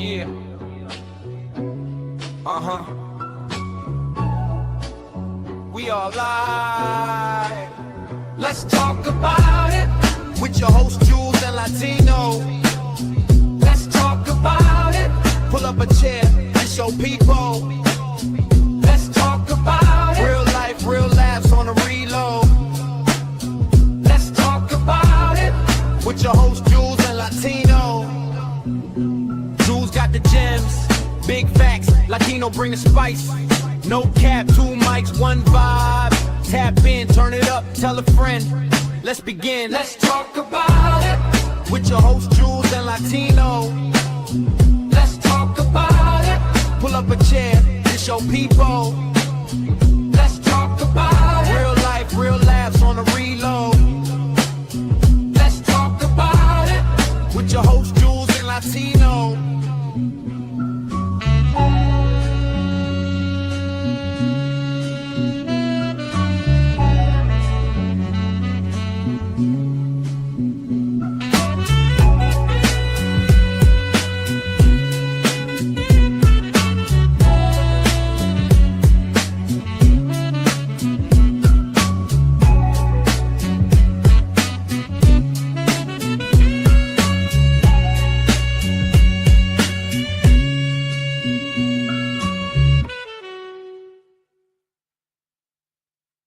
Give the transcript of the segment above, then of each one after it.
Yeah. We all live. Let's talk about it with your host Jules and Latino. Let's talk about it. Pull up a chair and show people. Let's talk about it. Real life, real laughs on the reload. Let's talk about it with your host Jules and Latino. Jules got the gems, big facts. Latino bring the spice. No cap, 2 mics, 1 vibe. Tap in, turn it up, tell a friend. Let's begin. Let's talk about it with your host Jules and Latino. Let's talk about it. Pull up a chair and show people. Let's talk about it. Real life, real laughs on the reload. Let's talk about it with your host Jules and Latino.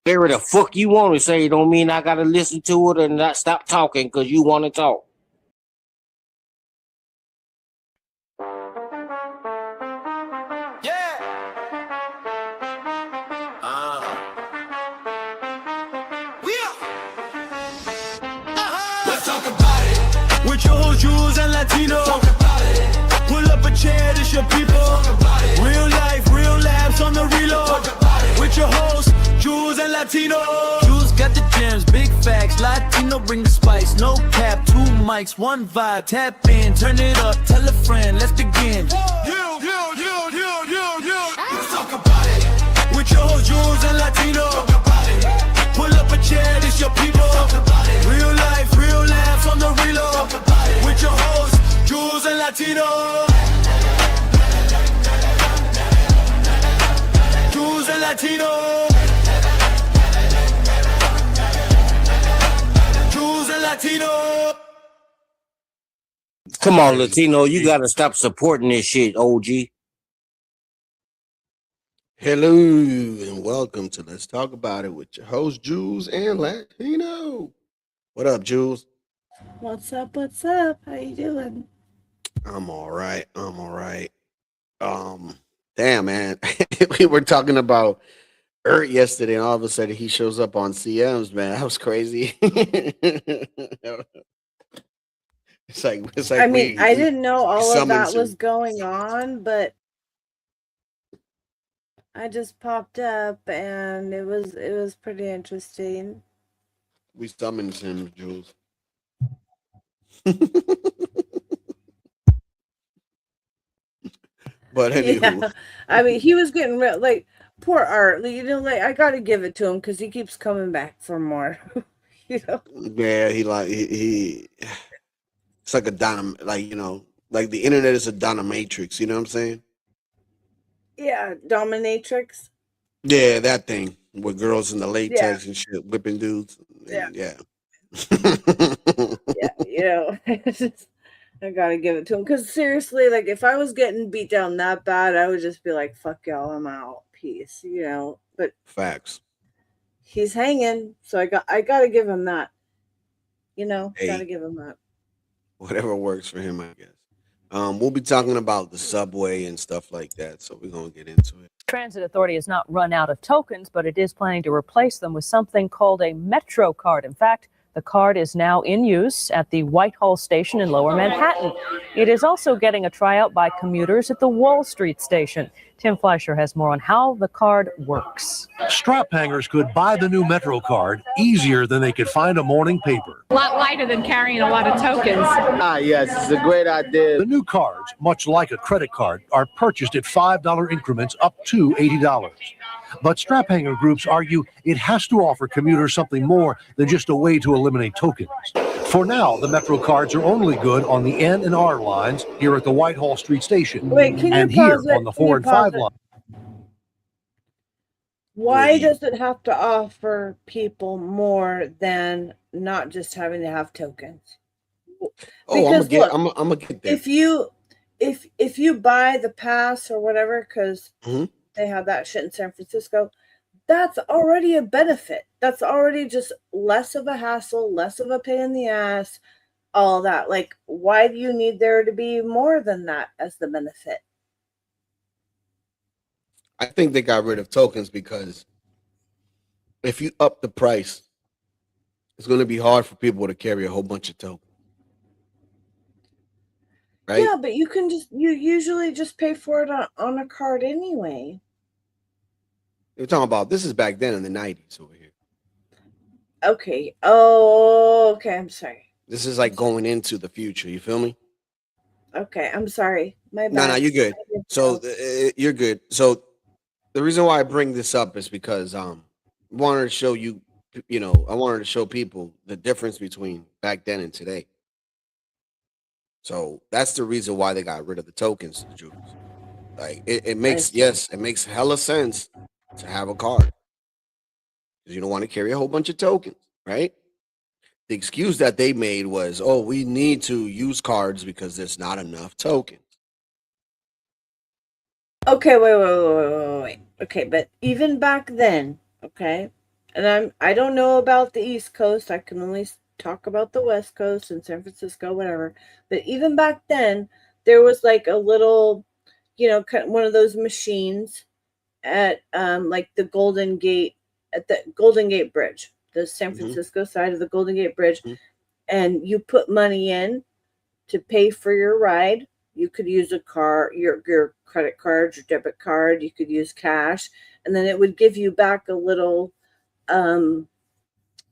Whatever the fuck you want to say don't mean I gotta listen to it and not stop talking because you want to talk. Yeah. Let's talk about it with your host Jules and Latino. Talk about it. Pull up a chair, this your people. Talk about it. Real life, real laughs on the reload. Talk about it. With your host Jules and Latino. Jules got the gems, big facts. Latino bring the spice. No cap, 2 mics, 1 vibe. Tap in, turn it up, tell a friend. Let's begin. Let's talk about it with your host Jules and Latino. Talk about it. Pull up a chair, this your people. Talk about it. Real life, real laughs on the reload. Talk about it. With your host Jules and Latino. Jules and Latino. Jules and Latino. Come on, Latino, you gotta stop supporting this shit, OG. Hello and welcome to Let's Talk About It with your host Jules and Latino. What up, Jules? What's up? What's up? How you doing? I'm all right. Damn, man. We were talking about Ert yesterday, and all of a sudden he shows up on CMs, man. That was crazy. It's like I mean, I didn't know all of that was going on, but I just popped up and it was pretty interesting. We summoned him, Jules. But anywho, Yeah. I mean, he was getting real, like, poor Art. Like I gotta give it to him because he keeps coming back for more. Yeah, he it's like a like the internet is a dominatrix. You know what I'm saying? Yeah, dominatrix. Yeah, that thing with girls in the latex and shit, whipping dudes. Yeah. Yeah. Yeah, I gotta give it to him because seriously, like if I was getting beat down that bad, I would just be like, "Fuck y'all, I'm out, peace," But Facts. he's hanging, so I gotta give him that. Hey. Gotta give him that. Whatever works for him, I guess. We'll be talking about the subway and stuff like that, so we're gonna get into it. Transit Authority has not run out of tokens, but it is planning to replace them with something called a Metro card. In fact, the card is now in use at the Whitehall station in Lower Manhattan. It is also getting a tryout by commuters at the Wall Street station. Tim Fleischer has more on how the card works. Strap hangers could buy the new Metro card easier than they could find a morning paper. A lot lighter than carrying a lot of tokens. Yes, it's a great idea. The new cards, much like a credit card, are purchased at $5 increments up to $80. But strap hanger groups argue it has to offer commuters something more than just a way to eliminate tokens. For now, the Metro cards are only good on the N and R lines here at the Whitehall Street Station. Wait, can you and here pause it? on the Can you 4 and pause 5 it? line. Why does it have to offer people more than not just having to have tokens? I'm Because gonna get there. if you buy the pass or whatever, because Mhm. they have that shit in San Francisco, that's already a benefit. That's already just less of a hassle, less of a pain in the ass, all that. Like, why do you need there to be more than that as the benefit? I think they got rid of tokens because if you up the price, it's going to be hard for people to carry a whole bunch of tokens. Right? Yeah, but you usually just pay for it on a card anyway. We're talking about this is back then in the 90s over here. Okay. Oh, okay. I'm sorry. This is like going into the future. You feel me? Okay. I'm sorry. My bad. No, you're good. So you're good. So the reason why I bring this up is because I wanted to show you, I wanted to show people the difference between back then and today. So that's the reason why they got rid of the tokens, Jules. Like it makes it makes hella sense to have a card because you don't want to carry a whole bunch of tokens, right? The excuse that they made was, "Oh, we need to use cards because there's not enough tokens." Okay, wait. Okay, but even back then, okay, and I don't know about the East Coast. I can only talk about the West Coast and San Francisco, whatever. But even back then, there was like a little, one of those machines at like the Golden Gate, at the Golden Gate Bridge, the San Francisco side of the Golden Gate Bridge, and you put money in to pay for your ride. You could use a card, your credit card, your debit card. You could use cash, and then it would give you back a little,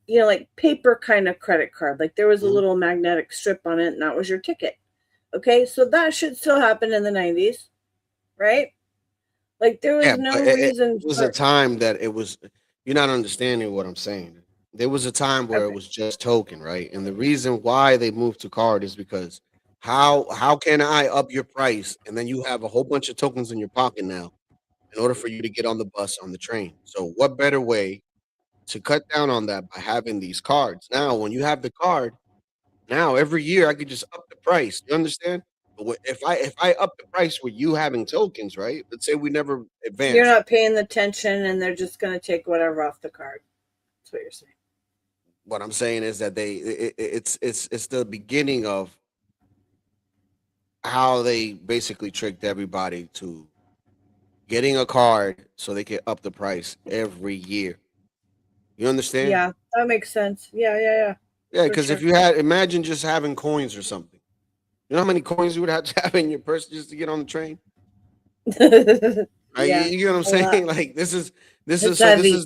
like paper kind of credit card. Like there was a little magnetic strip on it, and that was your ticket. Okay, so that should still happen in the 90s, right? Like there was no reason. It was a time that it was. You're not understanding what I'm saying. There was a time where it was just token, right? And the reason why they moved to card is because how can I up your price and then you have a whole bunch of tokens in your pocket now in order for you to get on the bus, on the train? So what better way to cut down on that by having these cards? Now, when you have the card, now every year I could just up the price. You understand? But if I up the price with you having tokens, right? Let's say we never advance. You're not paying the attention, and they're just going to take whatever off the card. That's what you're saying. What I'm saying is that it's the beginning of how they basically tricked everybody to getting a card so they can up the price every year. You understand? Yeah, that makes sense. Yeah. Yeah, because if you imagine just having coins or something. You know how many coins you would have to have in your purse just to get on the train? Right? Yeah, you know what I'm saying? Like this is heavy.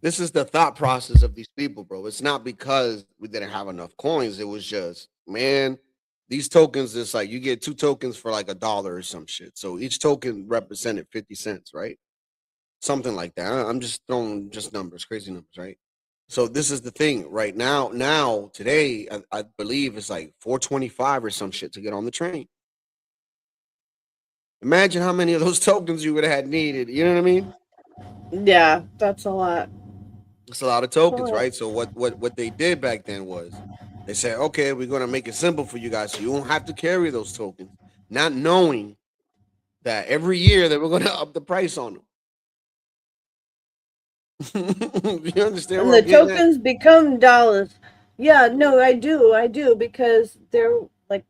this is the thought process of these people, bro. It's not because we didn't have enough coins. It was just, man, these tokens, it's like you get 2 tokens for like $1 or some shit. So each token represented 50 cents, right? Something like that. I'm just throwing just numbers, crazy numbers, right? So this is the thing right now. Now, today, I believe it's like $4.25 or some shit to get on the train. Imagine how many of those tokens you would have had needed. You know what I mean? Yeah, that's a lot. It's a lot of tokens, right? So what they did back then was they said, okay, we're going to make it simple for you guys so you won't have to carry those tokens, not knowing that every year that we're going to up the price on them. You understand? And the tokens become dollars. Yeah, no, I do because they're like,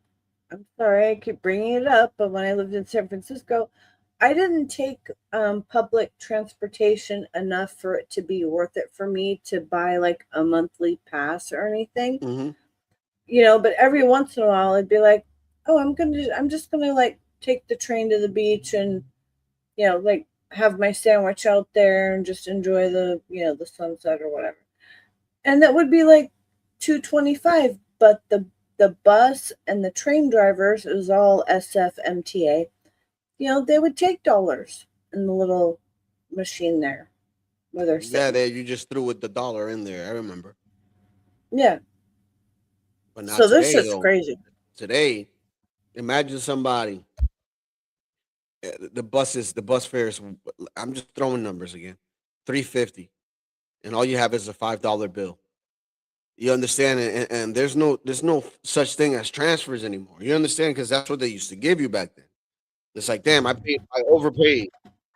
I'm sorry, I keep bringing it up, but when I lived in San Francisco, I didn't take public transportation enough for it to be worth it for me to buy like a monthly pass or anything. But every once in a while I'd be like, oh, I'm just gonna like take the train to the beach and like have my sandwich out there and just enjoy the sunset or whatever. And that would be like $2.25, but the bus and the train drivers is all SFMTA. They would take dollars in the little machine there where they're Yeah, sitting. there you just threw with the dollar in there. I remember, Yeah. but not So this today is though. crazy. Today, imagine somebody. The bus fares. I'm just throwing numbers again. 350, and all you have is a $5 bill. You understand? And there's no such thing as transfers anymore. You understand? Because that's what they used to give you back then. It's like, damn, I overpaid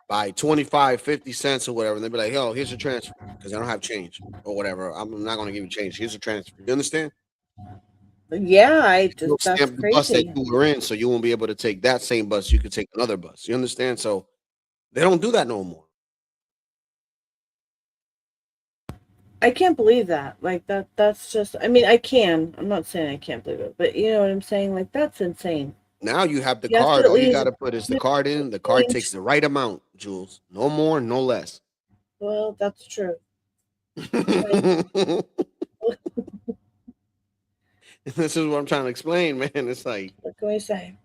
by 25, 50 cents or whatever. And they'd be like, yo, here's a transfer because I don't have change or whatever. I'm not going to give you change. Here's a transfer. You understand? Yeah, You'll that's stamp the bus that crazy. you were in, so you won't be able to take that same bus. You could take another bus. You understand? So they don't do that no more. I can't believe that. Like that's just I mean, I'm not saying I can't believe it, but you know what I'm saying? Like that's insane. Now you have the You have to card. at All you least got to put is the card in. The card takes change. the right amount, Jules. No more, no less. Well, that's true. This is what I'm trying to explain, man. It's like, What can we say?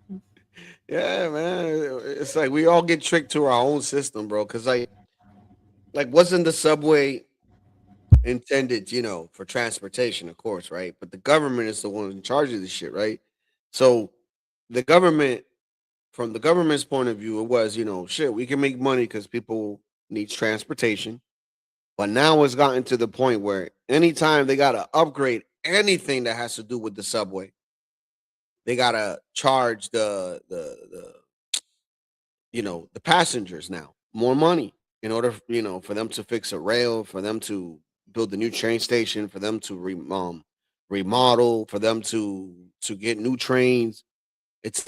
yeah, man. It's like we all get tricked to our own system, bro. Because like wasn't the subway intended, for transportation, of course, right? But the government is the one in charge of this shit, right? So the government, from the government's point of view, it was, shit, we can make money because people need transportation. But now it's gotten to the point where anytime they gotta upgrade anything that has to do with the subway, they gotta charge the passengers now more money in order, for them to fix a rail, for them to build a new train station, for them to remodel, for them to get new trains. It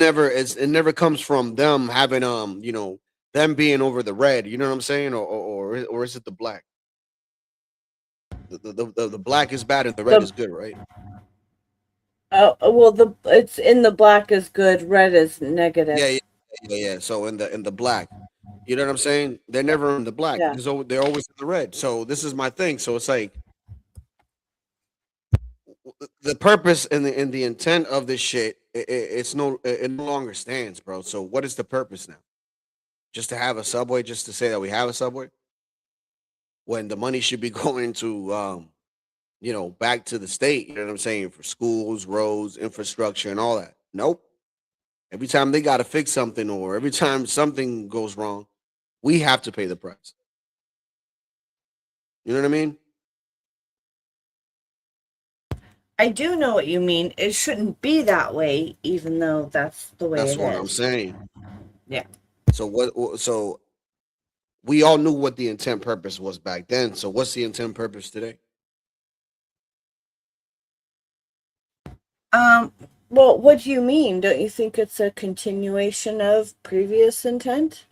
never comes from them having them being over the red. You know what I'm saying, or is it the black? The black is bad and the red The is good, right? well, it's in the black is good, red is Yeah, negative. yeah, yeah. So in the black, you know what I'm saying? They're never in the black. Yeah. They're always in the red. So this is my thing. So it's like the purpose and the intent of this shit. It no longer stands, bro. So what is the purpose now? Just to have a subway? Just to say that we have a subway? When the money should be going to back to the state. You know what I'm saying? For schools, roads, infrastructure, and all that. Nope. Every time they got to fix something or every time something goes wrong, we have to pay the price. You know what I mean? I do know what you mean. It shouldn't be that way, even though that's the way That's it what I'm is. saying. Yeah. So what? So we all knew what the intent purpose was back then. So what's the intent purpose today? Well, what do you mean? Don't you think it's a continuation of previous intent?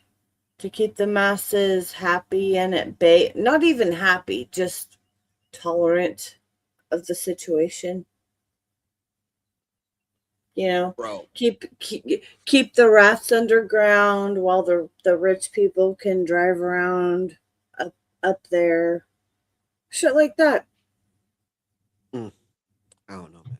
To keep the masses happy and at bay, not even happy, just tolerant of the situation. Bro, Keep the rats underground while the rich people can drive around up there. Shit like that. I don't know, man.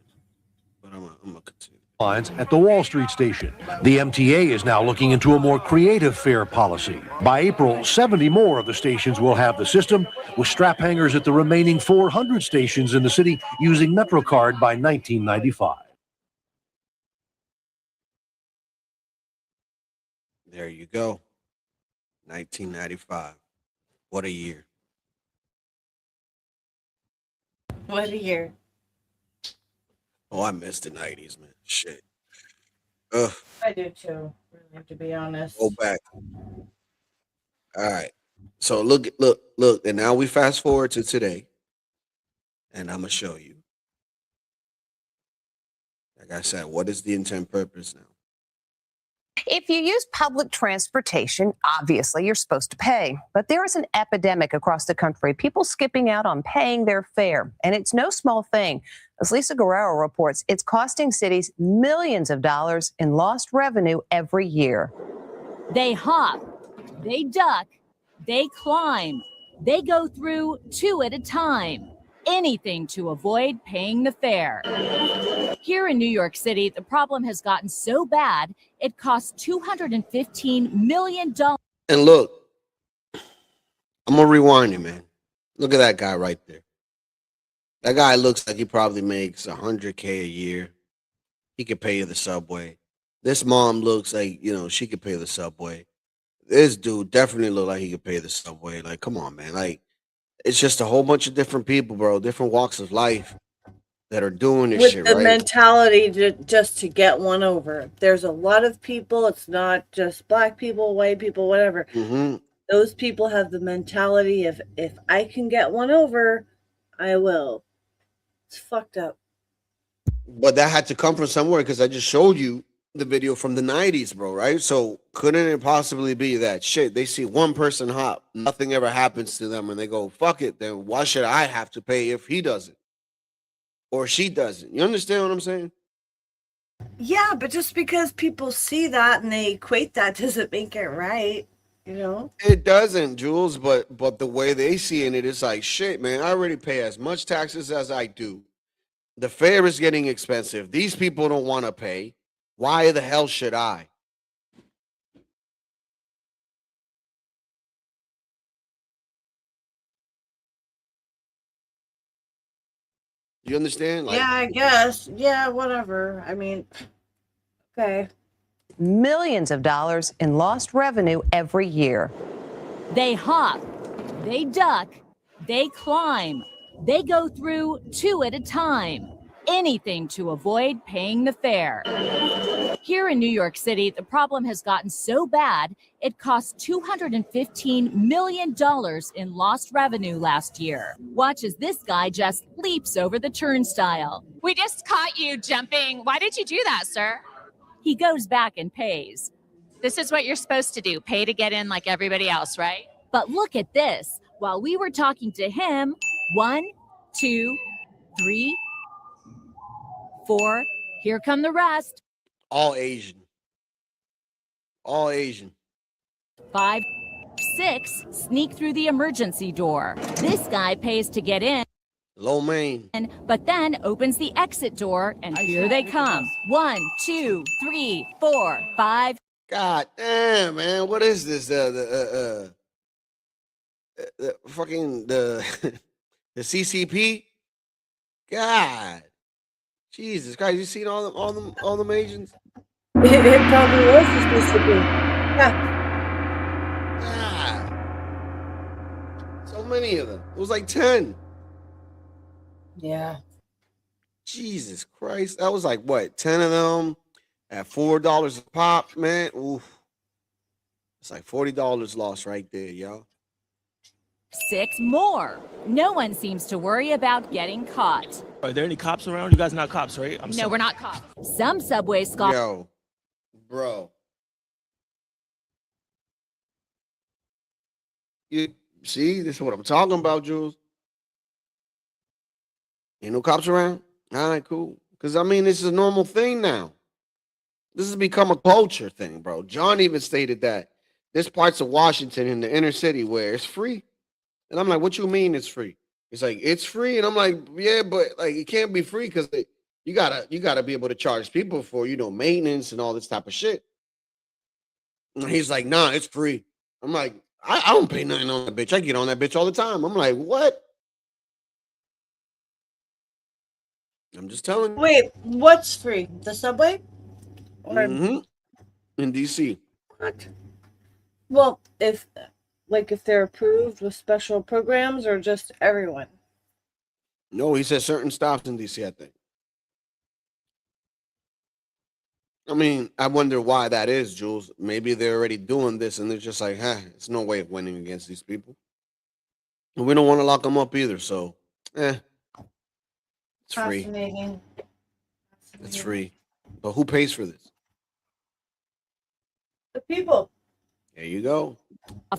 But I'm gonna continue. Lines at the Wall Street station. The MTA is now looking into a more creative fare policy. By April, 70 more of the stations will have the system, with strap hangers at the remaining 400 stations in the city using MetroCard by 1995. There you go. 1995. What a year. What a year. Oh, I missed the 90s, man. Shit. Ugh. I do too, really, to be honest. Go back. All right. So look, and now we fast forward to today, and I'm gonna show you. Like I said, what is the intent purpose now? If you use public transportation, obviously you're supposed to pay. But there is an epidemic across the country, people skipping out on paying their fare. And it's no small thing. As Lisa Guerrero reports, it's costing cities millions of dollars in lost revenue every year. They hop, they duck, they climb, they go through 2 at a time. Anything to avoid paying the fare. Here in New York City, the problem has gotten so bad, it costs $215 million. And look, I'm gonna rewind it, man. Look at that guy right there. That guy looks like he probably makes $100K a year. He could pay the subway. This mom looks like, she could pay the subway. This dude definitely look like he could pay the subway. Like, come on, man. Like, it's just a whole bunch of different people, bro, different walks of life that are doing this With shit, the right? mentality just to get one over. There's a lot of people. It's not just black people, white people, whatever. Mm-hmm. Those people have the mentality of, if I can get one over, I will. It's fucked up. But that had to come from somewhere, because I just showed you the video from the 90s, bro, right? So couldn't it possibly be that shit? They see one person hop, nothing ever happens to them, and they go, fuck it, then why should I have to pay if he doesn't? Or she doesn't. You understand what I'm saying? Yeah, but just because people see that and they equate that doesn't make it right, It doesn't, Jules, but the way they see it is like, shit, man, I already pay as much taxes as I do. The fare is getting expensive. These people don't want to pay. Why the hell should I? You understand? Like, Yeah, I guess. Yeah, whatever. I mean, okay. Millions of dollars in lost revenue every year. They hop, they duck, they climb, they go through 2 at a time. Anything to avoid paying the fare. Here in New York City, the problem has gotten so bad, it cost $215 million in lost revenue last year. Watch as this guy just leaps over the turnstile. We just caught you jumping. Why did you do that, sir? He goes back and pays. This is what you're supposed to do. Pay to get in like everybody else, right? But look at this. While we were talking to him, 1, 2, 3, 4. Here come the rest. all Asian. All Asian. 5, 6 sneak through the emergency door. This guy pays to get in, Lo mein. but then opens the exit door, and here they come. 1, 2, 3, 4, 5. God damn, man. What is this? The fucking the CCP? God. Jesus Christ, you seen all them Asians? It probably was supposed to be. Yeah. God. So many of them. It was like 10. Yeah. Jesus Christ. That was like what, 10 of them at $4 a pop, man. Oof. It's like $40 lost right there, y'all. 6 more. No one seems to worry about getting caught. Are there any cops around? You guys not cops, right? No, we're not cops. Some subway scoffers. Yo, bro. You see, this is what I'm talking about, Jules. Ain't no cops around? All right, cool. Because, I mean, this is a normal thing now. This has become a culture thing, bro. John even stated that there's parts of Washington in the inner city where it's free. And I'm like, what you mean it's free? It's like, it's free. And I'm like, yeah, but like it can't be free because you gotta be able to charge people for, maintenance and all this type of shit. And he's like, nah, it's free. I'm like, I don't pay nothing on that bitch. I get on that bitch all the time. I'm like, what? I'm just telling you. Wait, what's free? The subway? Or In DC. what? Well, if they're approved with special programs or just everyone? No, he said certain stops in DC, I think. I mean, I wonder why that is, Jules. Maybe they're already doing this and they're just like, it's no way of winning against these people. And we don't want to lock them up either, so it's free. Fascinating. It's free. But who pays for this? The people. There you go.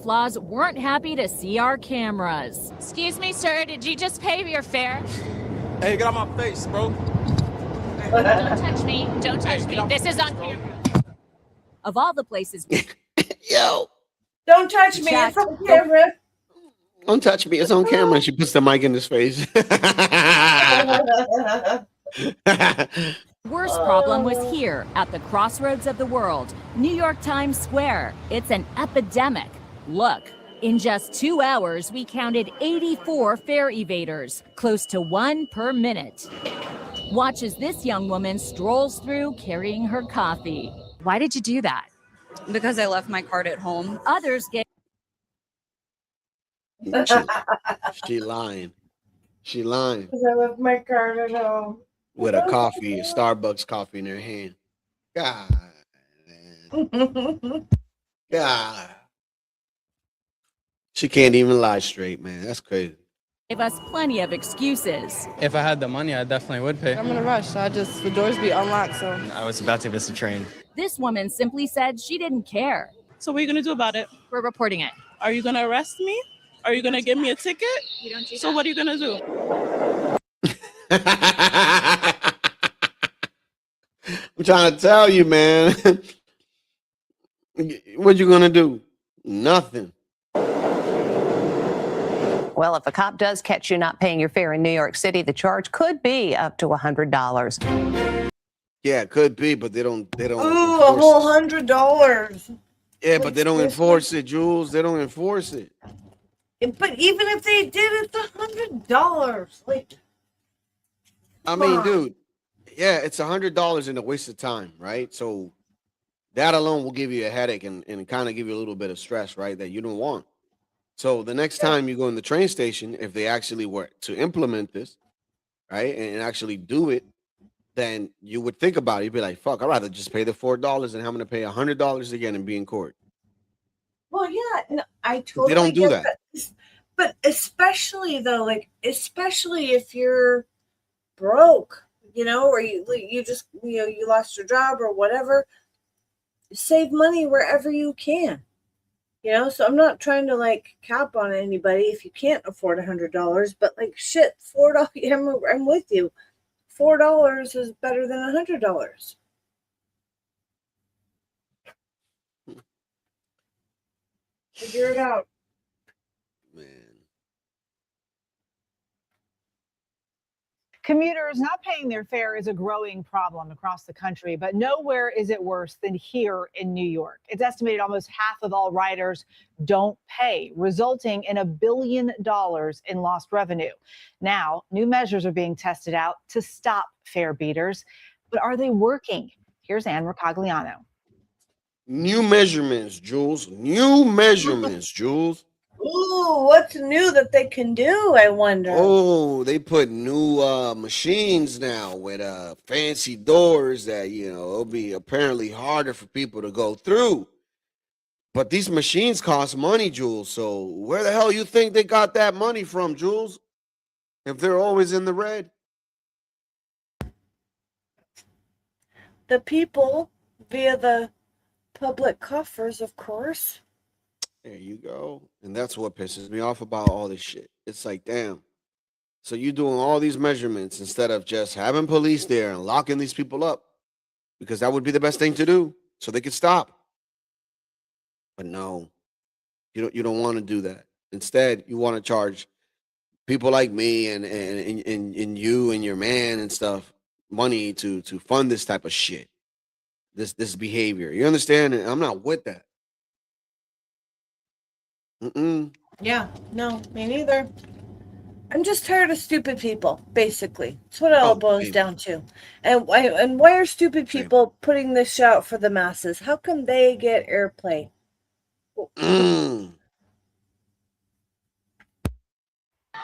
Flaws weren't happy to see our cameras. Excuse me, sir. Did you just pay your fare? Hey, get out my face, bro. Don't touch me. Don't touch me. This is on camera. Of all the places Yo, Don't touch me. Check. It's on camera. Don't touch me. It's on camera. And she puts the mic in his face. Worst problem was here at the crossroads of the world, New York Times Square. It's an epidemic. Look, in just 2 hours, we counted 84 fare evaders, close to 1 per minute. Watch as this young woman strolls through carrying her coffee. Why did you do that? Because I left my card at home. Others get She lying. She lying. Because I left my card at home. With a coffee, a Starbucks coffee in her hand. God, man. God. She can't even lie straight, man. That's crazy. give us plenty of excuses. If I had the money, I definitely would pay. I'm in a rush. The doors be unlocked, so. I was about to miss the train. This woman simply said she didn't care. So what are you gonna do about it? We're reporting it. Are you gonna arrest me? Are you gonna give me a ticket? We don't do So that. what are you gonna do? I'm trying to tell you, man. What you gonna do? Nothing. Well, if a cop does catch you not paying your fare in New York City, the charge could be up to $100. Yeah, it could be, but they don't. Ooh, a enforce whole it. $100. Yeah, but they don't enforce it, Jules. They don't enforce it. But even if they did, it's $100. Like, I mean, dude. Yeah, it's $100 and a waste of time, right? So that alone will give you a headache and kind of give you a little bit of stress, right? That you don't want. So the next time you go in the train station, if they actually were to implement this, right, and actually do it, then you would think about it. You'd be like, fuck, I'd rather just pay the $4 than having to pay $100 again and be in court. well, yeah, no, I totally They don't do get that. But especially though, especially if you're broke, or you just you lost your job or whatever, save money wherever you can. So I'm not trying to cap on anybody if you can't afford $100, but shit, $4. I'm with you. $4 is better than $100. Figure it out. Man. Commuters not paying their fare is a growing problem across the country, but nowhere is it worse than here in New York. It's estimated almost half of all riders don't pay, resulting in $1 billion in lost revenue. Now, new measures are being tested out to stop fare beaters, but are they working? Here's Ann Mercogliano. New measurements, Jules. New measurements, Jules. Ooh, what's new that they can do, I wonder? Oh, they put new machines now with fancy doors that, it'll be apparently harder for people to go through. But these machines cost money, Jules. So where the hell you think they got that money from, Jules? If they're always in the red. The people via the public coffers, of course. There you go. And that's what pisses me off about all this shit. It's like, damn. So you're doing all these measurements instead of just having police there and locking these people up, because that would be the best thing to do so they could stop. But no, you don't want to do that. Instead, you want to charge people like me and you and your man and stuff money to fund this type of shit. This behavior. You understand? I'm not with that. Yeah, no, me neither. I'm just tired of stupid people, basically. That's what it all boils down to. And why are stupid people putting this shit out for the masses? How come they get airplay?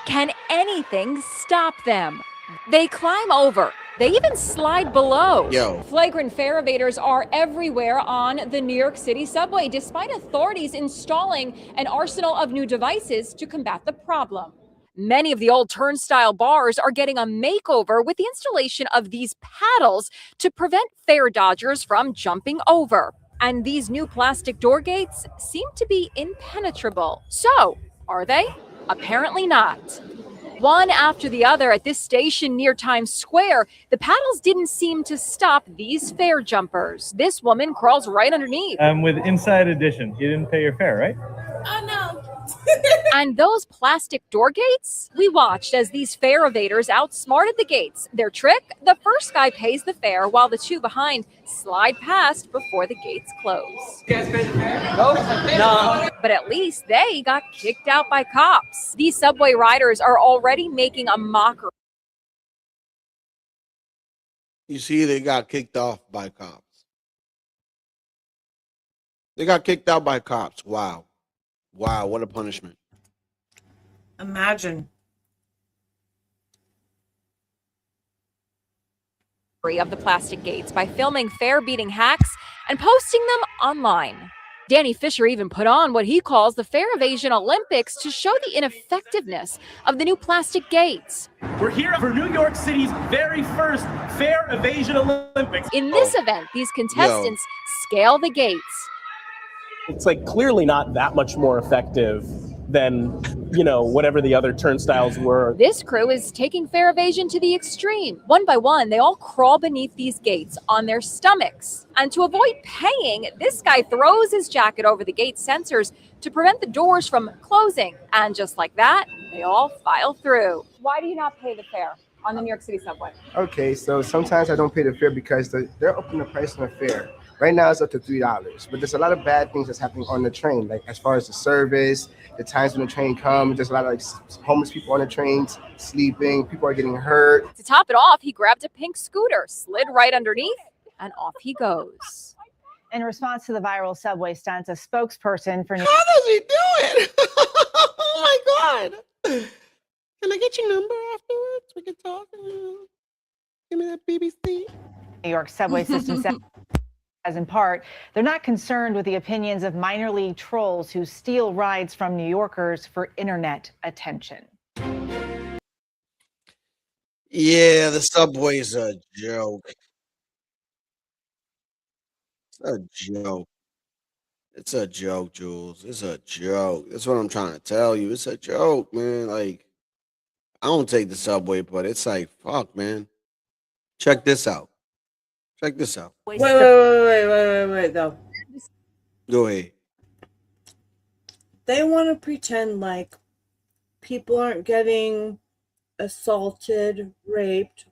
Can anything stop them? They climb over. They even slide below. Yo. Flagrant fare evaders are everywhere on the New York City subway, despite authorities installing an arsenal of new devices to combat the problem. Many of the old turnstile bars are getting a makeover with the installation of these paddles to prevent fare dodgers from jumping over. And these new plastic door gates seem to be impenetrable. So, are they? Apparently not. One after the other at this station near Times Square, the paddles didn't seem to stop these fare jumpers. This woman crawls right underneath. With Inside Edition, you didn't pay your fare, right? Oh, no. And those plastic door gates? We watched as these fare evaders outsmarted the gates. Their trick? The first guy pays the fare while the two behind slide past before the gates close. You guys paid the fare? No. But at least they got kicked out by cops. These subway riders are already making a mockery. You see, they got kicked off by cops. They got kicked out by cops. Wow. Wow, what a punishment. Imagine. Of the plastic gates by filming fare-beating hacks and posting them online. Danny Fisher even put on what he calls the Fare Evasion Olympics to show the ineffectiveness of the new plastic gates. We're here for New York City's very first Fare Evasion Olympics. In this event, these contestants scale the gates. It's like clearly not that much more effective than, you know, whatever the other turnstiles were. This crew is taking fare evasion to the extreme. One by one, they all crawl beneath these gates on their stomachs. And to avoid paying, this guy throws his jacket over the gate sensors to prevent the doors from closing. And just like that, they all file through. Why do you not pay the fare on the New York City subway? Okay, so sometimes I don't pay the fare because they're upping the price on the fare. Right now it's up to $3, but there's a lot of bad things that's happening on the train, like as far as the service, the times when the train comes, there's a lot of like homeless people on the trains sleeping, people are getting hurt. To top it off, he grabbed a pink scooter, slid right underneath, and off he goes. In response to the viral subway stunts, a spokesperson for How does he do it? Oh my God. Can I get your number afterwards? We can talk. Give me that BBC. New York subway system said, as in part, they're not concerned with the opinions of minor league trolls who steal rides from New Yorkers for internet attention. Yeah, the subway's a joke. It's a joke. It's a joke, Jules. It's a joke. That's what I'm trying to tell you. It's a joke, man. Like, I don't take the subway, but it's like, fuck, man. Check this out. Check this out. Wait, though. Go ahead. They want to pretend like people aren't getting assaulted, raped,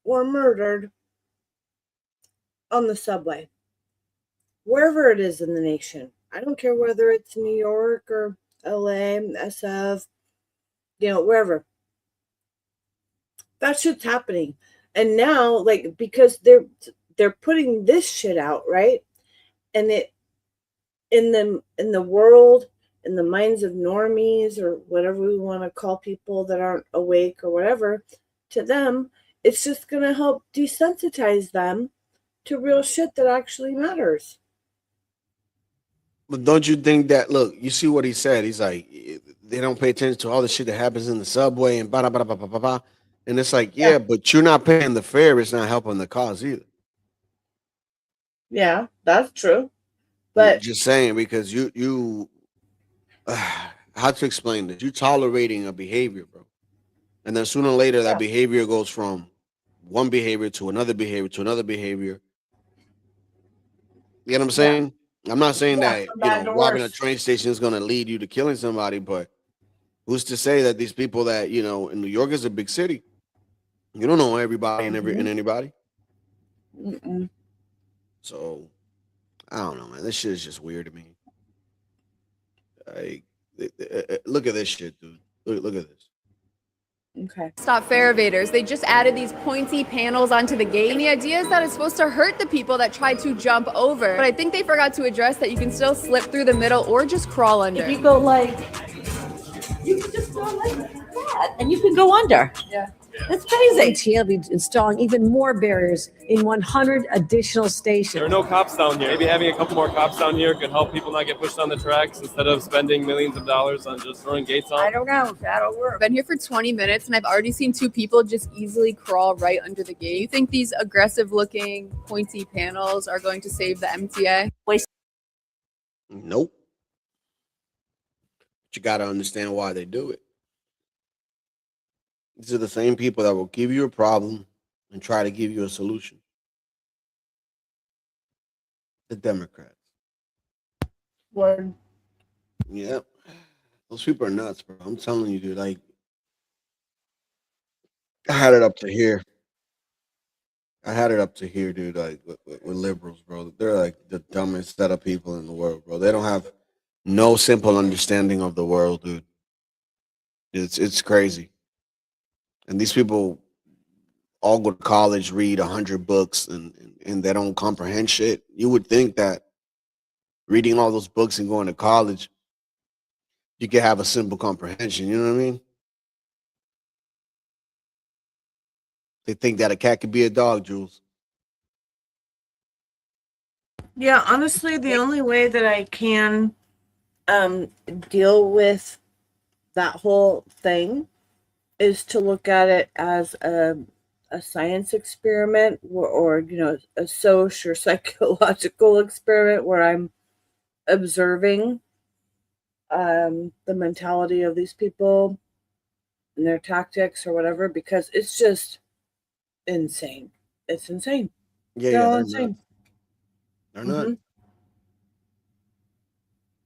or murdered on the subway. Wherever it is in the nation. I don't care whether it's New York or LA, SF, wherever. That shit's happening. And now, like, because they're putting this shit out, right? And it in the world, in the minds of normies or whatever we want to call people that aren't awake or whatever, to them, it's just going to help desensitize them to real shit that actually matters. But don't you think that, look, you see what he said? He's like, they don't pay attention to all the shit that happens in the subway and blah, blah, blah, blah, blah, blah. And it's like, yeah, but you're not paying the fare. It's not helping the cause either. Yeah, that's true. But just saying, because you how to explain this? You're tolerating a behavior, bro. And then sooner or later, that behavior goes from one behavior to another behavior to another behavior. You know what I'm saying? I'm not saying that robbing a train station is going to lead you to killing somebody, but who's to say that these people that, in New York is a big city. You don't know everybody and anybody. Mm-mm. So, I don't know, man. This shit is just weird to me. Like, look at this shit, dude. Look at this. Okay. Stop fare evaders. They just added these pointy panels onto the gate. And the idea is that it's supposed to hurt the people that try to jump over. But I think they forgot to address that you can still slip through the middle or just crawl under. If you go you can just go like that, and you can go under. Yeah. That's crazy. MTA will be installing even more barriers in 100 additional stations. There are no cops down here. Maybe having a couple more cops down here could help people not get pushed on the tracks instead of spending millions of dollars on just throwing gates on. I don't know if that'll work. I've been here for 20 minutes and I've already seen two people just easily crawl right under the gate. You think these aggressive looking pointy panels are going to save the MTA? Nope. But you got to understand why they do it. These are the same people that will give you a problem and try to give you a solution. The Democrats. Word. Yep. Those people are nuts, bro. I'm telling you, dude. Like, I had it up to here. I had it up to here, dude. Like with liberals, bro. They're like the dumbest set of people in the world, bro. They don't have no simple understanding of the world, dude. It's crazy. And these people all go to college, read 100 books, and they don't comprehend shit. You would think that reading all those books and going to college, you could have a simple comprehension. You know what I mean? They think that a cat could be a dog, Jules. Yeah, honestly, the only way that I can deal with that whole thing is to look at it as a science experiment or a social or psychological experiment where I'm observing the mentality of these people and their tactics or whatever, because it's just insane. It's insane. Yeah, They're yeah, all they're insane. nuts. They're nuts.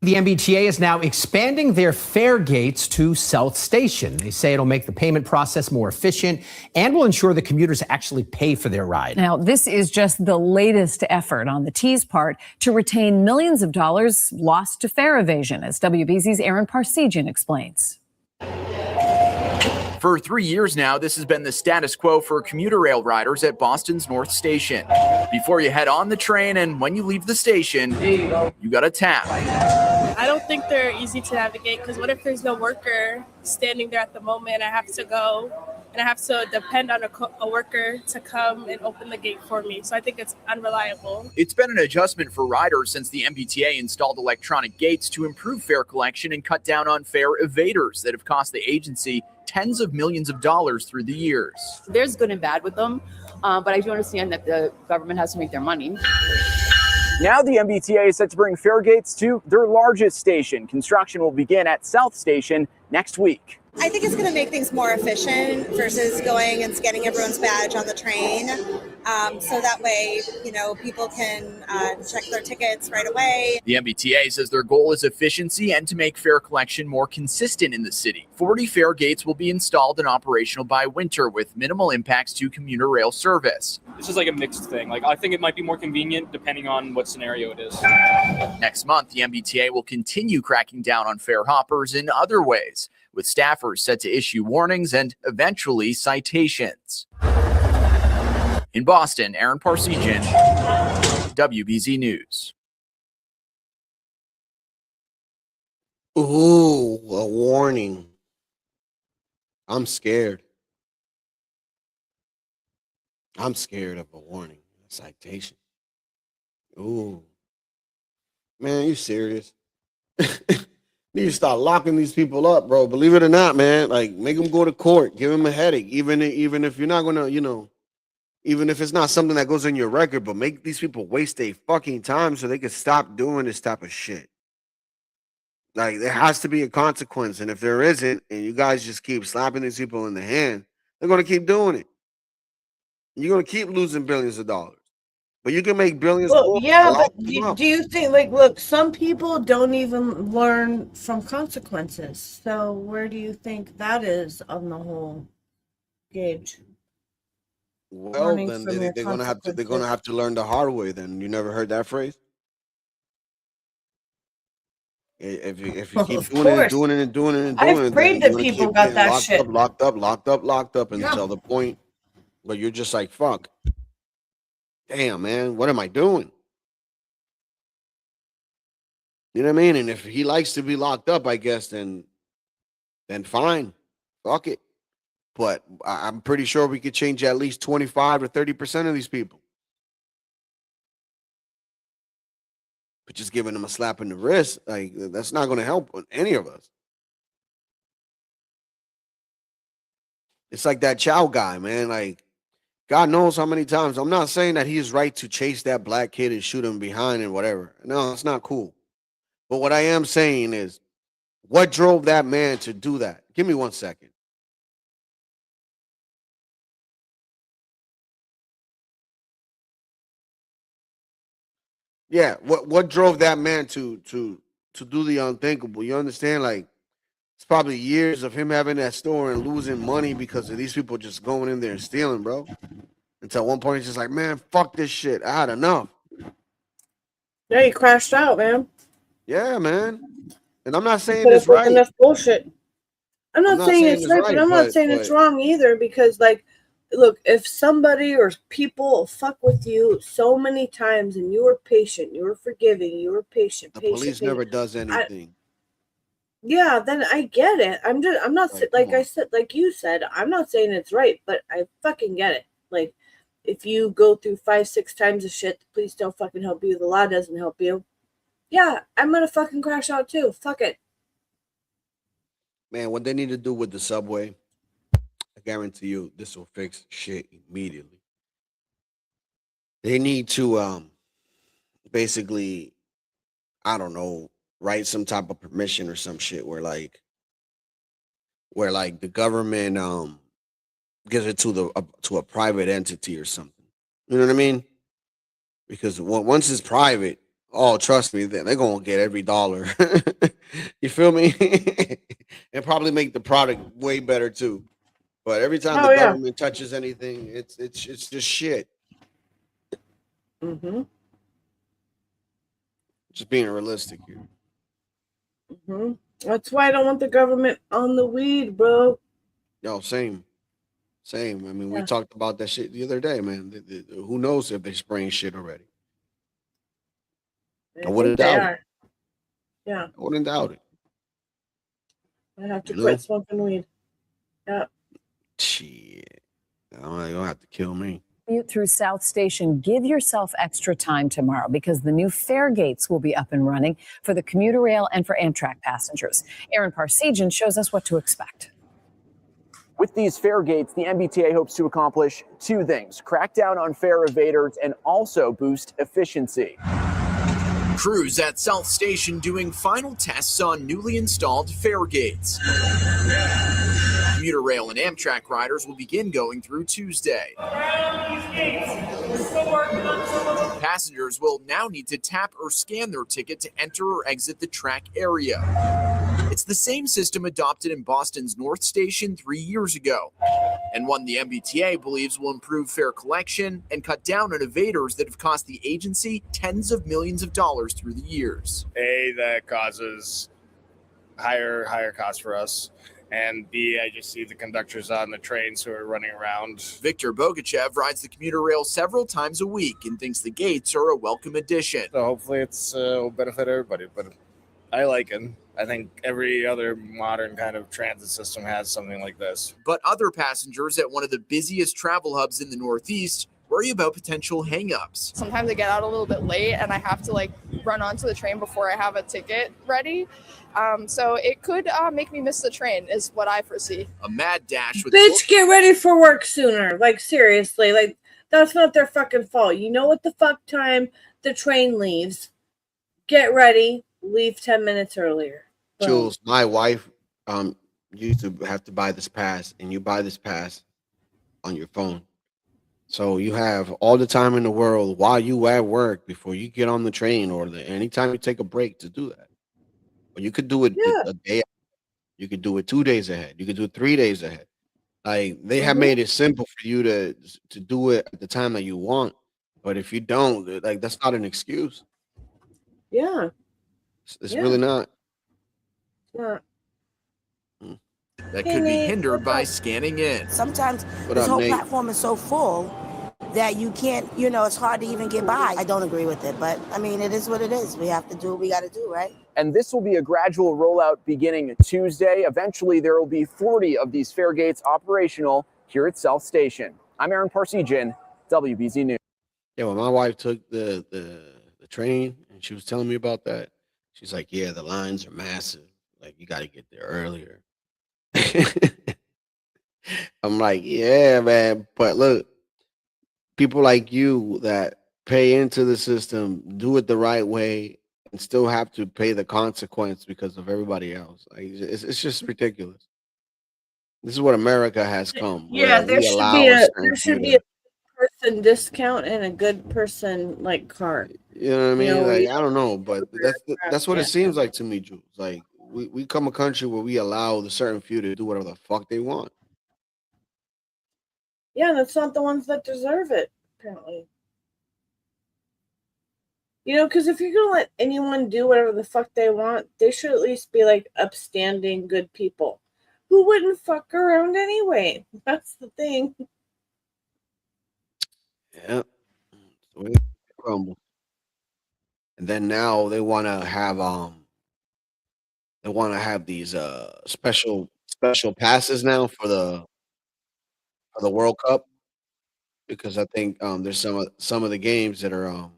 The MBTA is now expanding their fare gates to South Station. They say it'll make the payment process more efficient and will ensure the commuters actually pay for their ride. Now, this is just the latest effort on the T's part to retain millions of dollars lost to fare evasion, as WBZ's Aaron Parsegian explains. For 3 years now, this has been the status quo for commuter rail riders at Boston's North Station. Before you head on the train and when you leave the station, you got to tap. I don't think they're easy to navigate because what if there's no worker standing there at the moment? I have to go and I have to depend on a worker to come and open the gate for me. So I think it's unreliable. It's been an adjustment for riders since the MBTA installed electronic gates to improve fare collection and cut down on fare evaders that have cost the agency tens of millions of dollars through the years. There's good and bad with them, but I do understand that the government has to make their money. Now the MBTA is set to bring fare gates to their largest station. Construction will begin at South Station next week. I think it's going to make things more efficient versus going and scanning everyone's badge on the train. So that way, people can check their tickets right away. The MBTA says their goal is efficiency and to make fare collection more consistent in the city. 40 fare gates will be installed and operational by winter with minimal impacts to commuter rail service. This is like a mixed thing. Like I think it might be more convenient depending on what scenario it is. Next month, the MBTA will continue cracking down on fare hoppers in other ways, with staffers set to issue warnings and eventually citations. In Boston, Aaron Parsegian, WBZ News. Ooh, a warning. I'm scared. I'm scared of a warning, a citation. Ooh. Man, you serious? Need to start locking these people up, bro. Believe it or not, man. Like, make them go to court. Give them a headache. Even if you're not going to, even if it's not something that goes in your record, but make these people waste their fucking time so they can stop doing this type of shit. Like, there has to be a consequence. And if there isn't, and you guys just keep slapping these people in the hand, they're going to keep doing it. You're going to keep losing billions of dollars. But you can make billions. Well, yeah, but do you think, look, some people don't even learn from consequences. So where do you think that is on the whole gauge? Well, then they're gonna have to learn the hard way. Then you never heard that phrase. If you keep doing it and doing it, I've prayed that people got that shit locked up until the point where you're just like, fuck. Damn, man, what am I doing? You know what I mean? And if he likes to be locked up, I guess, then fine. Fuck it. But I'm pretty sure we could change at least 25 or 30% of these people. But just giving them a slap in the wrist, like, that's not going to help any of us. It's like that Chow guy, man. Like, God knows how many times. I'm not saying that he's right to chase that black kid and shoot him behind and whatever. No, it's not cool. But what I am saying is, what drove that man to do that? Give me 1 second. Yeah, what drove that man to do the unthinkable? You understand? Like it's probably years of him having that store and losing money because of these people just going in there and stealing, bro. Until one point, he's just like, man, fuck this shit. I had enough. Yeah, you crashed out, man. Yeah, man. And I'm not You saying put it's up with right. enough bullshit. I'm I'm not not saying saying it's it's right, but right, I'm not saying it's wrong either because, like, look, if somebody or people fuck with you so many times and you were patient, you were forgiving, you were patient, the patient, police patient. never does anything. Yeah, then I get it. I'm not Like, like come I on. said, like you said, I'm not saying it's right, but I fucking get it. Like, if you go through 5, 6 times of shit, the police don't fucking help you, the law doesn't help you. Yeah, I'm gonna fucking crash out too. Fuck it. Man, what they need to do with the subway, I guarantee you this will fix shit immediately. They need to basically, I don't know, write some type of permission or some shit where like the government gives it to a private entity or something. You know what I mean? Because once it's private, oh, trust me, they're gonna get every dollar. You feel me? And probably make the product way better too. But every time the Oh yeah. government touches anything, it's just shit. Mm-hmm. Just being realistic here. Mm-hmm. That's why I don't want the government on the weed, bro. Yo, same. Same. I mean, we Yeah. talked about that shit the other day, man. Who knows if they're spraying shit already? I I think wouldn't they doubt it. are. Yeah. I wouldn't doubt it. I have to You quit know? smoking weed. Yeah. Shit. You're gonna have to kill me. Commute through South Station. Give yourself extra time tomorrow because the new fare gates will be up and running for the commuter rail and for Amtrak passengers. Aaron Parsegian shows us what to expect. With these fare gates, the MBTA hopes to accomplish two things: crack down on fare evaders and also boost efficiency. Crews at South Station doing final tests on newly installed fare gates. Commuter rail and Amtrak riders will begin going through Tuesday. Passengers will now need to tap or scan their ticket to enter or exit the track area. It's the same system adopted in Boston's North Station 3 years ago, and one the MBTA believes will improve fare collection and cut down on evaders that have cost the agency tens of millions of dollars through the years. A, that causes higher costs for us. And B, I just see the conductors on the trains who are running around. Victor Bogachev rides the commuter rail several times a week and thinks the gates are a welcome addition. So hopefully will benefit everybody, but I like it. I think every other modern kind of transit system has something like this. But other passengers at one of the busiest travel hubs in the Northeast worry about potential hangups. Sometimes I get out a little bit late and I have to run onto the train before I have a ticket ready. So it could make me miss the train is what I foresee. A mad dash with Bitch, get ready for work sooner. Like, seriously. Like, that's not their fucking fault. You know what the fuck time the train leaves. Get ready. Leave 10 minutes earlier. Boom. Jules, my wife used to have to buy this pass, and you buy this pass on your phone. So you have all the time in the world while you at work before you get on the train or anytime you take a break to do that. But you could do it a day. You could do it 2 days ahead. You could do it 3 days ahead. Like they have made it simple for you to do it at the time that you want. But if you don't, like that's not an excuse. Yeah. It's really not. Yeah. That could be hindered by scanning in. Sometimes What this up, whole Nate? platform is so full that you can't, it's hard to even get by. I don't agree with it, but I mean, it is what it is. We have to do what we got to do, right? And this will be a gradual rollout beginning Tuesday. Eventually, there will be 40 of these fare gates operational here at South Station. I'm Aaron Parsegian, WBZ News. Yeah, when my wife took the train and she was telling me about that, she's like, "Yeah, the lines are massive. Like you got to get there earlier." I'm like, "Yeah, man, but look, people like you that pay into the system, do it the right way, and still have to pay the consequence because of everybody else. Like it's just ridiculous. This is what America has come. Yeah, where there we should allow be a certain there should people be a person discount and a good person like car. You know what I You mean? know, where Like you I don't know, but that's what it yeah. seems like to me, Jules. Like we come a country where we allow the certain few to do whatever the fuck they want. Yeah, that's not the ones that deserve it, apparently. You know, because if you're gonna let anyone do whatever the fuck they want, they should at least be like upstanding, good people who wouldn't fuck around anyway. That's the thing. Yeah, the way it crumbles. And then now they want to have these special passes now for the World Cup because I think there's some of the games that are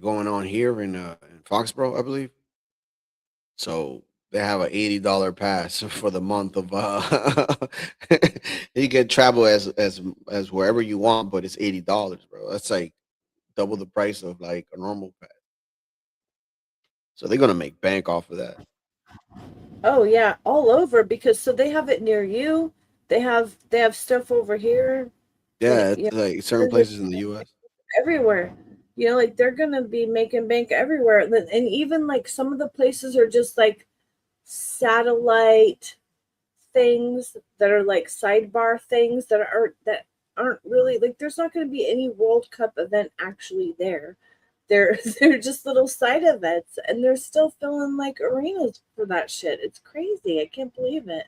going on here in Foxborough, I believe. So they have a $80 pass for the month of you can travel as wherever you want, but it's $80, bro. That's like double the price of like a normal pass. So they're gonna make bank off of that. Oh yeah, all over because so they have it near you. They have stuff over here. Yeah, Yeah, it's like certain places in the US. everywhere. You know, like they're gonna be making bank everywhere, and even like some of the places are just like satellite things that are like sidebar things that aren't really like. There's not going to be any World Cup event actually there. They're just little side events, and they're still filling like arenas for that shit. It's crazy. I can't believe it.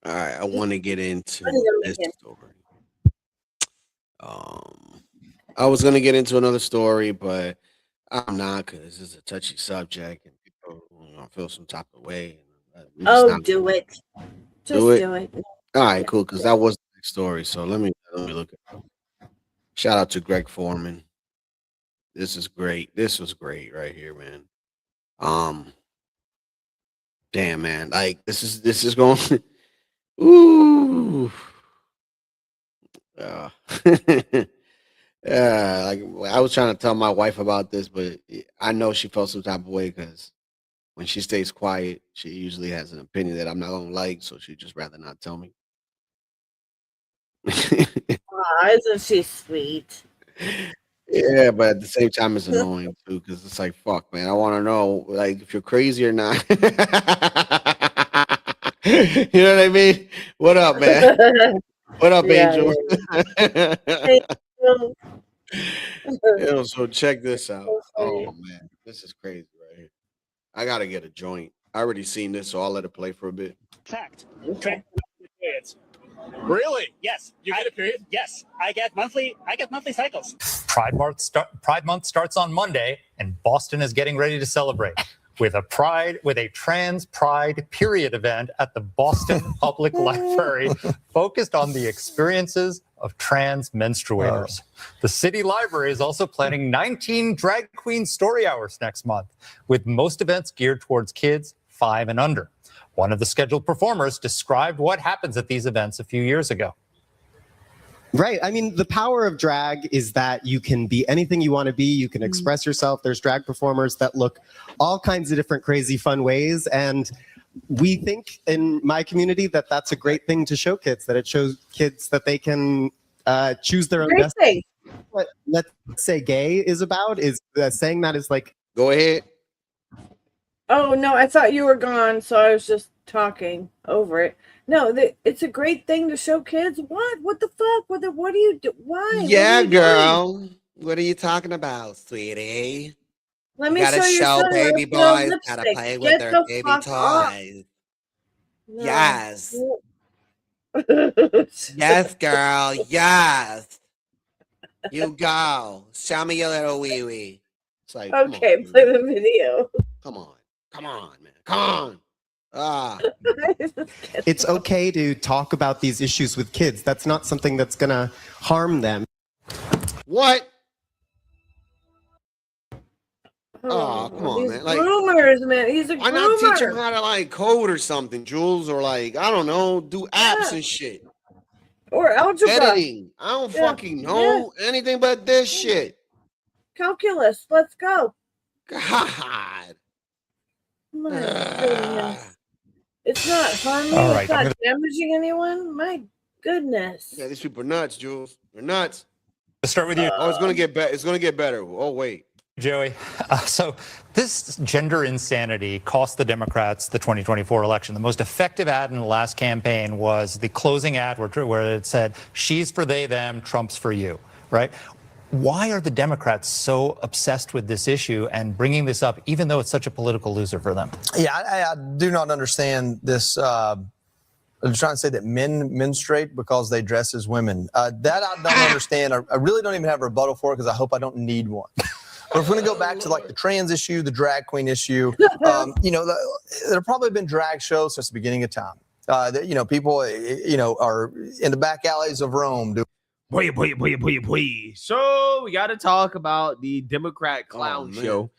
All right, I want to get into Funny to this make it. story. I was gonna get into another story, but I'm not because this is a touchy subject and people feel some type of way. I'm just Oh, not do it. do Just it. do it. All right, Yeah. cool. Because that was the next story. So let me look it up. Shout out to Greg Foreman. This is great. This was great right here, man. Um, damn, man. Like this is going. Ooh. Uh, yeah, like I was trying to tell my wife about this, but I know she felt some type of way because when she stays quiet, she usually has an opinion that I'm not gonna like, so she'd just rather not tell me. Aw, isn't she sweet? Yeah, but at the same time, it's annoying too because it's like, fuck, man. I want to know, like, if you're crazy or not. You know what I mean? What up, man? What up, Yeah, Angel? yeah. Hey, Bill. Yo, so check this out. So Oh funny. man, this is crazy right here. I gotta get a joint. I already seen this, so I'll let it play for a bit. Fact. Okay. Periods. Really? Yes. You get a period? Yes. I get monthly cycles. Pride Month starts on Monday, and Boston is getting ready to celebrate with a trans pride period event at the Boston Public Library focused on the experiences of trans menstruators. The city library is also planning 19 drag queen story hours next month, with most events geared towards kids 5 and under. One of the scheduled performers described what happens at these events a few years ago. Right. I mean, the power of drag is that you can be anything you want to be. You can express yourself. There's drag performers that look all kinds of different crazy fun ways. And we think in my community that that's a great thing to show kids, that it shows kids that they can choose their own Great destiny. What Let's Say Gay is about is saying that is like, go ahead. Oh no, I thought you were gone, so I was just talking over it. No, it's a great thing to show kids. What the fuck? What do you do? Why? What Yeah, are you doing? girl. What are you talking about, sweetie? Let You me gotta show your show son baby with no boys how to lipstick. play with Get their the baby fuck off. toys. No. Yes. Yes, girl. Yes. You go. Show me your little wee wee. It's like, come on, Okay, play the video. come on, man, come on. Ah, it's okay to talk about these issues with kids. That's not something that's going to harm them. What? Oh, come on, these man. Like, groomers, man. He's a why not teach him groomer. how to like code or something, Jules, or like I don't know, do apps and shit. Or algebra. Editing. I don't fucking know anything but this shit. Calculus. Let's go. God. My goodness. It's not harming. All right, It's not damaging anyone. My goodness. Yeah, these people are nuts, Jules. They're nuts. Let's start with you. Oh, it's gonna get better. It's gonna get better. Oh wait. Joey. So this gender insanity cost the Democrats the 2024 election. The most effective ad in the last campaign was the closing ad where it said, "She's for they, them, Trump's for you," right? Why are the Democrats so obsessed with this issue and bringing this up, even though it's such a political loser for them? Yeah, I do not understand this. I'm trying to say that men menstruate because they dress as women. That I don't understand. I really don't even have a rebuttal for it because I hope I don't need one. But if we're going to go back to like the trans issue, the drag queen issue, there have probably been drag shows since the beginning of time. People, are in the back alleys of Rome doing. So we got to talk about the Democrat clown show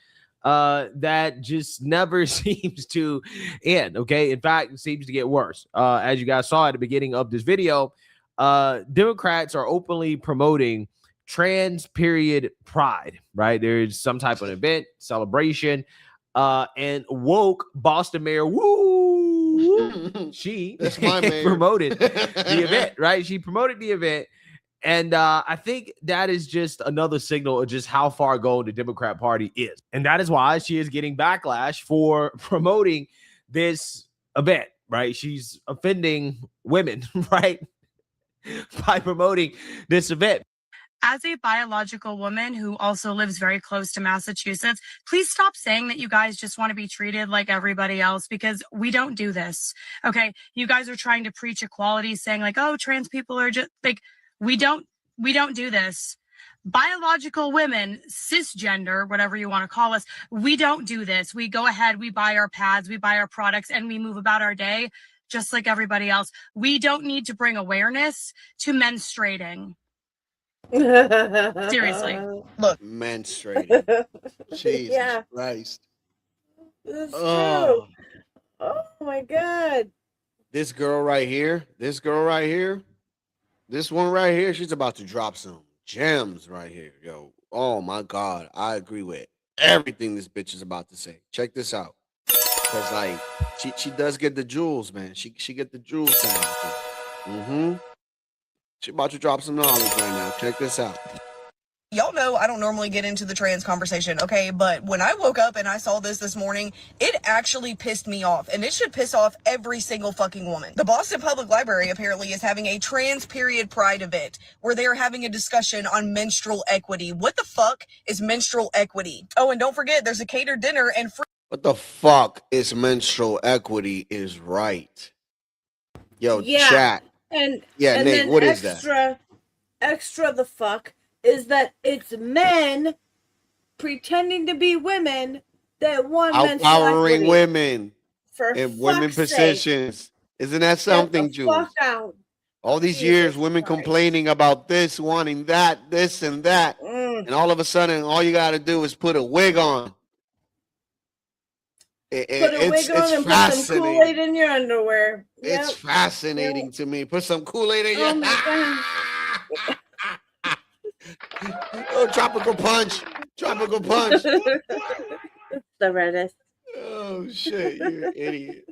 that just never seems to end. Okay, in fact, it seems to get worse. As you guys saw at the beginning of this video, Democrats are openly promoting trans period pride. Right, there's some type of event celebration, and woke Boston Mayor she That's my mayor. promoted the event. Right, she promoted the event. And I think that is just another signal of just how far gone the Democrat Party is. And that is why she is getting backlash for promoting this event, right? She's offending women, right? By promoting this event. As a biological woman who also lives very close to Massachusetts, please stop saying that you guys just want to be treated like everybody else, because we don't do this. Okay. You guys are trying to preach equality, saying like, oh, trans people are just like, we don't do this. Biological women, cisgender, whatever you want to call us, we don't do this. We go ahead, we buy our pads, we buy our products, and we move about our day just like everybody else. We don't need to bring awareness to menstruating. Seriously. Look, menstruating. Jesus Christ. That's Oh. true. Oh my God. This girl right here, this one right here, she's about to drop some gems right here, yo. Oh my God, I agree with everything this bitch is about to say. Check this out, cause like she does get the jewels, man. She get the jewels sound. She about to drop some knowledge right now. Check this out. Y'all know I don't normally get into the trans conversation, okay? But when I woke up and I saw this morning, it actually pissed me off. And it should piss off every single fucking woman. The Boston Public Library apparently is having a trans period pride event where they're having a discussion on menstrual equity. What the fuck is menstrual equity? Oh, and don't forget, there's a catered dinner and free. What the fuck is menstrual equity is right? Yo, chat. And Nick, then what is that? Extra the fuck is that it's men pretending to be women that want Outpowering women for in women fuck's positions. sake. Isn't that something, Jules? Fuck out. All these years, women complaining about this, wanting that, this and that. And all of a sudden, all you got to do is put a wig on. Put a wig on and put some Kool-Aid in your underwear. It's fascinating to me. Put some Kool-Aid in your... Oh my God. Oh, tropical punch. Tropical punch. The reddest. Oh, shit. You're an idiot.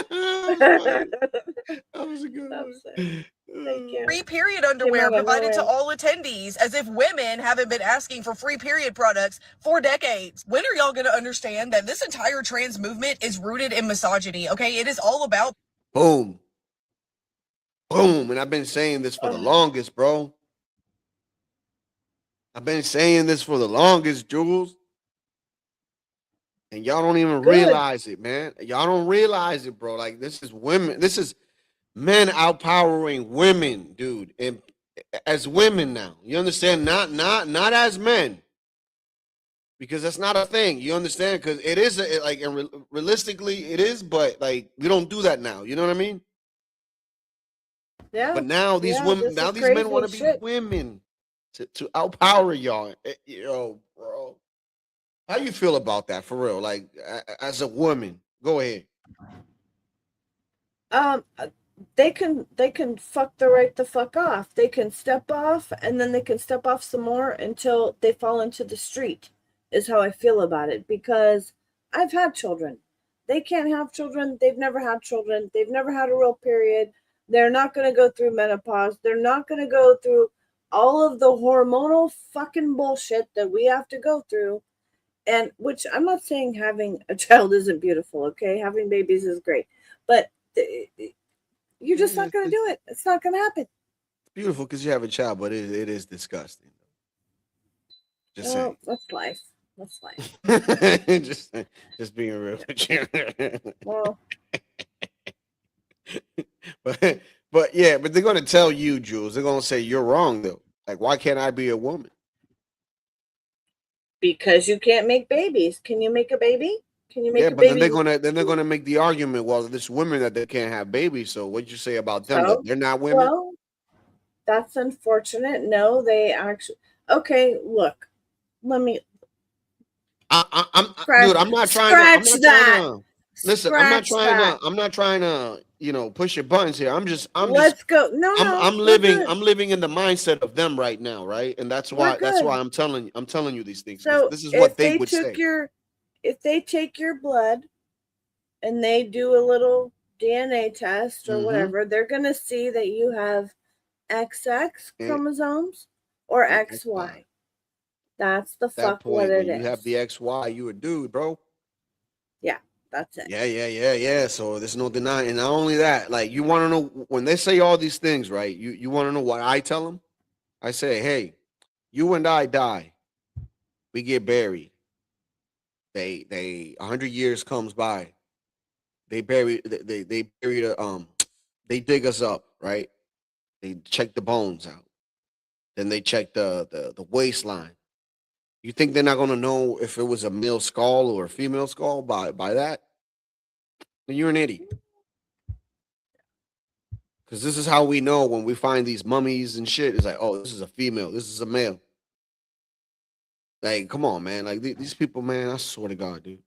That was a good one. Thank you. Free period underwear provided to all attendees, as if women haven't been asking for free period products for decades. When are y'all going to understand that this entire trans movement is rooted in misogyny? Okay, it is all about boom. Boom. And I've been saying this for the longest, bro. I've been saying this for the longest, Jules. And y'all don't even realize it, man. Y'all don't realize it, bro. Like, this is women. This is men outpowering women, dude. And as women now. You understand? Not as men. Because that's not a thing. You understand? Because it is, realistically, it is. But, like, we don't do that now. You know what I mean? Yeah. But now these women, now these men want to be women to outpower y'all. Yo, bro. How you feel about that, for real? Like, as a woman, go ahead. They can fuck the fuck off. They can step off, and then they can step off some more until they fall into the street, is how I feel about it. Because I've had children. They can't have children. They've never had children. They've never had a real period. They're not going to go through menopause. They're not going to go through all of the hormonal fucking bullshit that we have to go through. And which I'm not saying having a child isn't beautiful, okay? Having babies is great. But you're just not going to do it. It's not going to happen. It's beautiful because you have a child, but it is disgusting. Just saying. That's life. That's life. just being real with you. Well, but yeah, but they're gonna tell you, Jules. They're gonna say you're wrong though. Like, why can't I be a woman? because you can't make babies. Can you make a baby? Can you make Yeah, a but baby? then they're gonna make the argument. Well, there's women that they can't have babies. So what'd you say about them? That they're not women. Well, that's unfortunate. No, they actually. Okay, look. Let me. I'm Scratch- dude. I'm not trying to. I'm scratch not that. trying to. Listen, I'm not Scratch trying that. to. I'm not trying to. Push your buttons here. Let's go. No, I'm we're living. good. I'm living in the mindset of them right now, right? And that's We're why. That's good. why I'm telling you these things. 'Cause So this is what they would took say. if they take your blood and they do a little DNA test or Mhm. whatever, they're gonna see that you have XX Yeah. chromosomes or Yeah, XY. That's the At that fuck what point, it when you have is. the XY, you a dude, bro. Yeah, that's it. Yeah. So there's no denying. And not only that, like, you want to know when they say all these things, right? You want to know what I tell them? I say, hey, you and I die, we get buried. They 100 years comes by, they bury they bury they dig us up, right? They check the bones out, then they check the waistline. You think they're not gonna know if it was a male skull or a female skull by that? Then you're an idiot. Because this is how we know when we find these mummies and shit. It's like, oh, this is a female, this is a male. Like, come on, man. Like these people, man. I swear to God, dude.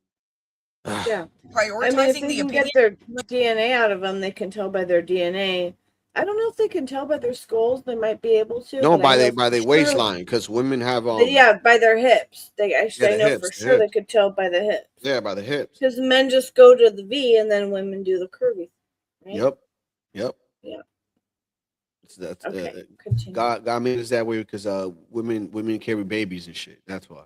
Yeah. Prioritizing I mean, if they the can opinion. get their DNA out of them, they can tell by their DNA. I don't know if they can tell by their skulls. They might be able to. No, but I know by for their sure- waistline, because women have Yeah, by their hips. They actually, Yeah, I the know hips, for the sure they hips. could tell by the hips. Yeah, by the hips. Because men just go to the V and then women do the curvy. Right? Yep. Yeah. That's Okay, continue. God made us that way because women carry babies and shit. That's why.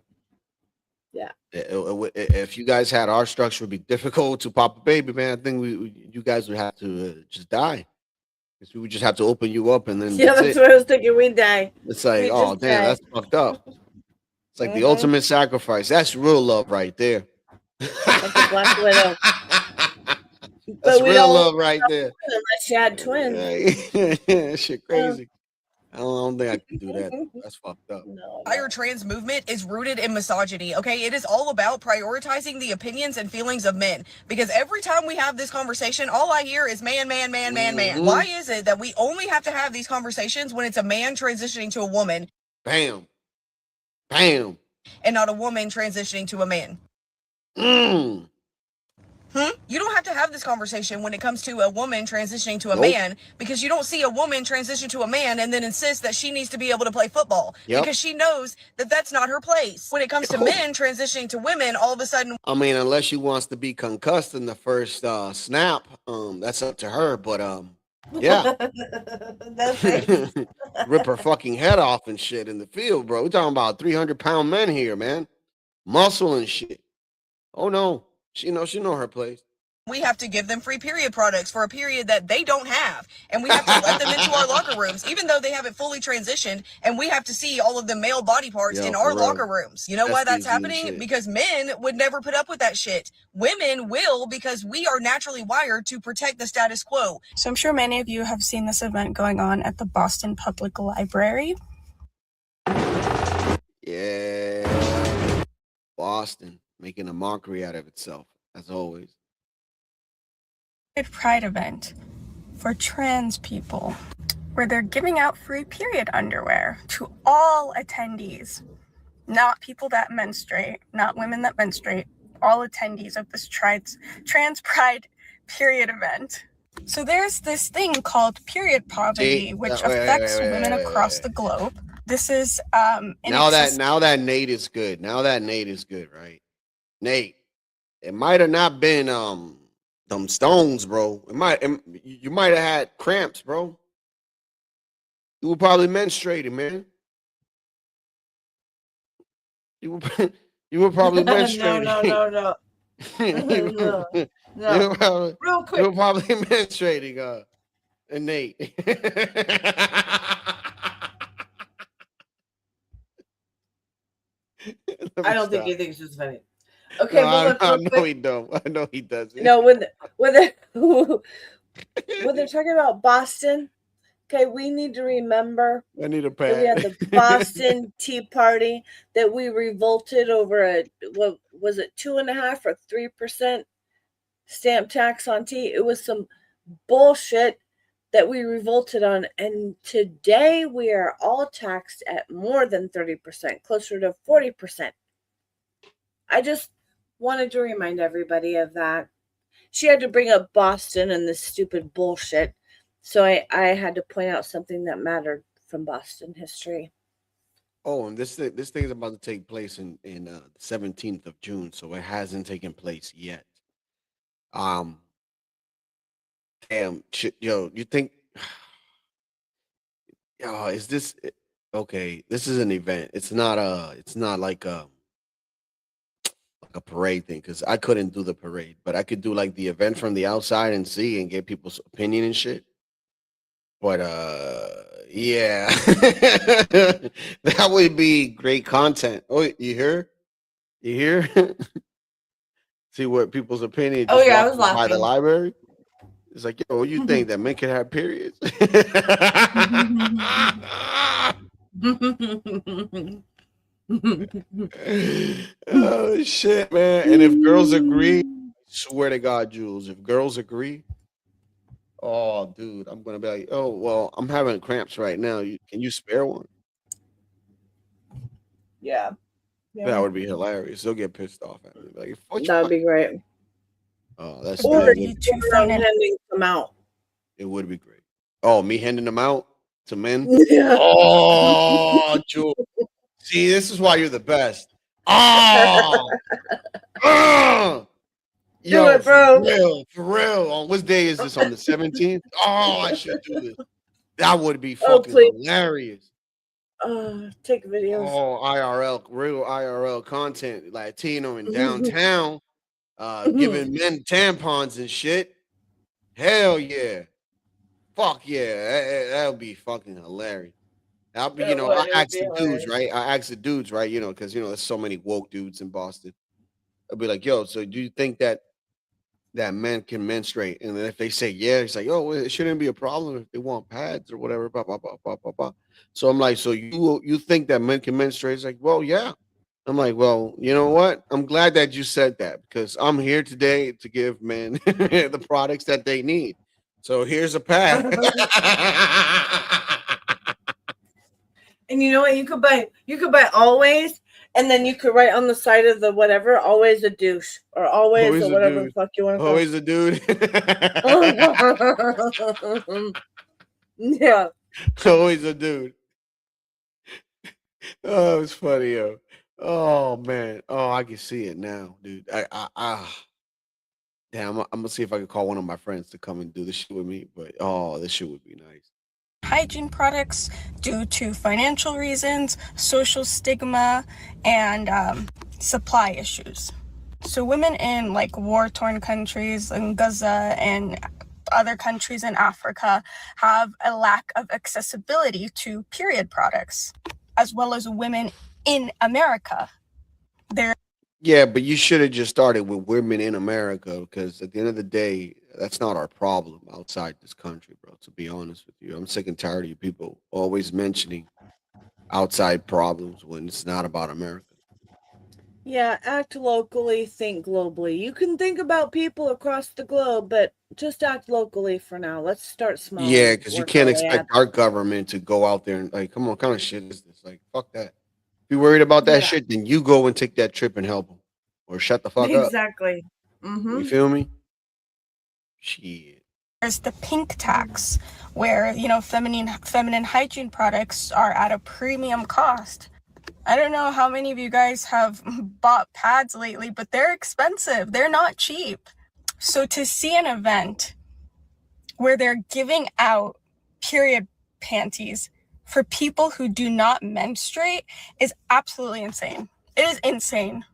Yeah. If you guys had our structure, it'd be difficult to pop a baby, man. I think you guys would have to just die. Because we would just have to open you up and then Yeah, that's it. what I was thinking. We die. It's like, We oh just damn, die. that's fucked up. It's like the Mhm. ultimate sacrifice. That's real love right there. Like a Black Widow. That's we real don't love right there. unless you had twins. Shit crazy. I don't think I can do that. That's fucked up. Entire trans movement is rooted in misogyny, okay? It is all about prioritizing the opinions and feelings of men. Because every time we have this conversation, all I hear is man. Mhm. Why is it that we only have to have these conversations when it's a man transitioning to a woman Bam. and not a woman transitioning to a man? You don't have to have this conversation when it comes to a woman transitioning to a Nope. man, because you don't see a woman transition to a man and then insist that she needs to be able to play football Yep. because she knows that that's not her place. When it comes to men transitioning to women, all of a sudden, I mean, unless she wants to be concussed in the first snap, that's up to her. But yeah, That's right. rip her fucking head off and shit in the field, bro. We're talking about 300-pound men here, man, muscle and shit. Oh no, she know her place. we have to give them free period products for a period that they don't have. And we have to let them into our locker rooms, even though they haven't fully transitioned. And we have to see all of the male body parts Yo, in for our real. locker rooms. You know why that's SDG and happening? shit. Because men would never put up with that shit. Women will, because we are naturally wired to protect the status quo. So I'm sure many of you have seen this event going on at the Boston Public Library. Yeah, Boston making a mockery out of itself as always. Pride event for trans people where they're giving out free period underwear to all attendees, not people that menstruate, not women that menstruate, all attendees of this trans pride period event. So there's this thing called period poverty, which affects women across the globe. This is Now that Nate is good. Now that Nate is good, right? Nate, it might have not been Them stones, bro. You might have had cramps, bro. You were probably menstruating, man. You were you were probably No, menstruating. no, no, you, no, you no. were probably, Real you quick. were probably menstruating, Nate. Let I me don't think stop. he thinks it's funny. Okay, No, but look, I real know quick. he don't. I know he doesn't. No, when they're when they're talking about Boston, okay, we need to remember I need a that we had pad. the Boston Tea Party, that we revolted over what was it, 2.5 or 3% stamp tax on tea. It was some bullshit that we revolted on, and today we are all taxed at more than 30%, closer to 40%. I just wanted to remind everybody of that. She had to bring up Boston and this stupid bullshit, so I had to point out something that mattered from Boston history. Oh, and this thing is about to take place in the 17th of June, so it hasn't taken place yet. Um, damn, yo, you think? Oh, is this okay? This is an event. It's not like a parade thing because I couldn't do the parade, but I could do like the event from the outside and see and get people's opinion and shit. But yeah, that would be great content. Oh, you hear? You hear? See what people's opinion Oh just yeah, I was walking by the laughing. library. It's like, yo, what you think that men can have periods? Oh shit, man! And if girls agree, swear to God, Jules, if girls agree, oh, dude, I'm gonna be like, oh, well, I'm having cramps right now. Can you spare one? Yeah. That would be hilarious. They'll get pissed off at me. Like, what That would be great. Oh, that's Or it. you handing them out. It would be great. Oh, me handing them out to men. Yeah. Oh, Jules. See, this is why you're the best. Oh, Do yo, it, bro. for real. On what day is this? On the 17th? Oh, I should do this. That would be Oh, fucking please. hilarious. Take videos. Oh, IRL, real IRL content, Latino in downtown, giving men tampons and shit. Hell yeah. Fuck yeah. That would be fucking hilarious. I'll be, It I would ask be the dudes, hilarious. right? I ask the dudes, right? Because there's so many woke dudes in Boston. I'll be like, yo, so do you think that men can menstruate? And then if they say yeah, it's like, oh, well, it shouldn't be a problem if they want pads or whatever. Blah, blah, blah, blah, blah, blah. So I'm like, so you think that men can menstruate? It's like, well, yeah. I'm like, well, you know what? I'm glad that you said that because I'm here today to give men the products that they need. So here's a pad. And you know what? You could buy always, and then you could write on the side of the whatever, always a douche or always Always or a whatever the dude. fuck you want to call Always a dude. it. Yeah. Always a dude. Oh, it's funny, yo. Oh man. Oh, I can see it now, dude. Damn, I'm gonna see if I can call one of my friends to come and do this shit with me. But oh, this shit would be nice. Hygiene products due to financial reasons, social stigma, and supply issues. So women in like war-torn countries in Gaza and other countries in Africa have a lack of accessibility to period products, as well as women in America. Yeah, but you should have just started with women in America because at the end of the day, that's not our problem outside this country, bro. To be honest with you, I'm sick and tired of you people always mentioning outside problems when it's not about America. Yeah, act locally, think globally. You can think about people across the globe, but just act locally for now. Let's start small. Yeah, and because you work can't our way expect up. our government to go out there and like, come on, what kind of shit is this? Like, fuck that. If you're worried about that Yeah. shit, then you go and take that trip and help them, or shut the fuck up. Exactly. You feel me? Shit. There's the pink tax, where feminine hygiene products are at a premium cost. I don't know how many of you guys have bought pads lately, but they're expensive. They're not cheap. So to see an event where they're giving out period panties for people who do not menstruate is absolutely insane. It is insane.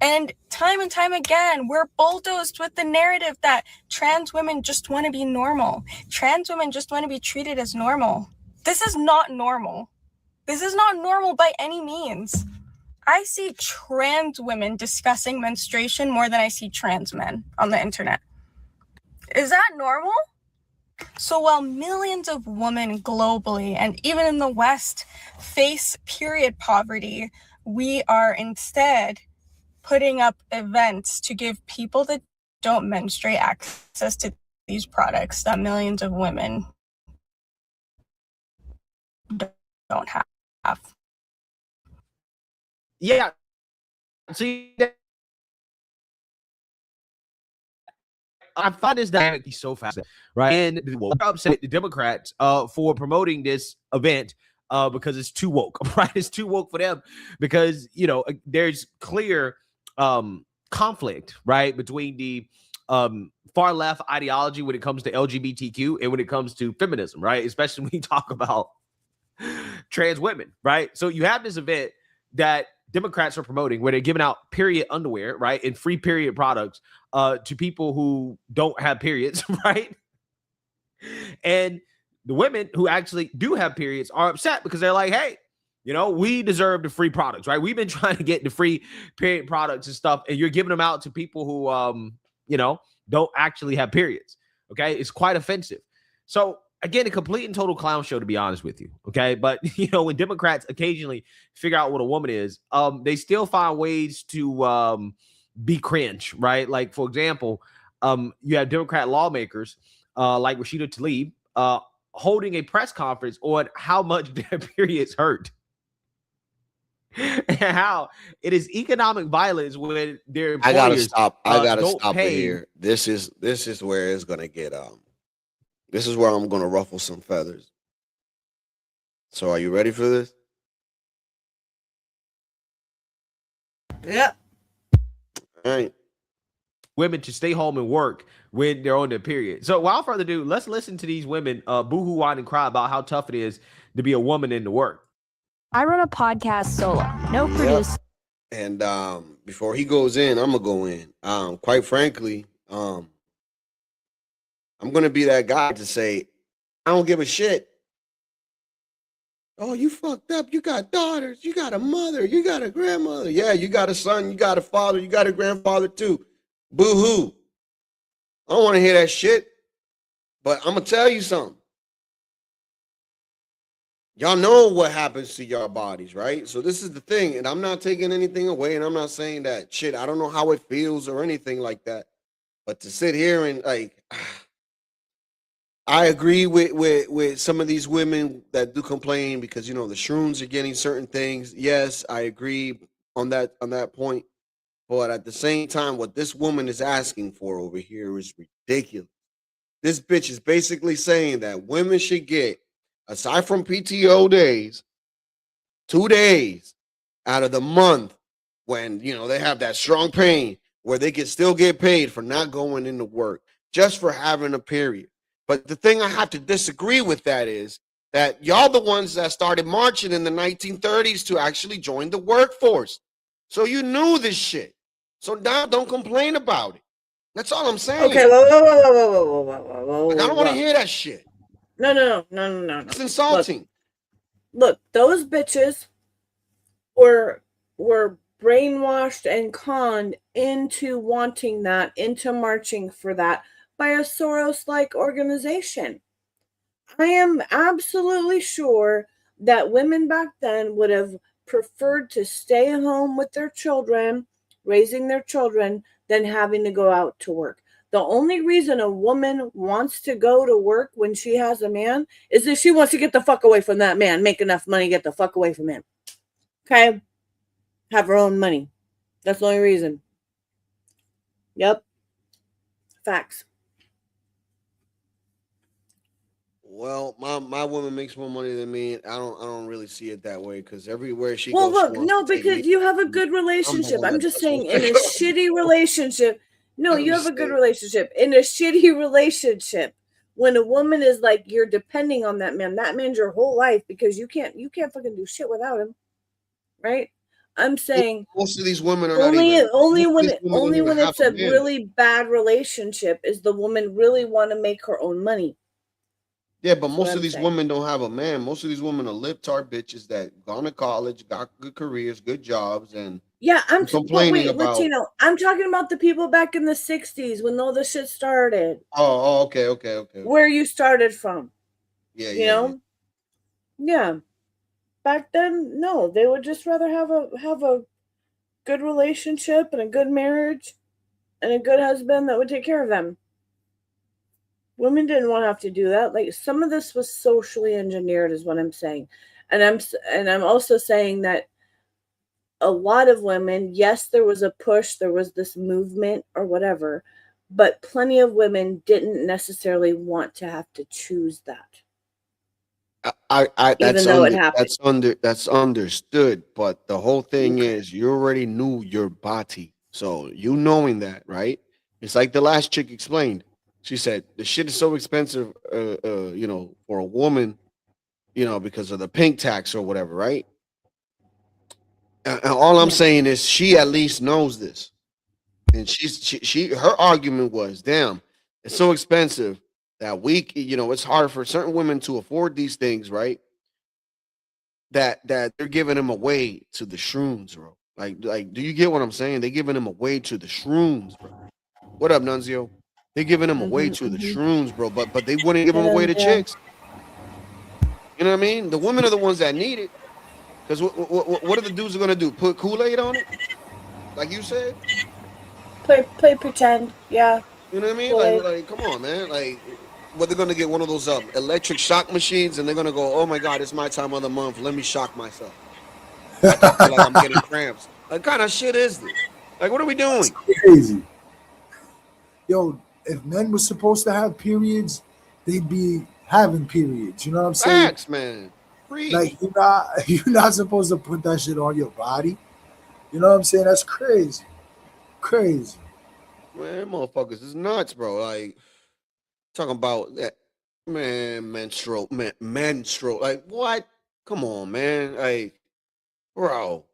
And time again, we're bulldozed with the narrative that trans women just want to be normal. Trans women just want to be treated as normal. This is not normal. This is not normal by any means. I see trans women discussing menstruation more than I see trans men on the internet. Is that normal? So while millions of women globally and even in the West face period poverty, we are instead putting up events to give people that don't menstruate access to these products that millions of women don't have. Yeah. See, I find this dynamic so fascinating, right? And we're upset the Democrats for promoting this event because it's too woke, right? It's too woke for them because, you know, there's clear conflict, right, between the far left ideology when it comes to LGBTQ and when it comes to feminism, right? Especially when you talk about trans women, right? So you have this event that Democrats are promoting where they're giving out period underwear, right, and free period products to people who don't have periods, right? And the women who actually do have periods are upset because they're like, hey, you know, we deserve the free products, right? We've been trying to get the free period products and stuff, and you're giving them out to people who, you know, don't actually have periods. Okay, it's quite offensive. So again, a complete and total clown show, to be honest with you. Okay, but you know, when Democrats occasionally figure out what a woman is, they still find ways to be cringe, right? Like, for example, you have Democrat lawmakers like Rashida Tlaib holding a press conference on how much their periods hurt. And how it is economic violence when their employers I gotta stop. I gotta don't stop it pay. here. This is where it's gonna get this is where I'm gonna ruffle some feathers. So are you ready for this? Yep. All right. Women to stay home and work when they're on their period. So without further ado, let's listen to these women boohoo, whine, and cry about how tough it is to be a woman in the work. I run a podcast solo. No producer. And before he goes in, I'm gonna go in. Quite frankly, I'm gonna be that guy to say, I don't give a shit. Oh, you fucked up. You got daughters. You got a mother. You got a grandmother. Yeah, you got a son. You got a father. You got a grandfather too. Boo-hoo. I don't want to hear that shit. But I'm gonna tell you something. Y'all know what happens to your bodies, right? So this is the thing, and I'm not taking anything away, and I'm not saying that shit. I don't know how it feels or anything like that. But to sit here and like, I agree with some of these women that do complain because, you know, the shrooms are getting certain things. Yes, I agree on that point. But at the same time, what this woman is asking for over here is ridiculous. This bitch is basically saying that women should get, aside from PTO days, 2 days out of the month when, you know, they have that strong pain where they can still get paid for not going into work, just for having a period. But the thing I have to disagree with that is that y'all the ones that started marching in the 1930s to actually join the workforce. So you knew this shit. So now don't complain about it. That's all I'm saying. Okay, whoa. Like, I don't want to hear that shit. No. It's insulting. Look, those bitches were brainwashed and conned into wanting that, into marching for that by a Soros-like organization. I am absolutely sure that women back then would have preferred to stay home with their children, raising their children, than having to go out to work. The only reason a woman wants to go to work when she has a man is that she wants to get the fuck away from that man, make enough money, get the fuck away from him. Okay? Have her own money. That's the only reason. Yep. Facts. Well, my woman makes more money than me. I don't really see it that way because everywhere she Well, goes, look, no, because you have a good relationship. I'm just saying, in a shitty relationship, No, you have a good relationship. In a shitty relationship, when a woman is like, you're depending on that man's your whole life because you can't fucking do shit without him, right? I'm saying most of these women are only not even. only most of when these it, women don't only even when have it's a a man. really bad relationship is the woman really want to make her own money. Yeah, but That's most what of I'm these saying. women don't have a man. Most of these women are libtard bitches that gone to college, got good careers, good jobs, and Yeah, you're but complaining wait, about. Latino, I'm talking about the people back in the 60s when all this shit started. Okay. Where you started from, Yeah, you yeah, yeah. know? Yeah. Back then, no, they would just rather have a good relationship and a good marriage and a good husband that would take care of them. Women didn't want to have to do that. Like, some of this was socially engineered is what I'm saying. And I'm also saying that a lot of women, yes, there was a push, there was this movement or whatever, but plenty of women didn't necessarily want to have to choose that. That's Even though it happened. that's understood. But the whole thing is, you already knew your body, so you knowing that, right? It's like the last chick explained. She said the shit is so expensive, for a woman, because of the pink tax or whatever, right? And all I'm saying is, she at least knows this, and her argument was, damn, it's so expensive that it's hard for certain women to afford these things, right? That they're giving them away to the shrooms, bro. Like, do you get what I'm saying? They're giving them away to the shrooms, bro. What up, Nunzio? They're giving them away to the shrooms, bro. But they wouldn't give them away to chicks. You know what I mean? The women are the ones that need it. Because what are the dudes gonna do? Put Kool-Aid on it, like you said? Play pretend, yeah. You know what I mean? Kool-Aid. Like, come on, man. Like, what, they're gonna get one of those electric shock machines, and they're gonna go, oh my god, it's my time of the month. Let me shock myself. I feel like I'm getting cramps. What kind of shit is this? Like, what are we doing? Crazy. Yo, if men were supposed to have periods, they'd be having periods. You know what I'm saying? Facts, man. Preach. Like, you're not supposed to put that shit on your body. You know what I'm saying? That's crazy. Crazy. Man, motherfuckers is nuts, bro. Like, talking about that, man, menstrual. Like, what? Come on, man. Like, bro.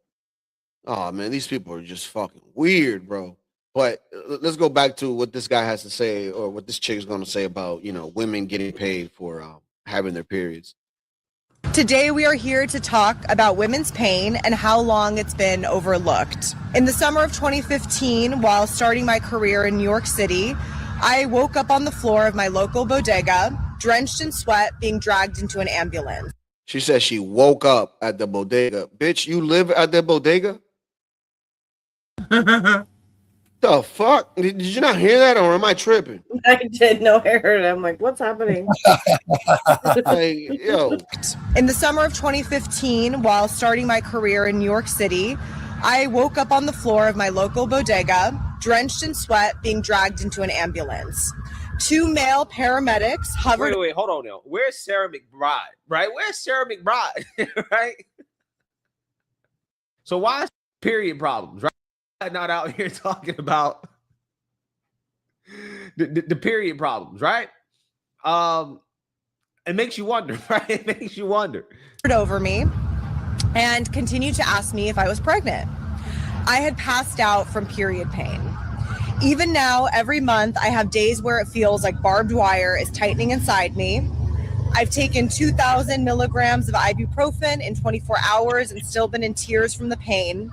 Oh, man, these people are just fucking weird, bro. But let's go back to what this guy has to say, or what this chick is going to say about, women getting paid for having their periods. Today, we are here to talk about women's pain and how long it's been overlooked. In the summer of 2015, while starting my career in New York City, I woke up on the floor of my local bodega, drenched in sweat, being dragged into an ambulance. She said she woke up at the bodega. Bitch, you live at the bodega? The fuck? Did you not hear that, or am I tripping? I did know. I heard it. I'm like, what's happening? Hey, yo. In the summer of 2015, while starting my career in New York City, I woke up on the floor of my local bodega, drenched in sweat, being dragged into an ambulance. Two male paramedics hovered. Wait, hold on now. Where's Sarah McBride? Right? Where's Sarah McBride? Right? So why is period problems, right? Not out here talking about the period problems, right? It makes you wonder, right? It makes you wonder. Over me and continued to ask me if I was pregnant. I had passed out from period pain. Even now, every month, I have days where it feels like barbed wire is tightening inside me. I've taken 2,000 milligrams of ibuprofen in 24 hours and still been in tears from the pain.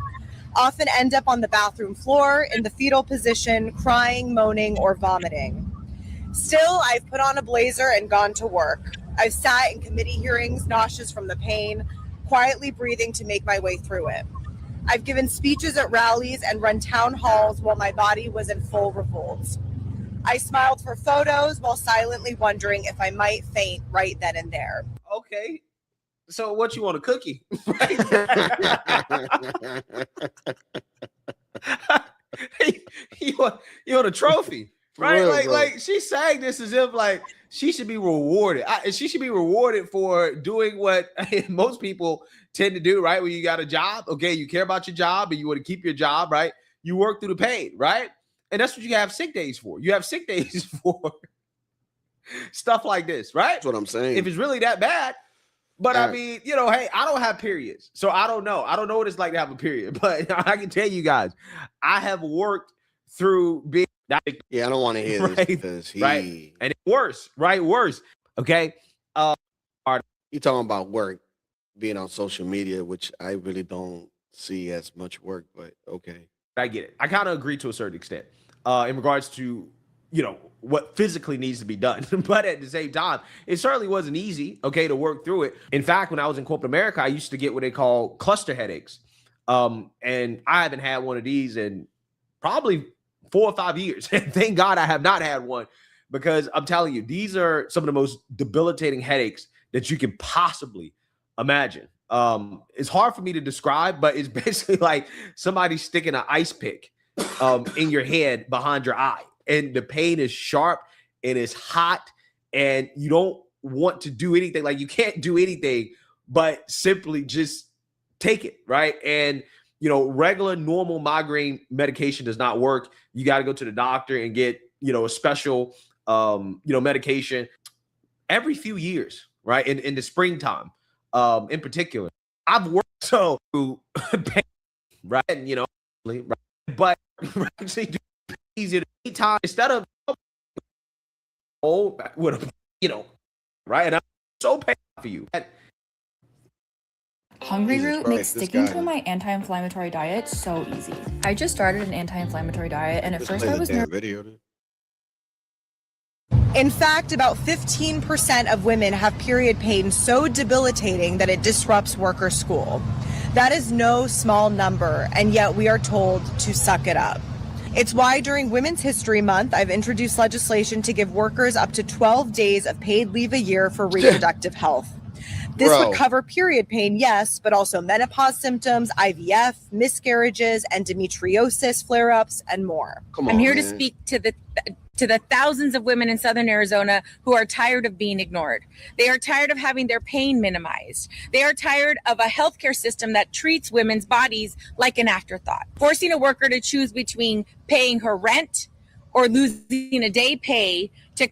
Often end up on the bathroom floor in the fetal position, crying, moaning, or vomiting. Still, I've put on a blazer and gone to work. I've sat in committee hearings, nauseous from the pain, quietly breathing to make my way through it. I've given speeches at rallies and run town halls while my body was in full revolt. I smiled for photos while silently wondering if I might faint right then and there. Okay. So what you want, a cookie? you want a trophy, right? Real, like she's saying this as if like she should be rewarded. She should be rewarded for doing what most people tend to do, right? When you got a job, okay, you care about your job and you want to keep your job, right? You work through the pain, right? And that's what you have sick days for. You have sick days for stuff like this, right? That's what I'm saying. If it's really that bad. But I mean, you know, hey, I don't have periods. So I don't know. I don't know what it's like to have a period. But I can tell you guys, I have worked through being. Yeah, I don't want to hear this because right. And it's worse, right? Worse. Okay. You talking about work being on social media, which I really don't see as much work, but okay. I get it. I kind of agree to a certain extent in regards to, you know, what physically needs to be done. But at the same time, it certainly wasn't easy, okay, to work through it. In fact, when I was in corporate America, I used to get what they call cluster headaches. And I haven't had one of these in probably 4 or 5 years. And thank God I have not had one, because I'm telling you, these are some of the most debilitating headaches that you can possibly imagine. It's hard for me to describe, but it's basically like somebody sticking an ice pick in your head behind your eye. And the pain is sharp and it's hot, and you don't want to do anything. Like, you can't do anything but simply just take it, right? And, you know, regular, normal migraine medication does not work. You got to go to the doctor and get, you know, a special, medication every few years, right? In the springtime, in particular. I've worked so right, and, you know, right? But actually easier to time instead of with a, you know, right? And I'm so paid for you. Hungry Jesus Root Christ, makes this sticking guy- to my anti-inflammatory diet so easy. I just started an anti-inflammatory diet, and at Just first play I the was damn nervous. video. Then. In fact, about 15% of women have period pain so debilitating that it disrupts work or school. That is no small number, and yet we are told to suck it up. It's why during Women's History Month, I've introduced legislation to give workers up to 12 days of paid leave a year for reproductive health. This would cover period pain, yes, but also menopause symptoms, IVF, miscarriages, endometriosis flare-ups, and more. I'm here to speak to the thousands of women in Southern Arizona who are tired of being ignored. They are tired of having their pain minimized. They are tired of a healthcare system that treats women's bodies like an afterthought, forcing a worker to choose between paying her rent or losing a day pay to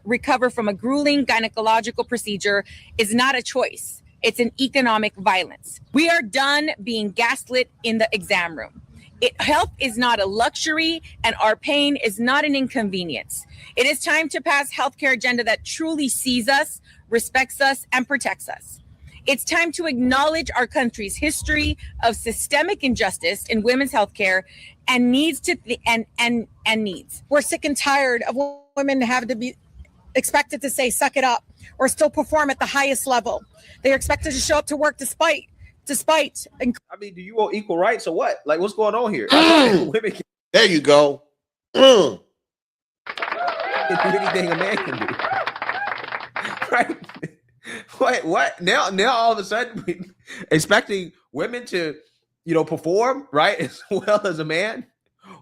recover from a grueling gynecological procedure is not a choice. It's an economic violence. We are done being gaslit in the exam room. Health is not a luxury, and our pain is not an inconvenience. It is time to pass healthcare agenda that truly sees us, respects us, and protects us. It's time to acknowledge our country's history of systemic injustice in women's healthcare and needs. We're sick and tired of women having to be expected to say, suck it up, or still perform at the highest level. They are expected to show up to work despite. I mean, do you want equal rights or what? Like, what's going on here? Women can There you go. do anything a man can do. Right? What? Now all of a sudden, we expecting women to, you know, perform, right, as well as a man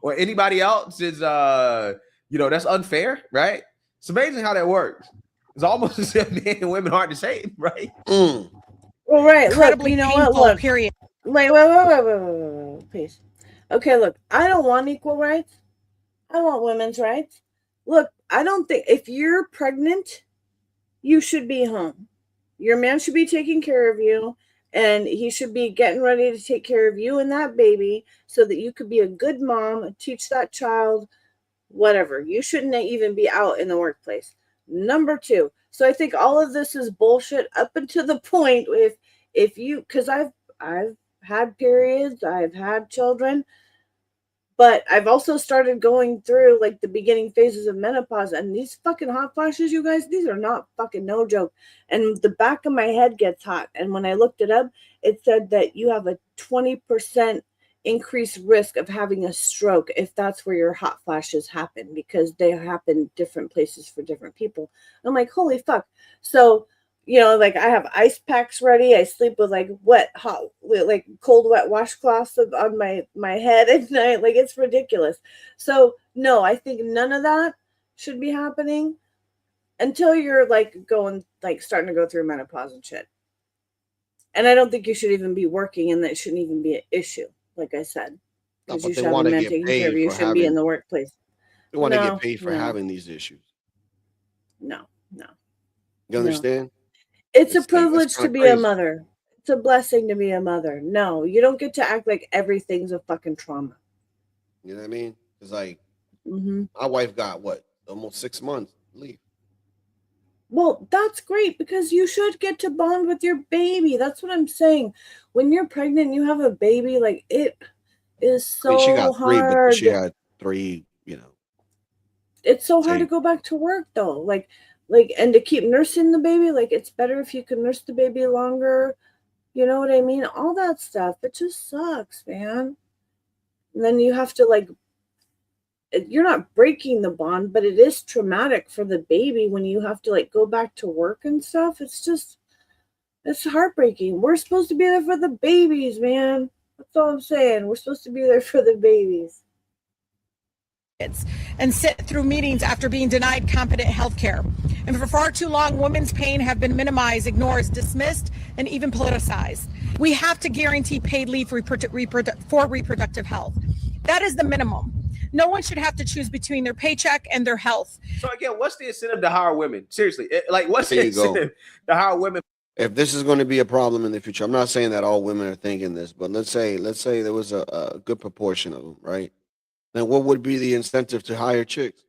or anybody else is, that's unfair, right? It's amazing how that works. It's almost as if men and women aren't the same, right? Well, right. Incredibly Look, you know painful, what? Look. period. Wait, please. Okay, look, I don't want equal rights. I want women's rights. Look, I don't think if you're pregnant, you should be home. Your man should be taking care of you, and he should be getting ready to take care of you and that baby so that you could be a good mom, teach that child, whatever. You shouldn't even be out in the workplace. Number two. So I think all of this is bullshit up until the point if you, because I've had periods, I've had children, but I've also started going through like the beginning phases of menopause, and these fucking hot flashes, you guys, these are not fucking no joke. And the back of my head gets hot. And when I looked it up, it said that you have a 20% increased risk of having a stroke if that's where your hot flashes happen, because they happen different places for different people. I'm like, holy fuck. So, you know, like I have ice packs ready. I sleep with like cold, wet washcloths on my head at night. Like, it's ridiculous. So no, I think none of that should be happening until you're starting to go through menopause and shit. And I don't think you should even be working, and that shouldn't even be an issue. Like I said, No, because but you they should have a want to man get taking care of paid you. You for shouldn't be in having. the workplace. They want to get No, paid for no, having these issues. no, no, You no. understand? It's a It's like that's privilege kind to of be a crazy. mother. It's a blessing to be a mother. No, you don't get to act like everything's a fucking trauma. You know what I mean? It's like Hmm. my wife got what almost 6 months leave. Well, that's great because you should get to bond with your baby. That's what I'm saying. When you're pregnant, you have a baby, like it is I mean, she so got three, but she hard. had three. You know, It's so hard to same. go back to work though. Like and to keep nursing the baby, like it's better if you can nurse the baby longer. You know what I mean? All that stuff. It just sucks, man. And then you have to like you're not breaking the bond, but it is traumatic for the baby when you have to like go back to work and stuff. It's heartbreaking. We're supposed to be there for the babies, man. That's all I'm saying. We're supposed to be there for the babies. And sit through meetings after being denied competent health care. And for far too long, women's pain have been minimized, ignored, dismissed, and even politicized. We have to guarantee paid leave for reproductive health. That is the minimum. No one should have to choose between their paycheck and their health. So again, what's the incentive to hire women? Seriously, like what's There the you go. incentive to hire women? If this is going to be a problem in the future, I'm not saying that all women are thinking this, but let's say there was a good proportion of them, right? Then what would be the incentive to hire chicks?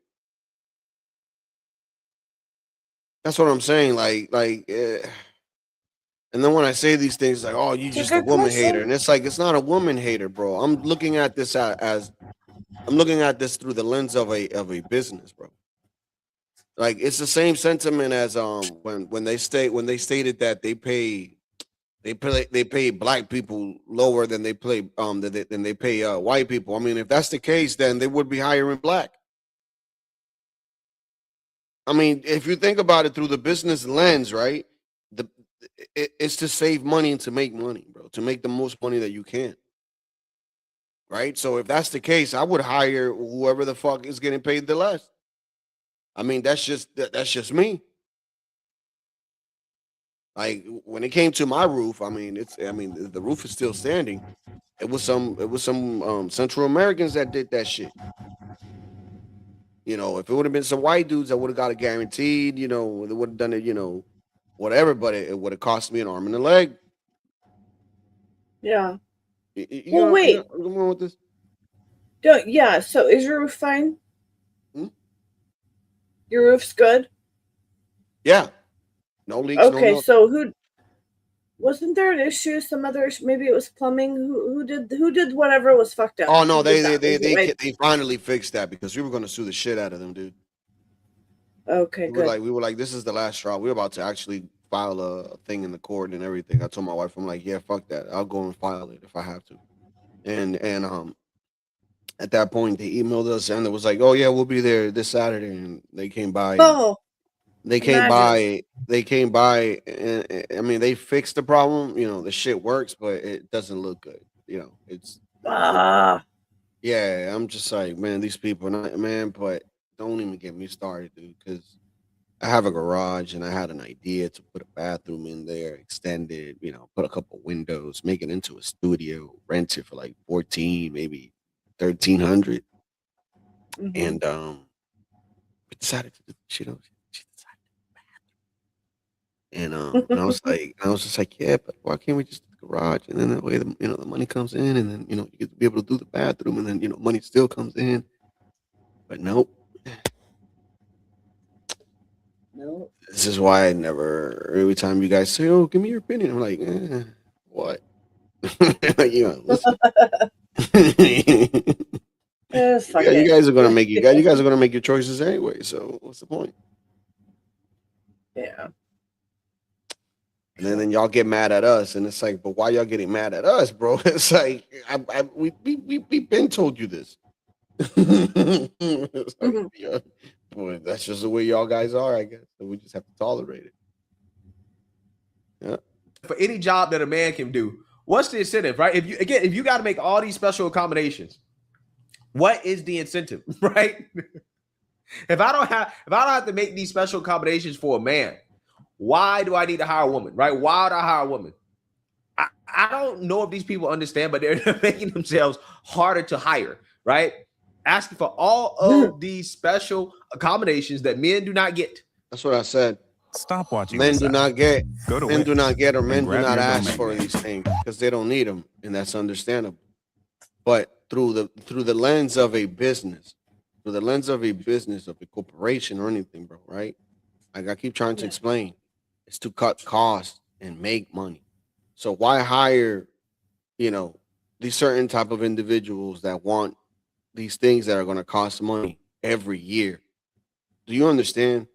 That's what I'm saying. And then when I say these things, like, oh, you It's a just a good woman question. hater, and it's like it's not a woman hater, bro. I'm looking at this as I'm looking at this through the lens of a business, bro. Like it's the same sentiment as when they stated that they pay black people lower than they pay white people. I mean, if that's the case, then they would be hiring black. I mean, if you think about it through the business lens, right? It's to save money and to make money, bro. To make the most money that you can, right? So if that's the case, I would hire whoever the fuck is getting paid the less. I mean, that's just me. Like when it came to my roof, I mean, the roof is still standing. It was some Central Americans that did that shit. You know, if it would have been some white dudes, I would have got it guaranteed. You know, they would have done it. You know, whatever. But it would have cost me an arm and a leg. Yeah. You Wait. know, what's going on with this? Yeah. So is your roof fine? Hmm? Your roof's good. Yeah. No leaks. Okay. No. So wasn't there an issue? Some other maybe it was plumbing. Who did whatever was fucked up? Oh no, Who did that? Was it like- they finally fixed that because we were going to sue the shit out of them, dude. Okay, good. We were like, this is the last straw. We were about to actually file a thing in the court and everything. I told my wife, I'm like, yeah, fuck that. I'll go and file it if I have to. And at that point they emailed us and it was like, oh yeah, we'll be there this Saturday. And they came by. Oh, They came imagine. by. And I mean, they fixed the problem. You know, the shit works, but it doesn't look good. You know, it's yeah. I'm just like, man, these people, man. But don't even get me started, dude, because I have a garage and I had an idea to put a bathroom in there, extend it, you know, put a couple windows, make it into a studio, rent it for like 14, maybe 1,300. And we decided to do shit else. And I was just like, yeah, but why can't we just do the garage? And then that way, the money comes in, and then you get to be able to do the bathroom, and then money still comes in. But nope. No. This is why I never. Every time you guys say, "Oh, give me your opinion," I'm like, what? Like, listen. Fuck you it. guys are gonna make you guys are gonna make your choices anyway. So what's the point? Yeah. And then y'all get mad at us, and it's like, but why y'all getting mad at us, bro? It's like we've been told you this. It's like, yeah, boy, that's just the way y'all guys are, I guess. So we just have to tolerate it. Yeah. For any job that a man can do, what's the incentive, right? If you got to make all these special accommodations, what is the incentive, right? If I don't have to make these special accommodations for a man, why do I need to hire a woman, right? Why would I hire a woman? I don't know if these people understand, but they're making themselves harder to hire, right? Asking for all of these special accommodations that men do not get. That's what I said. Stop watching. Men do not get. Go to Men Wix do not get, or and men do grab not your ask domain for name. these things because they don't need them, and that's understandable. But through the lens of a business, through the lens of a business, of a corporation or anything, bro, right? Like I keep trying to explain, it's to cut costs and make money. So why hire, these certain type of individuals that want these things that are going to cost money every year? Do you understand?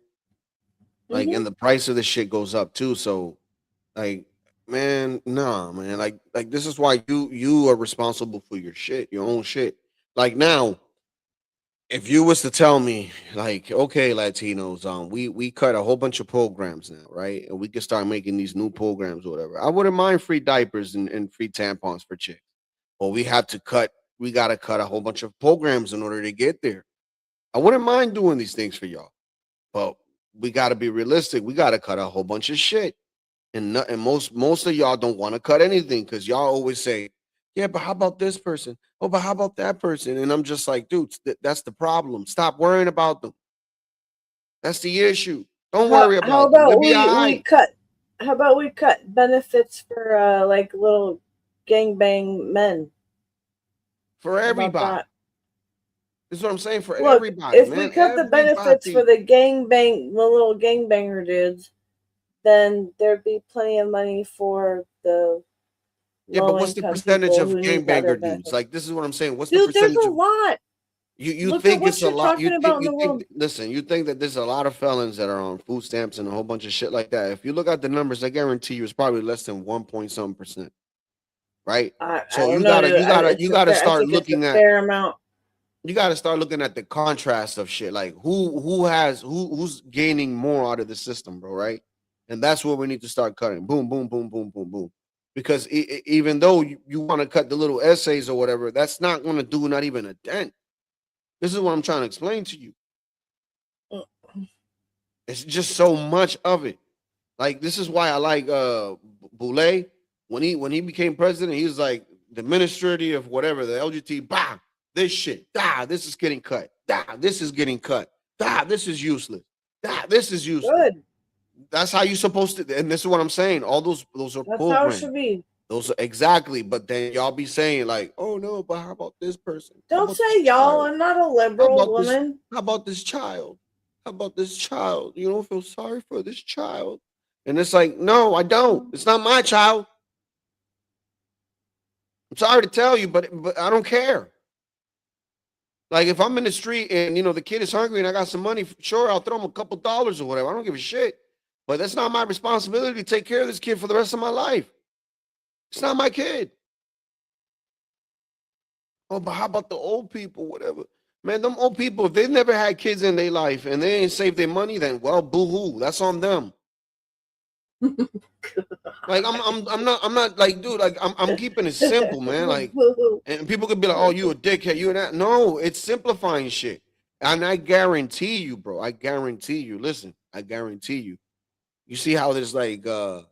Like, and the price of the shit goes up too. So, like, man, nah, man. Like this is why you are responsible for your shit, your own shit. Like now, if you was to tell me, like, okay, Latinos, we cut a whole bunch of programs now, right? And we can start making these new programs or whatever. I wouldn't mind free diapers and free tampons for chicks. But we gotta cut a whole bunch of programs in order to get there. I wouldn't mind doing these things for y'all. But we gotta be realistic. We gotta cut a whole bunch of shit. And most of y'all don't want to cut anything because y'all always say, yeah, but how about this person? Oh, but how about that person? And I'm just like, dude, that's the problem. Stop worrying about them. That's the issue. Don't worry about How them. about They'll be all we right. cut? How about we cut benefits for like little gangbang men? For How about everybody. that? This is what I'm saying. For Look, everybody, if man. we cut the benefits for the little gangbanger dudes, then there'd be plenty of money for the Yeah, but what's the low-income percentage people of who need the other gangbanger dudes? benefits. Like, this is what I'm saying. What's the Dude, there's percentage a of lot. you Look at think what it's a you're lot? talking about in the world. Listen, you think that there's a lot of felons that are on food stamps and a whole bunch of shit like that. If you look at the numbers, I guarantee you it's probably less than 1.something%. Right? I So don't you know. gotta I start think it's a looking at fair amount. you gotta start looking at the contrast of shit. Like who's gaining more out of the system, bro, right? And that's where we need to start cutting. Boom, boom, boom, boom, boom, boom. Because even though you want to cut the little essays or whatever, that's not going to do not even a dent. This is what I'm trying to explain to you. It's just so much of it. Like, this is why I like Boulay. When he became president, he was like the ministry of whatever, the LGBT, bah, this shit, this is getting cut. This is getting cut. This is useless. This is useless. Good. That's how you're supposed to, and this is what I'm saying. All those are That's programs. how it should be. Those are exactly, but then y'all be saying like, oh no, but how about this person? Don't say y'all. I'm not a liberal woman. How about this child? How about this child? You don't feel sorry for this child? And it's like, no, I don't. It's not my child. I'm sorry to tell you, but I don't care. Like, if I'm in the street and the kid is hungry and I got some money, sure, I'll throw him a couple dollars or whatever. I don't give a shit. But that's not my responsibility to take care of this kid for the rest of my life. It's not my kid. Oh, but how about the old people? Whatever. Man, them old people, if they've never had kids in their life and they ain't saved their money, then well, boo-hoo. That's on them. Like, I'm not like, dude, like I'm keeping it simple, man. Like, and people could be like, oh, you a dickhead, you and that. No, it's simplifying shit. And I guarantee you, bro. I guarantee you. Listen, I guarantee you. You see how there's like the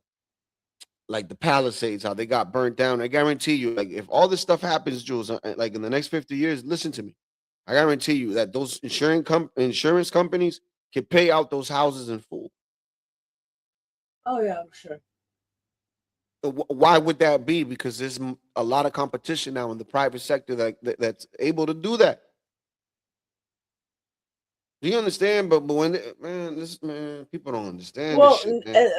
Palisades, how they got burnt down. I guarantee you, like, if all this stuff happens, Jules, like in the next 50 years, listen to me. I guarantee you that those insurance companies can pay out those houses in full. Oh yeah, I'm sure. Why would that be? Because there's a lot of competition now in the private sector that's able to do that. Do you understand? But when people don't understand. Well, this shit, man.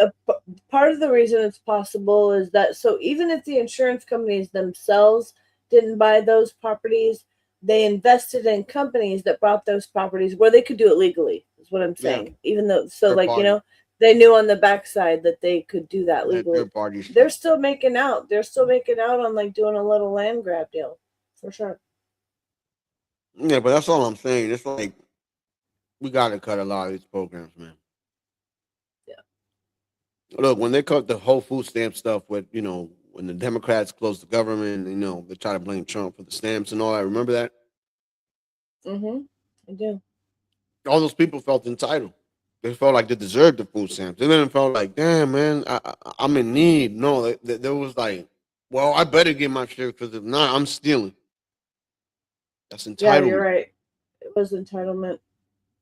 Part of the reason it's possible is that even if the insurance companies themselves didn't buy those properties, they invested in companies that bought those properties where they could do it legally. Is what I'm saying. Yeah. Even though, they knew on the backside that they could do that legally. They're still making out. They're still making out on like doing a little land grab deal, for sure. Yeah, but that's all I'm saying. It's like we got to cut a lot of these programs, man. Yeah. Look, when they cut the whole food stamp stuff with, when the Democrats closed the government, they try to blame Trump for the stamps and all that. Remember that? I do. All those people felt entitled. They felt like they deserved the food stamps. They didn't feel like, damn, man, I'm in need. No, there was like, well, I better get my share because if not, I'm stealing. That's Yeah, you're entitlement. right. It was entitlement.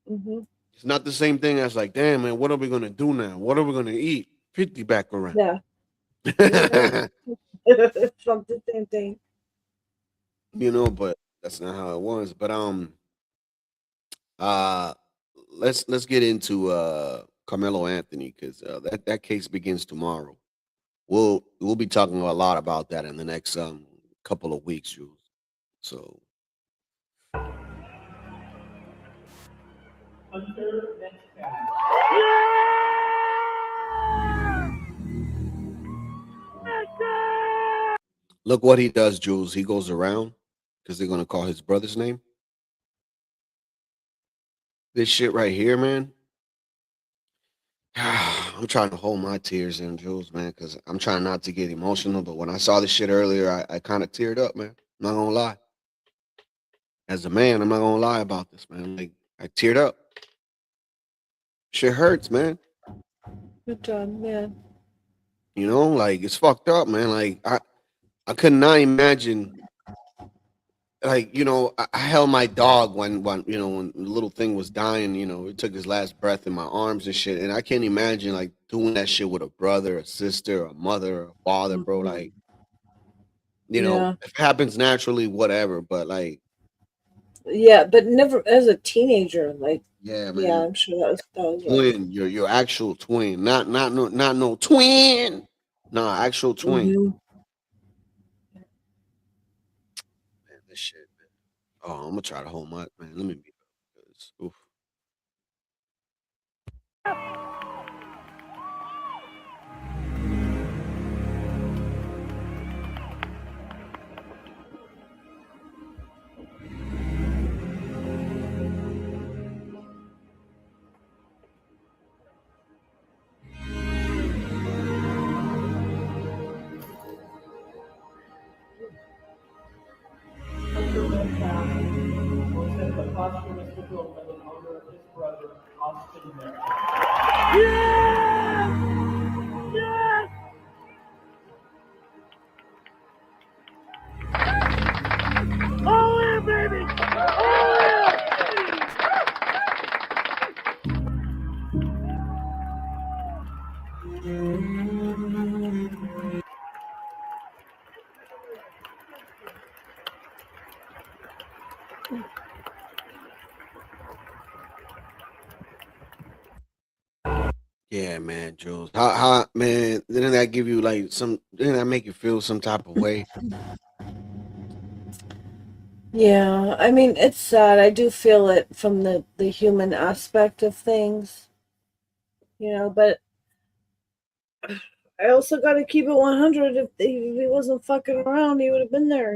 Hmm. It's not the same thing as like, damn, man, what are we gonna do now? What are we gonna eat? 50 back around. Yeah. It's not the same thing. But that's not how it was. But uh let's get into Carmelo Anthony because that case begins tomorrow. We'll be talking a lot about that in the next couple of weeks, Jules. So look what he does, Jules. He goes around because they're gonna call his brother's name. This shit right here, man. I'm trying to hold my tears in, Jules, man, because I'm trying not to get emotional. But when I saw this shit earlier, I kind of teared up, man. I'm not gonna lie. As a man, I'm not gonna lie about this, man. Like I teared up. Shit hurts, man. Good job, man. Like it's fucked up, man. Like I could not imagine. Like I held my dog when when the little thing was dying. He took his last breath in my arms and shit. And I can't imagine like doing that shit with a brother, a sister, a mother, a father, bro. Like Yeah. if it happens naturally, whatever. But like, Yeah, but never as a teenager. Like, yeah, yeah, man, I'm sure that was rough. twin, your actual twin, not no twin, no actual twin. Mhm. Man, this shit, man. Oh, I'm gonna try to hold my man. Let me be. Oof. Yeah, man, Jules. How man, didn't that give you like didn't that make you feel some type of way? Yeah, I mean, it's sad. I do feel it from the human aspect of things, but I also got to keep it 100. If he wasn't fucking around, he would have been there,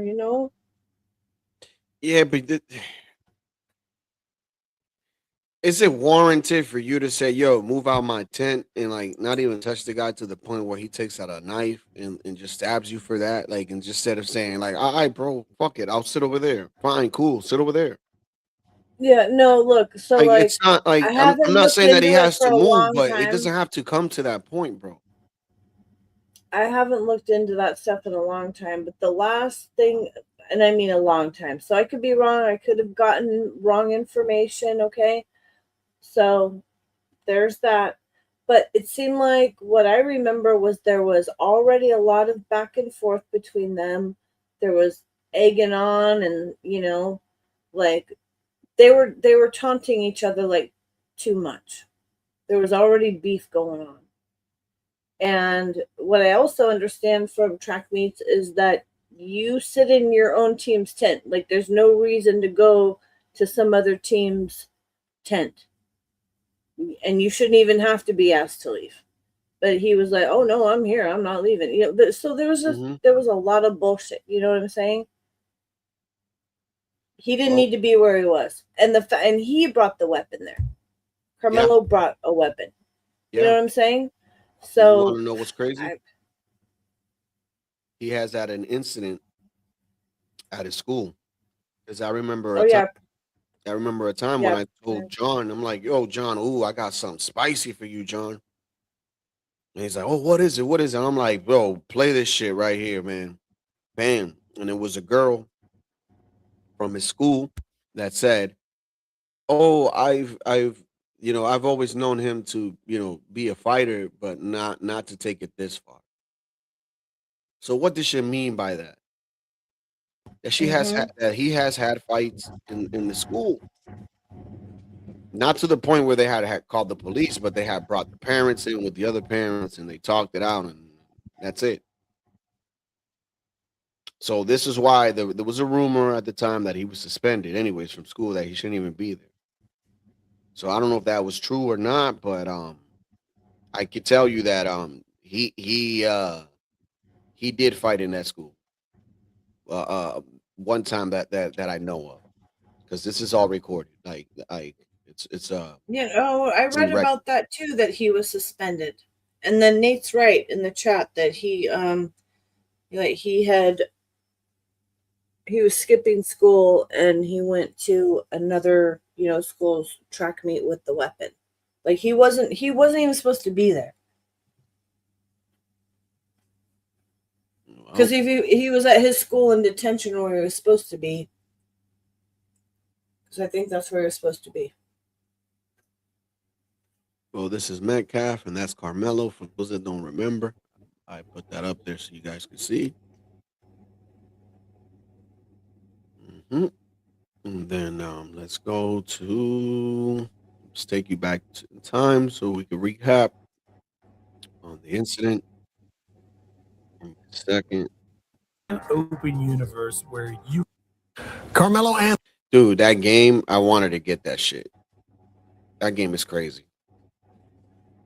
Yeah, but is it warranted for you to say, yo, move out my tent and like not even touch the guy to the point where he takes out a knife and just stabs you for that? Like, and just instead of saying, like, all right, bro, fuck it, I'll sit over there. Fine, cool, sit over there. Yeah, no, look, so Like, like it's not like I I'm haven't not looked saying that he into it has for to a move, long but it time. doesn't have to come to that point, bro. I haven't looked into that stuff in a long time, but the last thing, and I mean a long time, so I could be wrong. I could have gotten wrong information, okay? So there's that. But it seemed like what I remember was there was already a lot of back and forth between them. There was egging on and, like they were taunting each other like too much. There was already beef going on. And what I also understand from track meets is that you sit in your own team's tent. Like there's no reason to go to some other team's tent. And you shouldn't even have to be asked to leave. But he was like, "Oh no, I'm here. I'm not leaving." So there was there was a lot of bullshit. You know what I'm saying? He didn't need to be where he was, and and he brought the weapon there. Carmelo brought a weapon. You know what I'm saying? You So want to know what's crazy? He has had an incident at his school. Because I remember Oh yeah. I remember a time when I told John, I'm like, yo, John, ooh, I got something spicy for you, John. And he's like, oh, what is it? What is it? And I'm like, bro, play this shit right here, man. Bam. And it was a girl from his school that said, oh, I've always known him to, be a fighter, but not to take it this far. So what does she mean by that? That that he has had fights in the school. Not to the point where they had called the police, but they had brought the parents in with the other parents and they talked it out, and that's it. So this is why there was a rumor at the time that he was suspended anyways from school, that he shouldn't even be there. So I don't know if that was true or not, but I could tell you that he did fight in that school. One time that I know of, because this is all recorded. Like it's Yeah. Oh, I it's in read record. about that too. That he was suspended, and then Nate's right in the chat that he was skipping school and he went to another school's track meet with the weapon. Like he wasn't even supposed to be there. Because if he was at his school in detention where he was supposed to be. Because I think that's where he was supposed to be. Well, this is Metcalf, and that's Carmelo. For those that don't remember, I put that up there so you guys can see. And then let's go to, let's take you back to time so we can recap on the incident. Second. An open universe where you Carmelo and dude, that game, I wanted to get that shit. That game is crazy.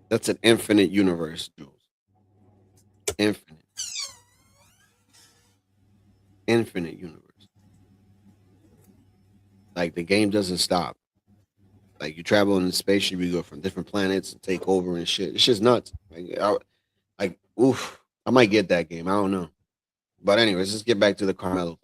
That's an infinite universe, Jules. Infinite universe. Like the game doesn't stop. Like you travel in the spaceship, you go from different planets and take over and shit. It's just nuts. Oof. I might get that game. I don't know. But anyways, let's get back to the Carmelo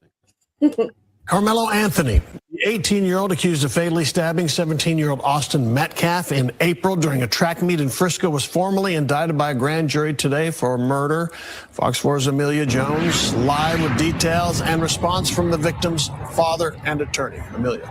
thing. Carmelo Anthony, the 18-year-old accused of fatally stabbing 17-year-old Austin Metcalf in April during a track meet in Frisco, was formally indicted by a grand jury today for murder. Fox 4's Amelia Jones live with details and response from the victim's father and attorney. Amelia.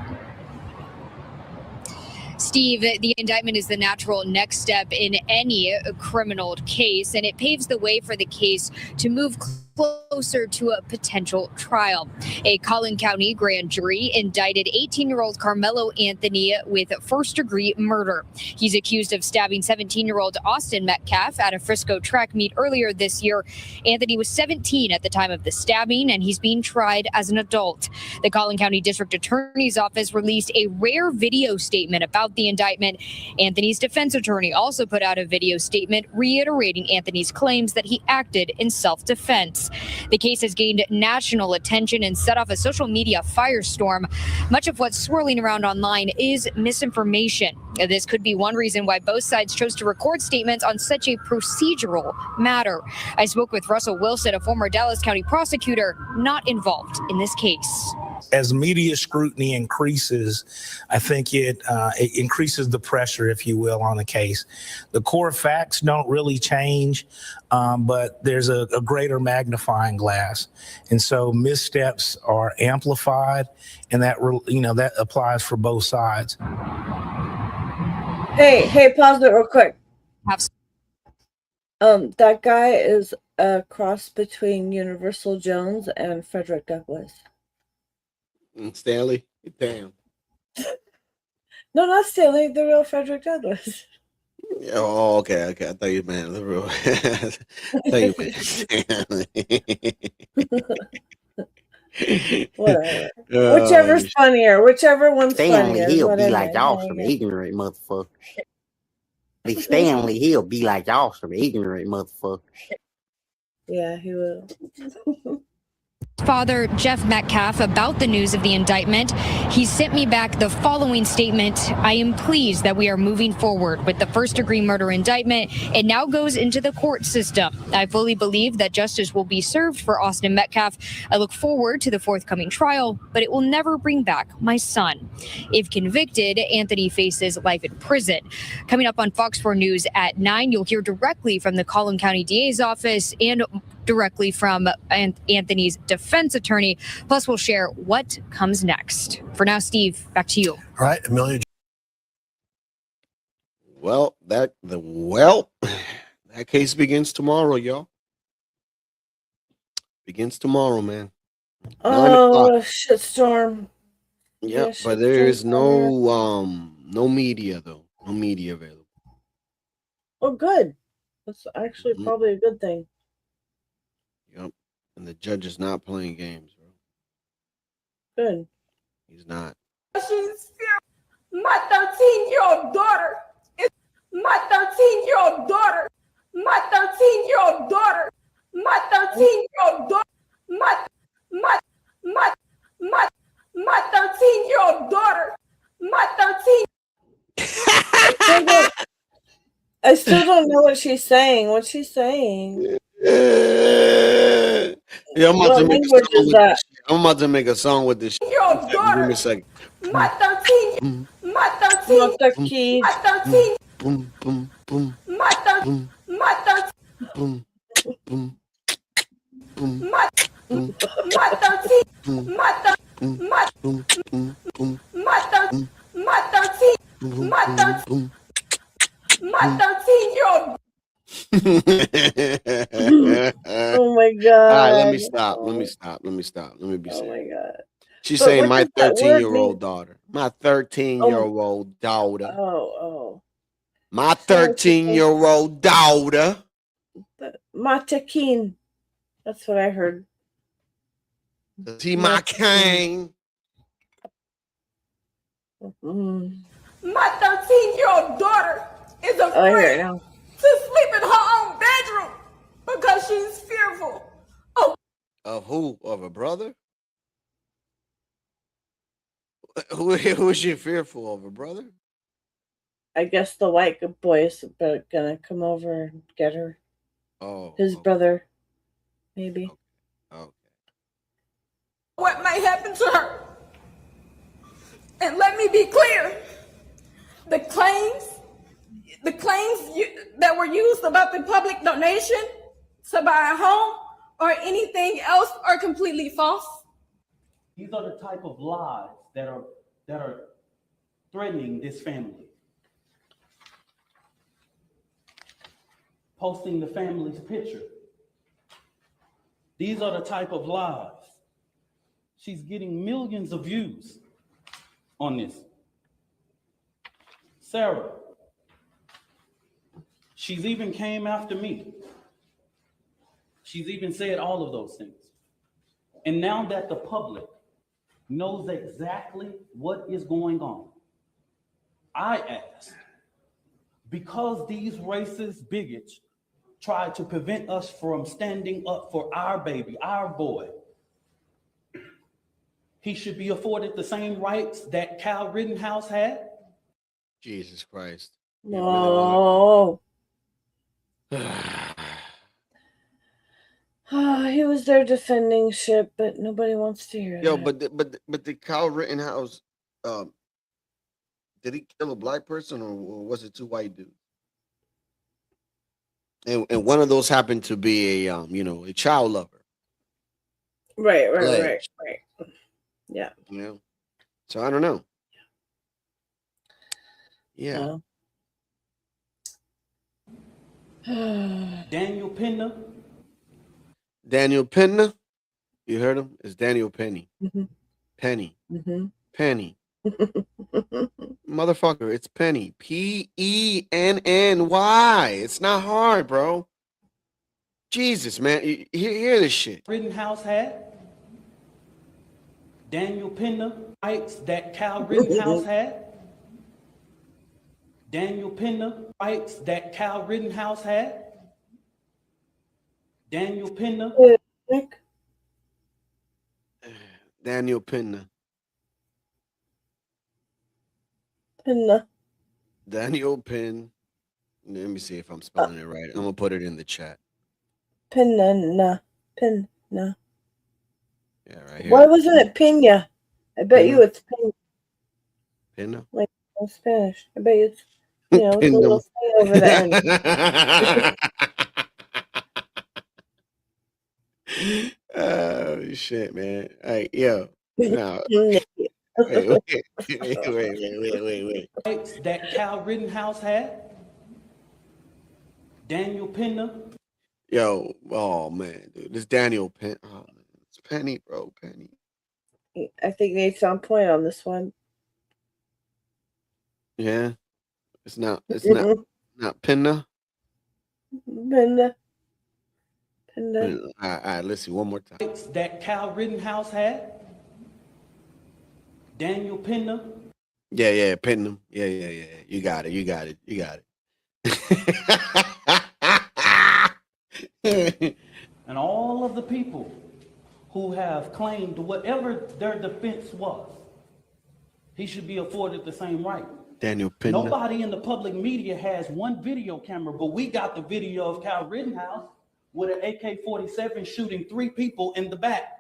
Steve, the indictment is the natural next step in any criminal case, and it paves the way for the case to move closer to a potential trial. A Collin County grand jury indicted 18-year-old Carmelo Anthony with first-degree murder. He's accused of stabbing 17-year-old Austin Metcalf at a Frisco track meet earlier this year. Anthony was 17 at the time of the stabbing, and he's being tried as an adult. The Collin County District Attorney's Office released a rare video statement about the indictment. Anthony's defense attorney also put out a video statement reiterating Anthony's claims that he acted in self-defense. The case has gained national attention and set off a social media firestorm. Much of what's swirling around online is misinformation. This could be one reason why both sides chose to record statements on such a procedural matter. I spoke with Russell Wilson, a former Dallas County prosecutor, not involved in this case. As media scrutiny increases, I think it increases the pressure, if you will, on the case. The core facts don't really change, but there's a greater magnifying glass. And so missteps are amplified, and that applies for both sides. Hey, pause it real quick. That guy is a cross between Universal Jones and Frederick Douglass. Stanley? Damn. No, not Stanley, the real Frederick Douglass. Oh, okay. I thought you meant the real. I thought you meant Stanley. Whatever. Whichever's funnier. Whichever one's Stanley, funnier. he'll whatever. be like y'all some ignorant motherfuckers. Stanley, he'll be like y'all some ignorant motherfuckers. Yeah, he will. Father Jeff Metcalf about the news of the indictment. He sent me back the following statement. I am pleased that we are moving forward with the first-degree murder indictment. It now goes into the court system. I fully believe that justice will be served for Austin Metcalf. I look forward to the forthcoming trial, but it will never bring back my son. If convicted, Anthony faces life in prison. Coming up on Fox 4 News at 9, you'll hear directly from the Collin County DA's office and directly from Anthony's defense attorney. Plus, we'll share what comes next. For now, Steve, back to you. All right, Amelia. Well, that case begins tomorrow, y'all. Begins tomorrow, man. 9 o'clock. Shitstorm. Yeah, Yeah, but there is shitstorm. no media though. No media available. Oh, good. That's actually probably a good thing. Yep. And the judge is not playing games, bro. Good. He's not. My 13-year-old daughter is my 13-year-old daughter. My 13-year-old daughter. My 13-year-old daughter. My 13-year-old daughter. My 13. I still don't know what she's saying. What's she saying? Yeah, I'm about to make a language song is with that? this shit. I'm about to make a song with this shit. Your daughter. Give me a second. My 13. My 13. My 13. Boom, boom, boom. My 13. My 13. Boom, boom, boom. My 13. My 13. My boom, boom, boom. My 13. My 13. My 13. My 13-year-old. Oh my god. All right, let me stop. Let me be Oh serious. my god. She's But saying what my does that word 13-year-old mean? daughter. My 13-year-old daughter. Oh. My 13-year-old daughter. Matakin. That's what I heard. See my cane. My 13-year-old daughter is I hear afraid it now. to sleep in her own bedroom because she's fearful. Of who? Of a brother? Who is she fearful of? A brother? I guess the white boy is gonna come over and get her. Oh. His brother, maybe. What may happen to her? And let me be clear. The claims that were used about the public donation to buy a home or anything else are completely false. These are the type of lies that are threatening this family. Posting the family's picture. These are the type of lies. She's getting millions of views on this. Sarah, she's even came after me. She's even said all of those things. And now that the public knows exactly what is going on, I ask, because these racist bigots try to prevent us from standing up for our baby, our boy, he should be afforded the same rights that Kyle Rittenhouse had? Jesus Christ. No. He was there defending shit, but nobody wants to hear Yo, that. but the Kyle Rittenhouse, did he kill a black person or was it two white dudes? And one of those happened to be a a child lover. Right. Alleged. Yeah. So I don't know. Yeah. Daniel Penna. Daniel Penna. You heard him? It's Daniel Penny. Mm-hmm. Penny. Mm-hmm. Penny. Motherfucker, it's Penny. Penny. It's not hard, bro. Jesus, man. You hear this shit. Rittenhouse had. Daniel Penna rights that Kyle Rittenhouse had. Daniel Penna rights that Kyle Rittenhouse had. Daniel Penna. Daniel Pinna. Pinna. Daniel Pin. Let me see if I'm spelling it right. I'm gonna put it in the chat. Pinna. Pinna. Yeah, right here. Why wasn't it Pina? I bet you it's Pina. Pinna. Like in Spanish. I bet you it's, you know, it's a little thing over the end. Oh shit, man. All right, yo. No. wait. Rights that Cal Rittenhouse had. Daniel Pinna. Yo, oh man, dude. This Daniel Penn. Oh man. It's Penny, bro. Penny. I think Nate's on point on this one. Yeah. It's not Mm-mm. not Pinna. Pinna. All right, let's see one more time. Rights that Cal Rittenhouse had. Daniel Pinna. Yeah, Pinna. Yeah. You got it. And all of the people who have claimed whatever their defense was, he should be afforded the same right. Daniel Pinna. Nobody in the public media has one video camera, but we got the video of Cal Rittenhouse with an AK-47 shooting 3 people in the back.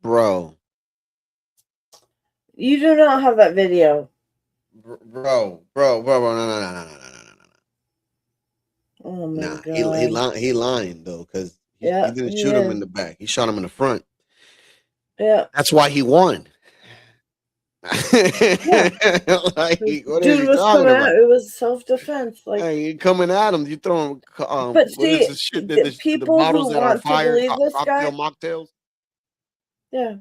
Bro. You do not have that video. Bro. No. Oh my Nah, God. he lying though, because he didn't shoot him in the back. He shot him in the front. Yeah. That's why he won. Yeah. Like, what Dude are you was talking coming about? out. It was self-defense. Like, Hey, you coming at him? You throwing but what see, is the shit? the The people bottles who that are want to fire, believe this cocktail guy, mocktails yeah,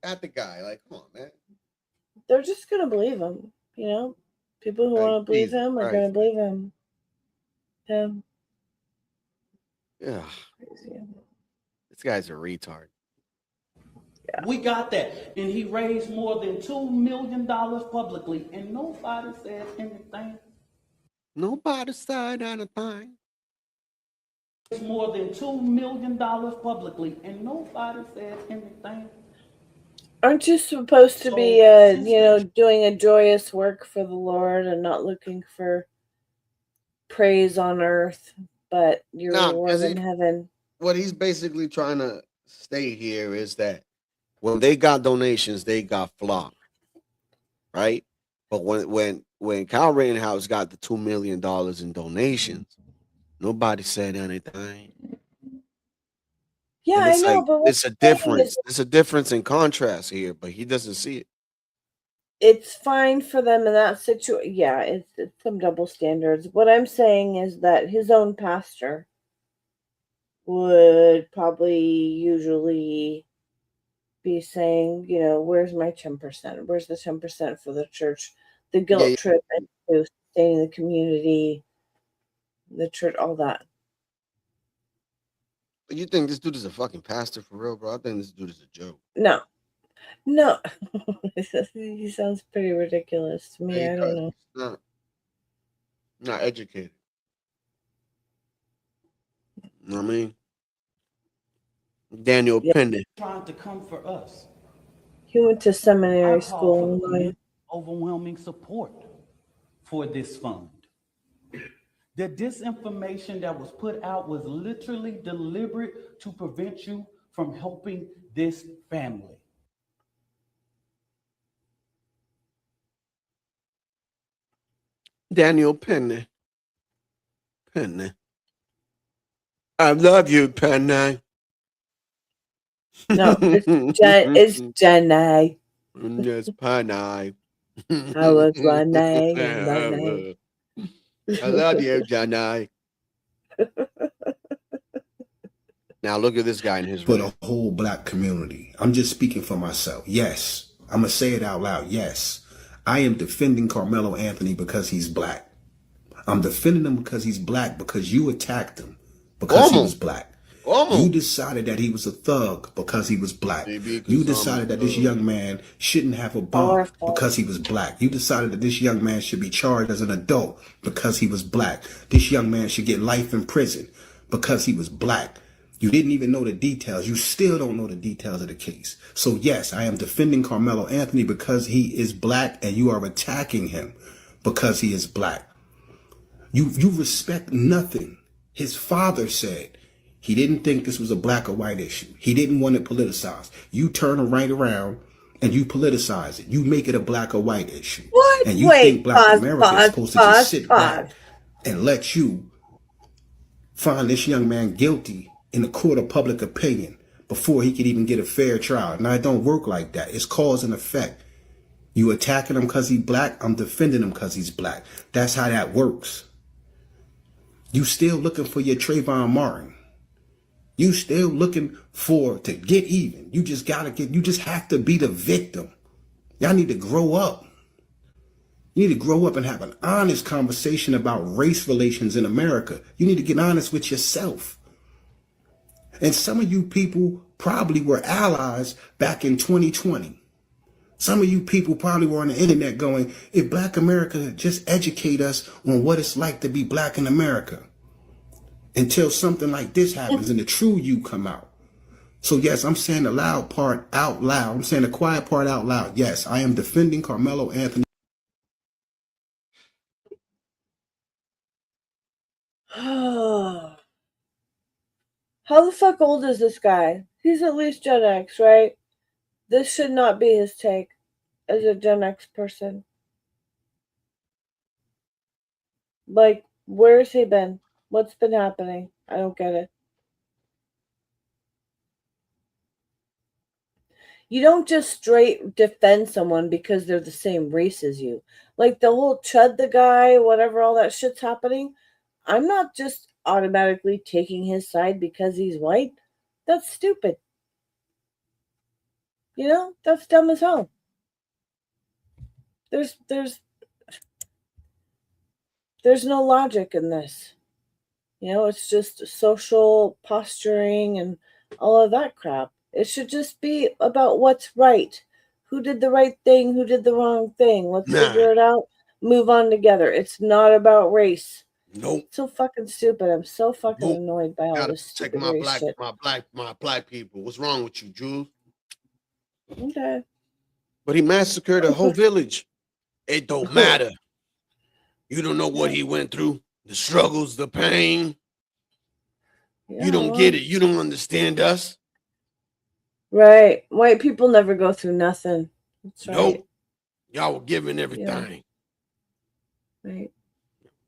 at the guy. Like, come on, man. they're just gonna believe him. You know, people who Like, want to believe Jesus him are Christ, gonna man. believe him. Yeah. Yeah, Crazy. this guy's a retard. We got that. And he raised more than $2 million publicly, and nobody said anything. Nobody said anything. More than $2 million publicly, and nobody said anything. Aren't you supposed to be, you know, doing a joyous work for the Lord and not looking for praise on earth, but your reward in heaven? What he's basically trying to state here is that when they got donations, they got flocked, right? But when Kyle Rittenhouse got the $2 million in donations, nobody said anything. Yeah, And it's I know, like, but it's a difference. It's a difference in contrast here, but he doesn't see it. it's fine for them in that situation. Yeah, it's some double standards. What I'm saying is that his own pastor would probably usually be saying, you know, where's my 10%? Where's the 10% for the church? The guilt trip and sustaining the community, the church, all that. You think this dude is a fucking pastor for real, bro? I think this dude is a joke. No. He sounds pretty ridiculous to me. I don't know. Not educated. You know what I mean? Daniel Penny. Trying to come for us. He went to seminary I call school. for the overwhelming support for this fund. The disinformation that was put out was literally deliberate to prevent you from helping this family. Daniel Penny. I love you, Penny. No, it's Jenny. It's Penny. I was running. I love you, Jenny. Now look at this guy in his for the whole black community. I'm just speaking for myself. Yes, I'm gonna say it out loud. Yes, I am defending Carmelo Anthony because he's black. I'm defending him because he's black, because you attacked him because he was black. You decided that he was a thug because he was black. You decided that this young man shouldn't have a bond because he was black. You decided that this young man should be charged as an adult because he was black. This young man should get life in prison because he was black. You didn't even know the details. You still don't know the details of the case. So yes, I am defending Carmelo Anthony because he is black, and you are attacking him because he is black. You respect nothing. His father said he didn't think this was a black or white issue. He didn't want it politicized. You turn it right around and you politicize it. You make it a black or white issue. What? And you Wait, think black America is supposed to just sit pause. back and let you find this young man guilty in the court of public opinion before he could even get a fair trial. Now, it don't work like that. It's cause and effect. You attacking him because he's black. I'm defending him because he's black. That's how that works. You still looking for your Trayvon Martin. You still looking to get even. You just have to be the victim. Y'all need to grow up. You need to grow up and have an honest conversation about race relations in America. You need to get honest with yourself. And some of you people probably were allies back in 2020. Some of you people probably were on the internet going, if black America just educate us on what it's like to be black in America, until something like this happens and the true you come out. So yes, I'm saying the loud part out loud. I'm saying the quiet part out loud. Yes, I am defending Carmelo Anthony. How the fuck old is this guy? He's at least Gen X, right? This should not be his take as a Gen X person. Like, where's he been? What's been happening? I don't get it. You don't just straight defend someone because they're the same race as you. Like the whole Chud the guy, whatever, all that shit's happening. I'm not just automatically taking his side because he's white. That's stupid. You know, that's dumb as hell. There's no logic in this. You know, it's just social posturing and all of that crap. It should just be about what's right. Who did the right thing? Who did the wrong thing? Let's figure it out. Move on together. It's not about race. Nope. It's so fucking stupid. I'm so fucking annoyed by all Gotta this protect stupid my race black, shit. my black people. What's wrong with you, Jules? Okay. But he massacred a whole village. It don't matter. You don't know what he went through, the struggles, the pain. You don't get it. You don't understand us. Right. White people never go through nothing. That's right. Nope. Y'all were giving everything. Right.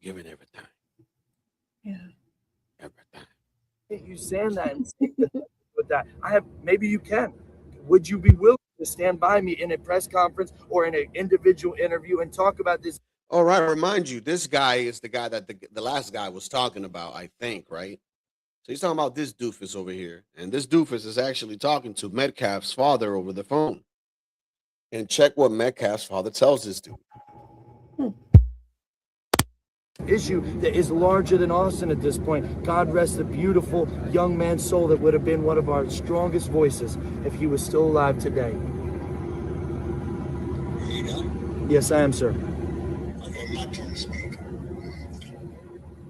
Giving everything. Yeah. You saying that and with that. Maybe you can. Would you be willing to stand by me in a press conference or in an individual interview and talk about this? All right, remind you, this guy is the guy that the last guy was talking about, I think, right? So he's talking about this doofus over here. And this doofus is actually talking to Metcalf's father over the phone. And check what Metcalf's father tells this dude. Issue that is larger than Austin at this point. God rest the beautiful young man's soul that would have been one of our strongest voices if he was still alive today. Yes, I am, sir. I'm not trying to speak.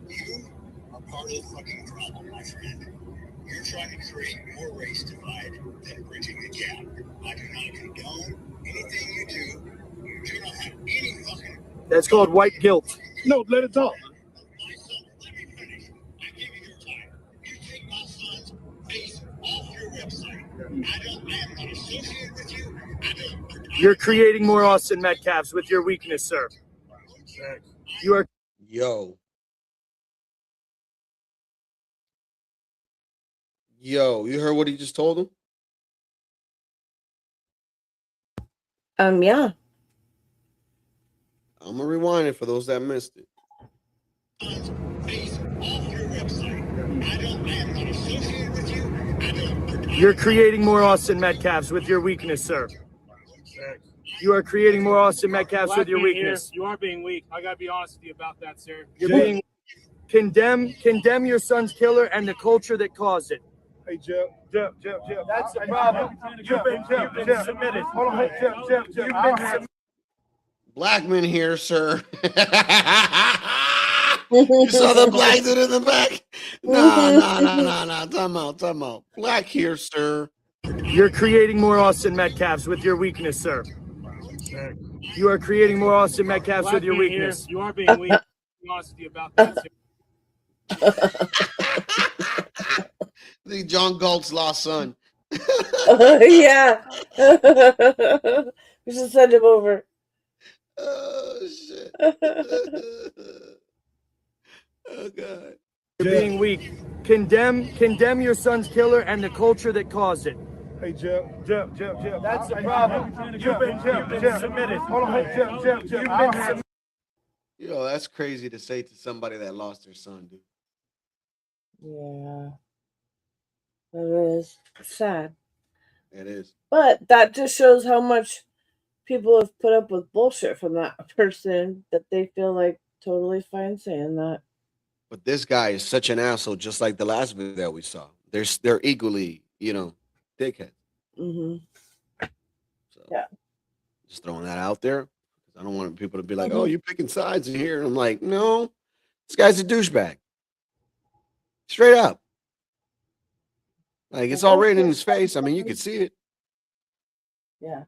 You are part of the fucking problem, my friend. You're trying to create more race divide than bridging the gap. I do not condone anything you do. You do not have any fucking... That's called white guilt. No, let it talk. You're creating more Austin Metcalfs with your weakness, sir. You are. Yo, you heard what he just told him? Yeah. I'm gonna rewind it for those that missed it. You're creating more Austin Metcalfs with your weakness, sir. You are creating more Austin Metcalfs with your weakness. You are being weak. I gotta be honest with you about that, sir. You're being condemn your son's killer and the culture that caused it. Hey, Jeff. That's the problem. You've been submitted. Hold on, Jeff. You've been submitted. Black men here, sir. You saw the black dude in the back? Nah. Time out. Black here, sir. You're creating more Austin Metcalfs with your weakness, sir. You are creating more Austin Metcalfs with your weakness. You are being weak. Be honest with you about that. The John Galt's lost son. Yeah. We should send him over. Oh shit. Oh god. You're being weak. Condemn your son's killer and the culture that caused it. Hey, Jeff. That's the problem. You've been submitted. Hold on, hey, Jeff. You've been submitted. You know, that's crazy to say to somebody that lost their son, dude. Yeah. It is sad. It is. But that just shows how much people have put up with bullshit from that person that they feel like totally fine saying that. But this guy is such an asshole, just like the last video that we saw. They're equally, dickheads. Mm-hmm. So, yeah. Just throwing that out there. I don't want people to be like, "Oh, you're picking sides in here." And I'm like, no, this guy's a douchebag. Straight up. Like, it's all written in his face. I mean, you can see it. Yeah.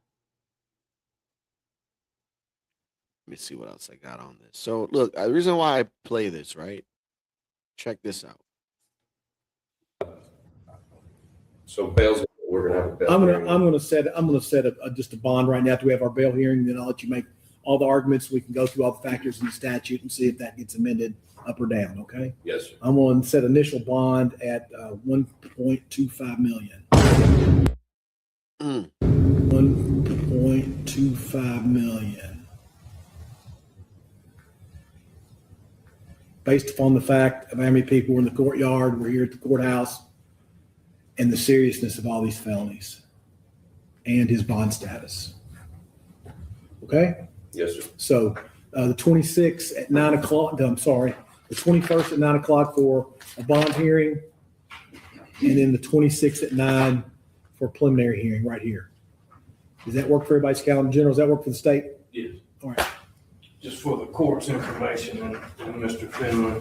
Let me see what else I got on this. So, look, the reason why I play this, right? Check this out. So bail's we're gonna have a bail. I'm gonna set just a bond right now till we have our bail hearing. Then I'll let you make all the arguments. We can go through all the factors in the statute and see if that gets amended up or down. Okay. Yes, sir. I'm going to set initial bond at 1.25 million. 1.25 million. Based upon the fact of how many people were in the courtyard, we're here at the courthouse, and the seriousness of all these felonies and his bond status. Okay? Yes, sir. So the 26th at 9 o'clock, I'm sorry, the 21st at 9 o'clock for a bond hearing, and then the 26th at 9 for a preliminary hearing right here. Does that work for everybody's calendar? General, does that work for the state? Yes. All right. Just for the court's information and Mr. Finley,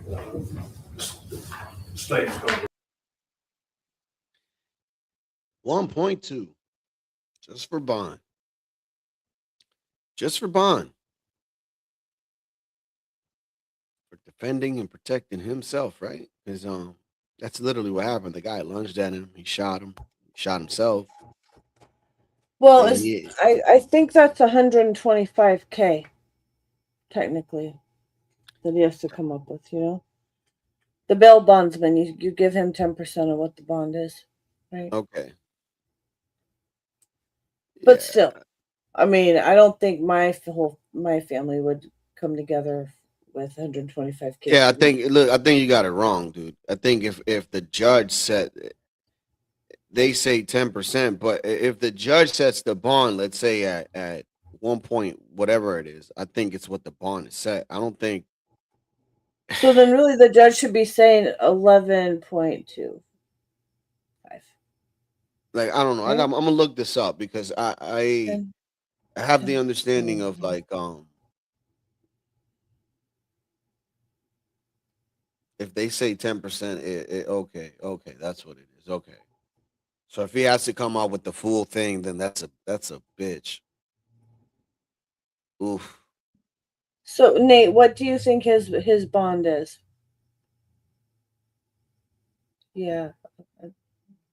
the state is going to 1.2, just for bond. Just for bond. For defending and protecting himself, right? Because that's literally what happened. The guy lunged at him, he shot himself. Well, I think that's 125K, technically, that he has to come up with, The bail bondsman, you give him 10% of what the bond is, right? Okay. But still, I mean, I don't think my family would come together with 125K. Yeah, I think you got it wrong, dude. I think if the judge said, they say 10%, but if the judge sets the bond, let's say at 1 point, whatever it is, I think it's what the bond is set. I don't think. So then really the judge should be saying 11.2. Like, I don't know. I'm gonna look this up because I have the understanding of like if they say 10%, okay, that's what it is. Okay. So if he has to come out with the full thing, then that's a bitch. Oof. So Nate, what do you think his bond is? Yeah.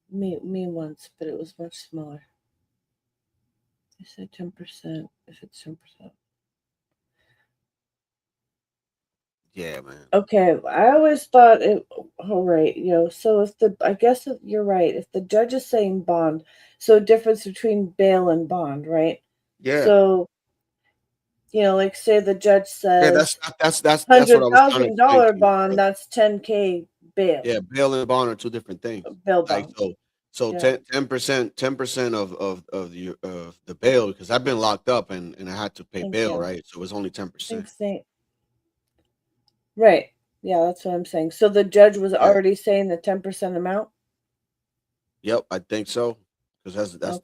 Me once, but it was much smaller. I said 10%, if it's 10%. Yeah, man. Okay, I always thought it. All right, So I guess you're right. If the judge is saying bond, so difference between bail and bond, right? Yeah. So, like say the judge says, that's what I was trying to $100,000 bond. That's 10K bail. Yeah, bail and bond are two different things. Bail bond. Like so, yeah. 10% of the bail, because I've been locked up and I had to pay bail, right? So it was only 10%. Right. Yeah, that's what I'm saying. So the judge was already saying the 10% amount? Yep, I think so. Because that's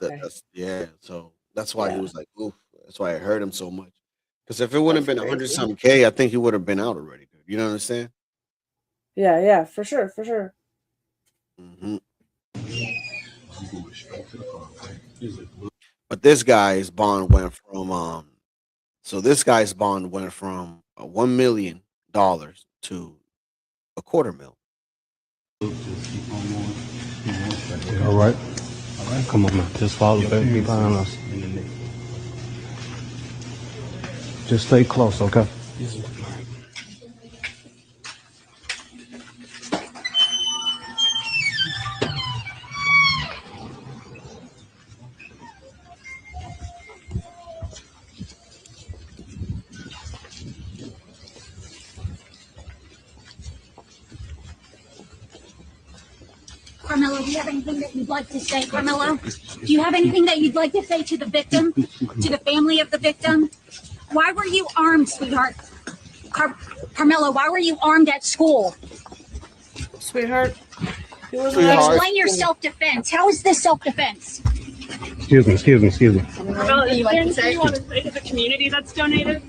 so that's why he was like, oof. That's why I hurt him so much. Because if it wouldn't have been 100-something K, I think he would have been out already, dude. You know what I'm saying? Yeah, for sure, for sure. Mm-hmm. But this guy's bond went from $1 million to $250,000. All right. Come on, man. Just follow back behind us. Just stay close, okay? Carmelo, do you have anything that you'd like to say, Carmelo? Do you have anything that you'd like to say to the victim, to the family of the victim? Why were you armed, sweetheart? Carmelo, why were you armed at school? Sweetheart, explain your self-defense. How is this self-defense? Excuse me. Carmelo, is there anything you want to say to the community that's donated?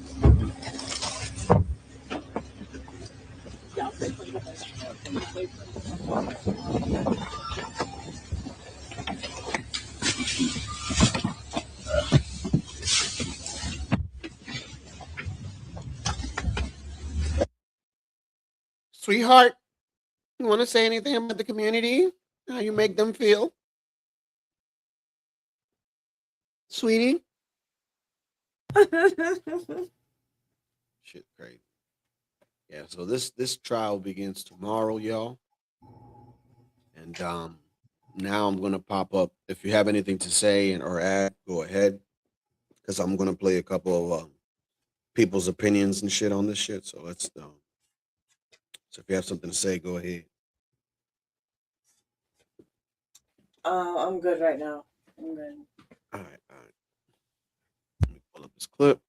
Sweetheart, you want to say anything about the community? How you make them feel? Sweetie? Shit, crazy. Yeah, so this trial begins tomorrow, y'all. And now I'm gonna pop up. If you have anything to say or add, go ahead. Because I'm gonna play a couple of people's opinions and shit on this shit. So let's so if you have something to say, go ahead. I'm good right now. I'm good. All right. Let me pull up this clip.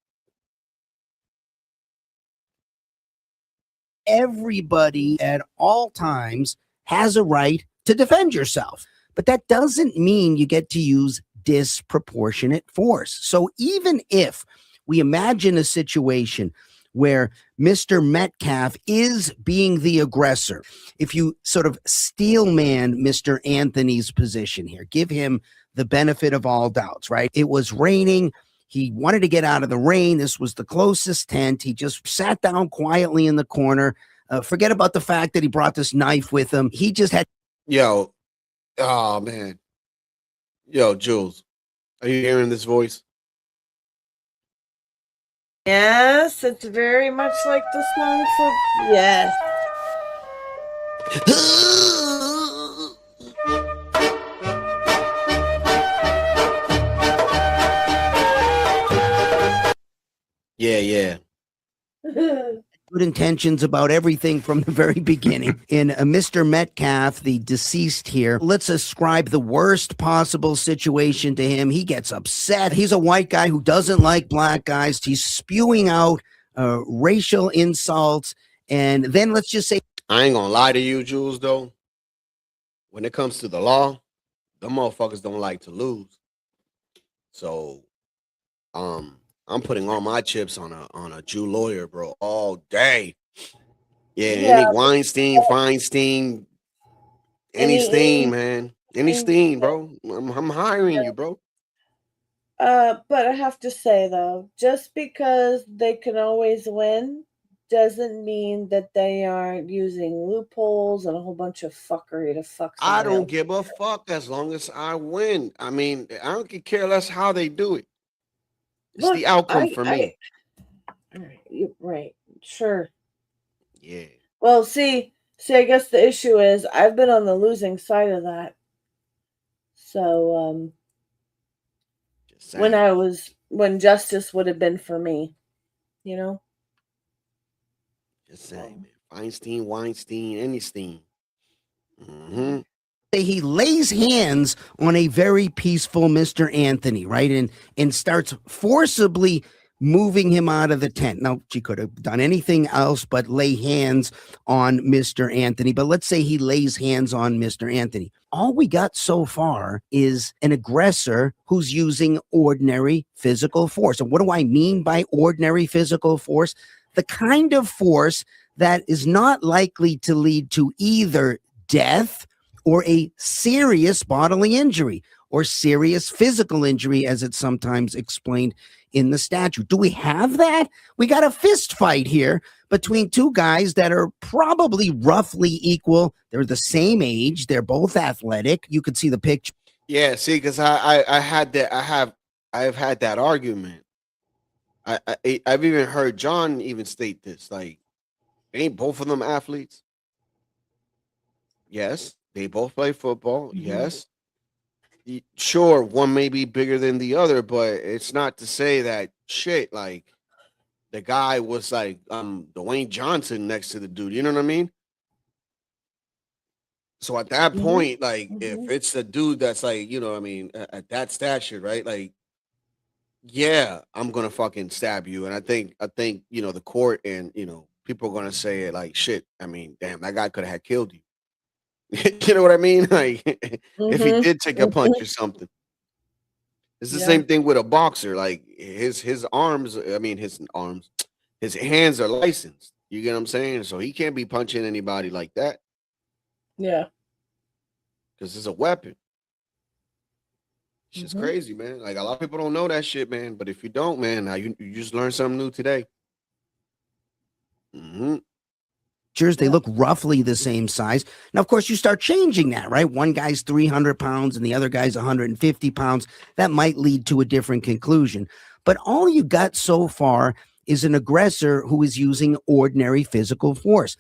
Everybody at all times has a right to defend yourself, but that doesn't mean you get to use disproportionate force. So even if we imagine a situation where Mr. Metcalf is being the aggressor, if you sort of steelman Mr. Anthony's position here, give him the benefit of all doubts, right? It was raining. He wanted to get out of the rain. This was the closest tent. He just sat down quietly in the corner. Forget about the fact that he brought this knife with him. He just had. Yo, oh man. Yo, Jules, are you hearing this voice? Yes, it's very much like the song for yes. Yeah. Good intentions about everything from the very beginning. In Mr. Metcalf, the deceased here, let's ascribe the worst possible situation to him. He gets upset. He's a white guy who doesn't like black guys. He's spewing out racial insults. And then let's just say, I ain't gonna lie to you, Jules, though. When it comes to the law, the motherfuckers don't like to lose. So, I'm putting all my chips on a Jew lawyer, bro, all day. Yeah, any Weinstein, Feinstein, any Steen, man. Any Steen, bro. I'm hiring you, bro. But I have to say though, just because they can always win doesn't mean that they aren't using loopholes and a whole bunch of fuckery to fuck. I don't give a fuck as long as I win. I mean, I don't care less how they do it. It's the outcome for me. All right, you're right. Sure. Yeah. Well, see, I guess the issue is I've been on the losing side of that. So, when justice would have been for me, you know? Just saying, man. Feinstein, Weinstein, any Steen. Mm-hmm. He lays hands on a very peaceful Mr. Anthony, right? And starts forcibly moving him out of the tent. Now, she could have done anything else but lay hands on Mr. Anthony. But let's say he lays hands on Mr. Anthony. All we got so far is an aggressor who's using ordinary physical force. And what do I mean by ordinary physical force? The kind of force that is not likely to lead to either death or a serious bodily injury or serious physical injury, as it's sometimes explained in the statute. Do we have that? We got a fist fight here between two guys that are probably roughly equal. They're the same age. They're both athletic. You could see the picture. Yeah, see, because I had that I've had that argument. I've even heard John even state this. Like, ain't both of them athletes? Yes, they both play football. Yes, sure, one may be bigger than the other, but it's not to say that shit. Like, the guy was like Dwayne Johnson next to the dude. You know what I mean? So at that point, like, if it's a dude that's like, you know what I mean, at that stature, right? Like, yeah, I'm gonna fucking stab you. And I think, the court and people are gonna say it like shit. I mean, damn, that guy could have had killed you. You know what I mean? Like, if he did take a punch or something. It's the Yeah. same thing with a boxer. Like, his arms, I mean his arms, his hands are licensed. You get what I'm saying? So he can't be punching anybody like that Yeah. because it's a weapon. It's just crazy, man. Like, a lot of people don't know that shit, man. But if you don't, man, now you just learned something new today. They look roughly the same size. Now, of course, you start changing that, right? One guy's 300 pounds and the other guy's 150 pounds. That might lead to a different conclusion. But all you got so far is an aggressor who is using ordinary physical force.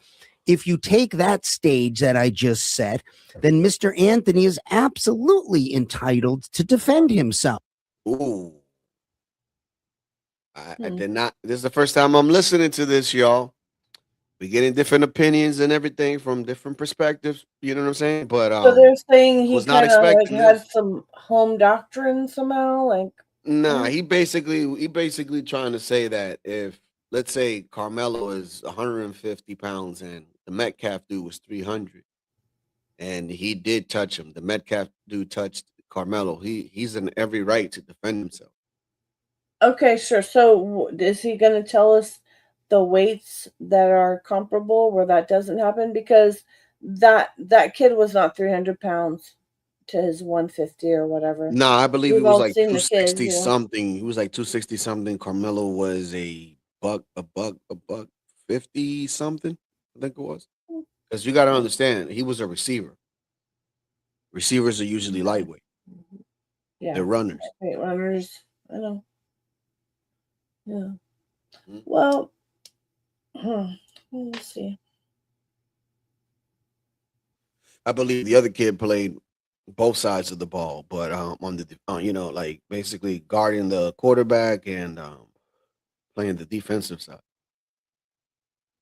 If you take that stage that I just set, then Mr. Anthony is absolutely entitled to defend himself. Ooh. I did not. This is the first time I'm listening to this, y'all. We getting different opinions and everything from different perspectives. You know what I'm saying? But So they're saying he was not kind of like expecting had this. some home doctrine somehow, like. Nah, he basically trying to say that if, let's say, Carmelo is 150 pounds and the Metcalf dude was 300, and he did touch him, the Metcalf dude touched Carmelo. He's in every right to defend himself. Okay, sure. So is he going to tell us the weights that are comparable where that doesn't happen? Because that kid was not 300 pounds to his 150 or whatever. No, I believe We've it was all like seen the kids, 260 something. He was like 260 something. Carmelo was a buck 50 something, I think it was. Because you got to understand, he was a receiver. Receivers are usually lightweight. Yeah. They're runners. Wait, runners. I know. Yeah. Well, let's see. I believe the other kid played both sides of the ball, but on the like basically guarding the quarterback and playing the defensive side.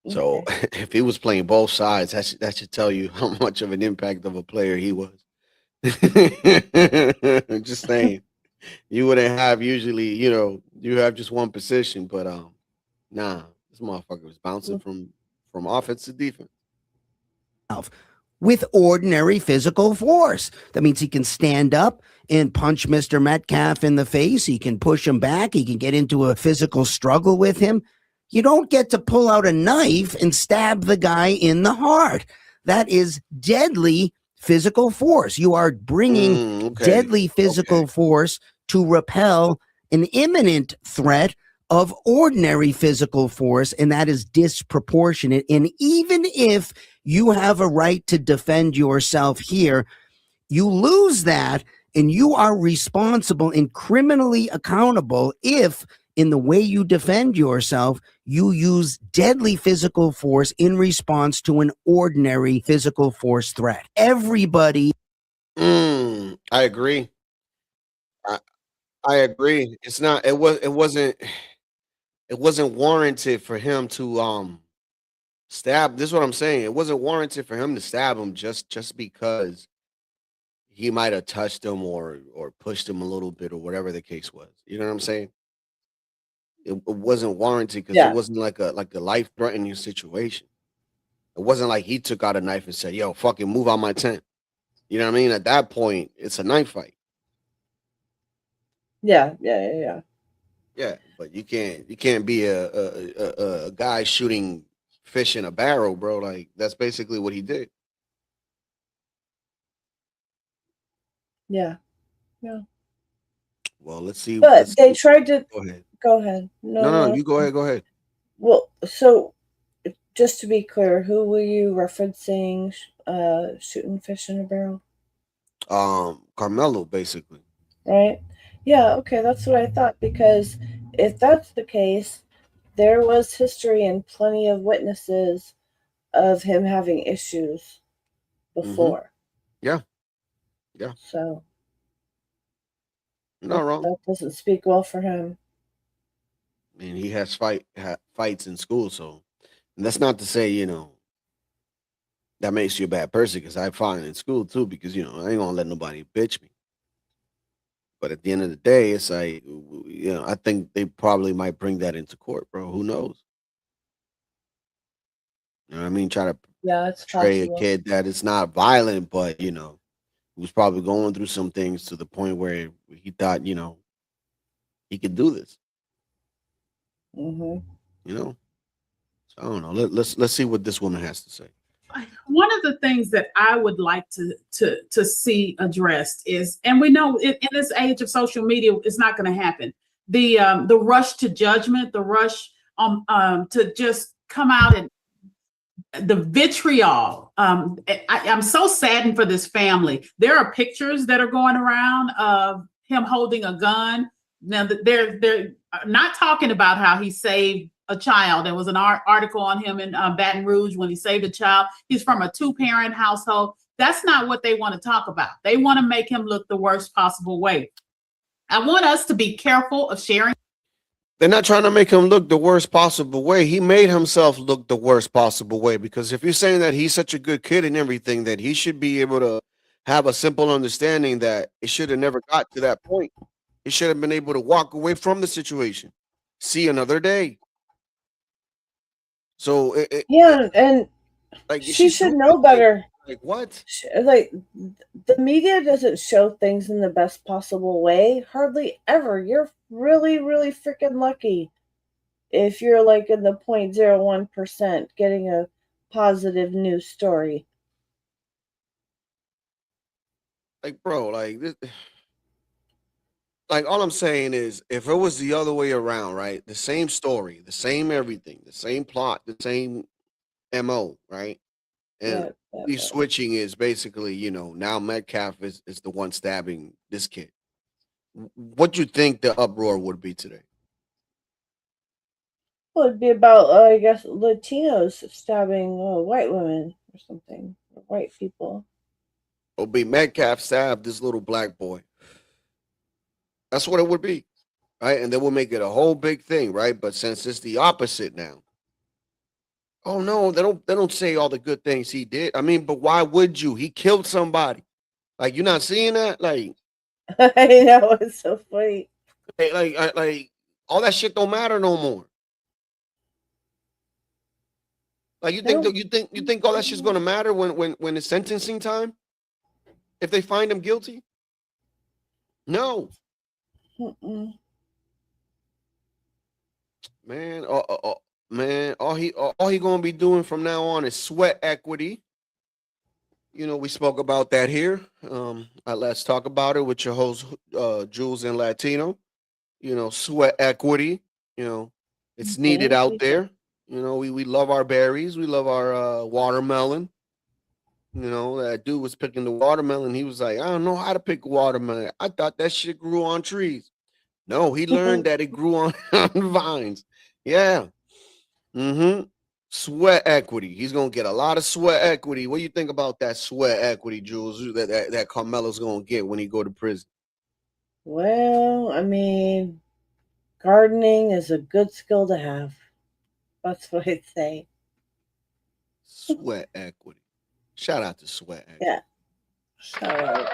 So if he was playing both sides, that should tell you how much of an impact of a player he was. Just saying, you wouldn't have usually, you have just one position, but nah, this motherfucker was bouncing from offense to defense. With ordinary physical force. That means he can stand up and punch Mr. Metcalf in the face. He can push him back. He can get into a physical struggle with him. You don't get to pull out a knife and stab the guy in the heart. That is deadly physical force. You are bringing deadly physical force to repel an imminent threat of ordinary physical force, and that is disproportionate. And even if you have a right to defend yourself here, you lose that, and you are responsible and criminally accountable if, in the way you defend yourself, you use deadly physical force in response to an ordinary physical force threat. Everybody. I agree. I agree. It's not. It wasn't. It wasn't warranted for him to stab. This is what I'm saying. It wasn't warranted for him to stab him just because he might have touched him or pushed him a little bit or whatever the case was. You know what I'm saying? It wasn't warranted because it wasn't like a life threatening situation. It wasn't like he took out a knife and said, "Yo, fucking move out my tent." You know what I mean? At that point, it's a knife fight. Yeah. Yeah, but you can't be a guy shooting fish in a barrel, bro. Like that's basically what he did. Yeah. Yeah. Well, let's see. But Let's they tried to go ahead. go ahead. No, No, no, you go ahead. Go ahead. well, so just to be clear, who were you referencing shooting fish in a barrel? Carmelo, basically. Right? Yeah, okay, that's what I thought, because if that's the case, there was history and plenty of witnesses of him having issues before. Yeah. Yeah. So Not wrong. that doesn't speak well for him. I mean, he has fights in school, so and that's not to say, that makes you a bad person because I fought in school too, because I ain't gonna let nobody bitch me. But at the end of the day, it's like, I think they probably might bring that into court, bro. Who knows? You know what I mean? Try to Yeah, it's portray a possible. kid that it's not violent, but he was probably going through some things to the point where he thought, he could do this. Mm-hmm. So I don't know. Let's see what this woman has to say. One of the things that I would like to see addressed is, and we know in this age of social media, it's not going to happen. The rush to judgment, the rush to just come out and the vitriol. I'm so saddened for this family. There are pictures that are going around of him holding a gun. Now they're not talking about how he saved a child. There was an article on him in Baton Rouge when he saved a child. He's from a 2-parent household. That's not what they want to talk about. They want to make him look the worst possible way. I want us to be careful of sharing. They're not trying to make him look the worst possible way. He made himself look the worst possible way, because if you're saying that he's such a good kid and everything, that he should be able to have a simple understanding that it should have never got to that point. He should have been able to walk away from the situation, see another day. So and like she should know better. Like what? Like the media doesn't show things in the best possible way. Hardly ever. You're really, really freaking lucky if you're like in the 0.01% getting a positive news story. Like, bro, like this. Like, all I'm saying is, if it was the other way around, right? The same story, the same everything, the same plot, the same MO, right? And the switching is basically, now Metcalf is the one stabbing this kid. What do you think the uproar would be today? Well, it'd be about, I guess, Latinos stabbing white women or something, or white people. It'll be Metcalf stabbed this little black boy. That's what it would be, right? And then we'll make it a whole big thing, right? But since it's the opposite now, oh no, they don't say all the good things he did. I mean, but why would you? He killed somebody. Like, you're not seeing that? Like, I know, it's so funny. Like all that shit don't matter no more. Like, you think all that shit's gonna matter when it's sentencing time? If they find him guilty? No. Mm-mm. Man, man, all he gonna be doing from now on is sweat equity. We spoke about that here. Let's talk about it with your host, Jules and Latino. Sweat equity. It's needed out there. We love our berries. We love our watermelon. That dude was picking the watermelon. He was like, I don't know how to pick watermelon. I thought that shit grew on trees. No, he learned that it grew on vines. Yeah. Sweat equity. He's gonna get a lot of sweat equity. What do you think about that sweat equity, Jules? That Carmelo's gonna get when he go to prison? Well, I mean, gardening is a good skill to have. That's what I'd say. Sweat equity. Shout out to sweat equity. Yeah. Shout out.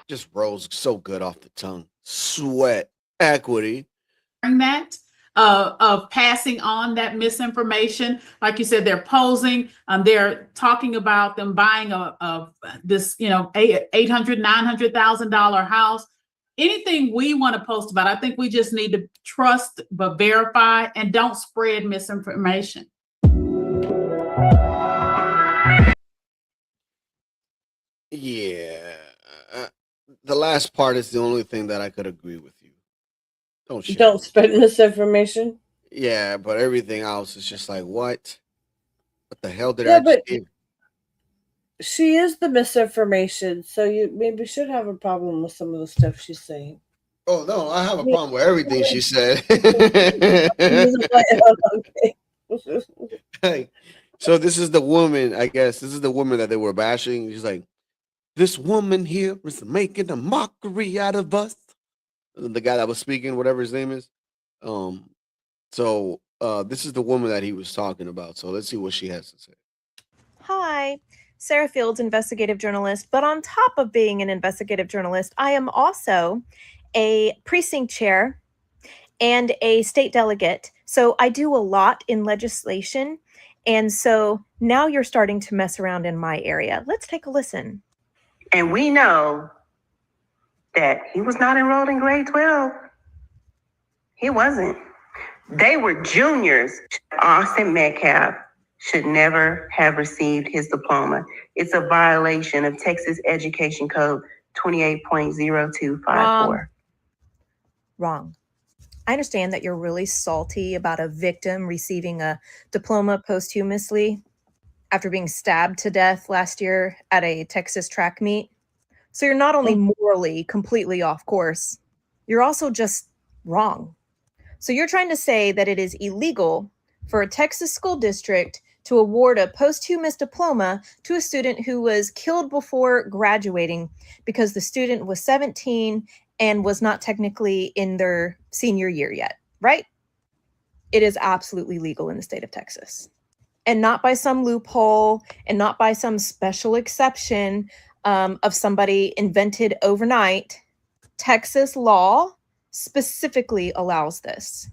Just rolls so good off the tongue. Sweat equity. That of passing on that misinformation. Like you said, they're posing. They're talking about them buying this $800,000, $900,000 house. anything we want to post about, I think we just need to trust but verify and don't spread misinformation. Yeah. The last part is the only thing that I could agree with you. Don't share. Don't spread misinformation. Yeah, but everything else is just like, what? What the hell did Yeah, I just but give? she is the misinformation, so you maybe should have a problem with some of the stuff she's saying. Oh no, I have a problem with everything she said. Hey, so this is the woman, I guess. This is the woman that they were bashing. She's like, this woman here is making a mockery out of us. The guy that was speaking, whatever his name is. So this is the woman that he was talking about. So let's see what she has to say. Hi, Sarah Fields, investigative journalist. But on top of being an investigative journalist, I am also a precinct chair and a state delegate. So I do a lot in legislation. And so now you're starting to mess around in my area. Let's take a listen. And we know that he was not enrolled in grade 12. He wasn't. They were juniors. Austin Metcalf should never have received his diploma. It's a violation of Texas Education Code 28.0254. Wrong. I understand that you're really salty about a victim receiving a diploma posthumously after being stabbed to death last year at a Texas track meet. So you're not only morally completely off course, you're also just wrong. So you're trying to say that it is illegal for a Texas school district to award a posthumous diploma to a student who was killed before graduating because the student was 17 and was not technically in their senior year yet, right? It is absolutely legal in the state of Texas. And not by some loophole and not by some special exception of somebody invented overnight. Texas law specifically allows this.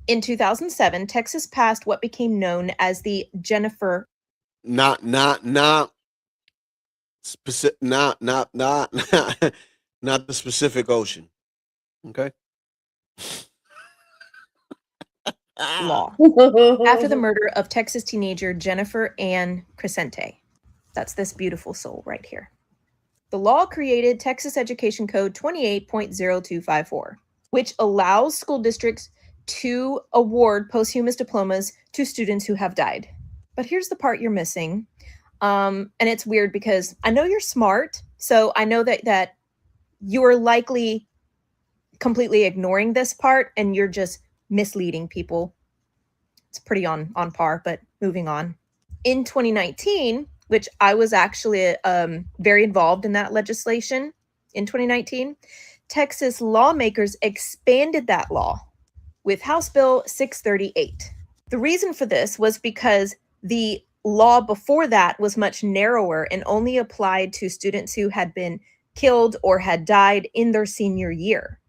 In 2007, Texas passed what became known as the Jennifer. Not specific, not not the Pacific Ocean. Okay. Law after the murder of Texas teenager Jennifer Ann Crescente. That's this beautiful soul right here. The law created Texas Education Code 28.0254, which allows school districts to award posthumous diplomas to students who have died. But here's the part you're missing. And it's weird because I know you're smart. So I know that you're likely completely ignoring this part and you're just misleading people. It's pretty on par, but moving on. In 2019, which I was actually very involved in that legislation in 2019, Texas lawmakers expanded that law with House Bill 638. The reason for this was because the law before that was much narrower and only applied to students who had been killed or had died in their senior year,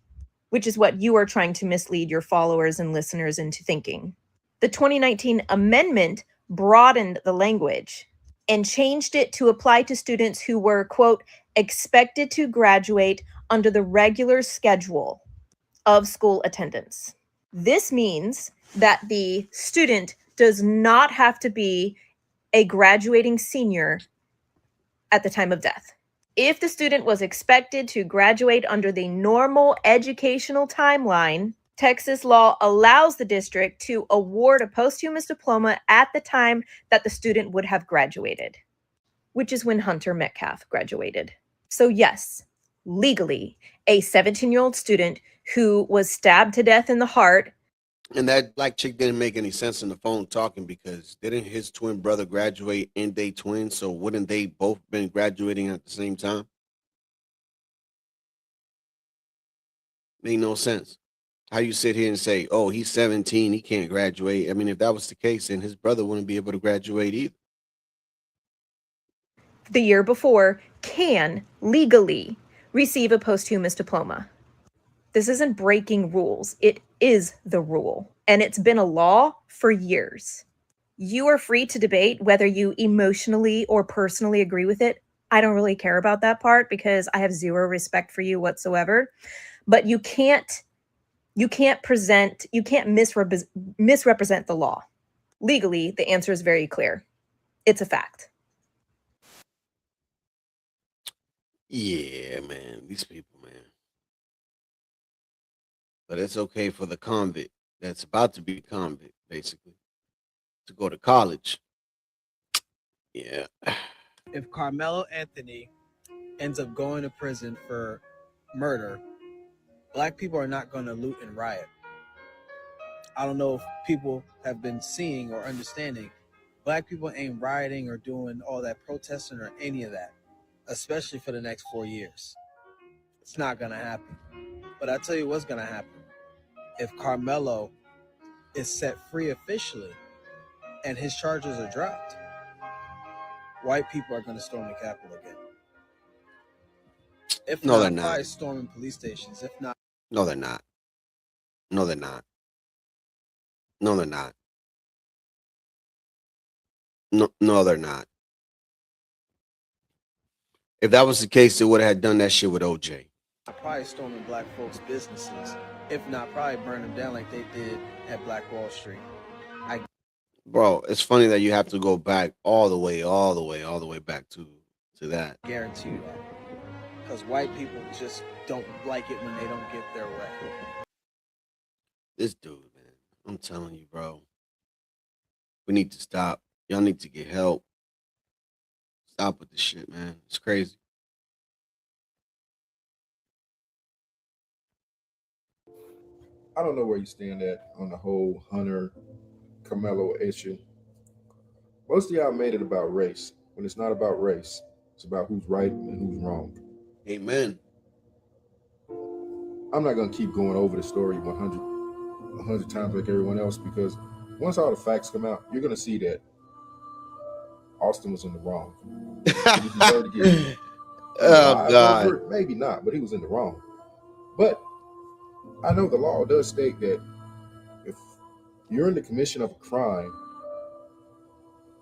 which is what you are trying to mislead your followers and listeners into thinking. The 2019 amendment broadened the language and changed it to apply to students who were, quote, expected to graduate under the regular schedule of school attendance. This means that the student does not have to be a graduating senior at the time of death. If the student was expected to graduate under the normal educational timeline, Texas law allows the district to award a posthumous diploma at the time that the student would have graduated, which is when Hunter Metcalf graduated. So yes, legally, a 17-year-old student who was stabbed to death in the heart. And that black chick didn't make any sense on the phone talking because didn't his twin brother graduate and they twins? So wouldn't they both been graduating at the same time? Made no sense. How you sit here and say, oh, he's 17, he can't graduate. I mean, if that was the case, then his brother wouldn't be able to graduate either. The year before can legally receive a posthumous diploma. This isn't breaking rules. It is the rule. And it's been a law for years. You are free to debate whether you emotionally or personally agree with it. I don't really care about that part because I have zero respect for you whatsoever. but you can't misrepresent the law. Legally, the answer is very clear. It's a fact. Yeah, man, these people, man. But it's okay for the convict that's about to be a convict, basically, to go to college. Yeah. If Carmelo Anthony ends up going to prison for murder, black people are not going to loot and riot. I don't know if people have been seeing or understanding. Black people ain't rioting or doing all that protesting or any of that, especially for the next 4 years. It's not going to happen. But I tell you what's going to happen. If Carmelo is set free officially and his charges are dropped, white people are going to storm the Capitol again. If No, not, they're not. probably storming police stations. If not, No, they're not. No, they're not. No, they're not. No, they're not. If that was the case, they would have done that shit with OJ. probably storming black folks' businesses. If not, probably burn them down like they did at Black Wall Street. Bro, it's funny that you have to go back all the way back to that. Guarantee you that. Because white people just don't like it when they don't get their way. This dude, man, I'm telling you, bro. We need to stop. Y'all need to get help. Stop with this shit, man. It's crazy. I don't know where you stand at on the whole Hunter Carmelo issue. Most of y'all made it about race. When it's not about race, it's about who's right and who's wrong. Amen. I'm not going to keep going over the story 100 times like everyone else, because once all the facts come out, you're going to see that Austin was in the wrong. He deserved to get Oh, God. over it? Maybe not, but he was in the wrong. But I know the law does state that if you're in the commission of a crime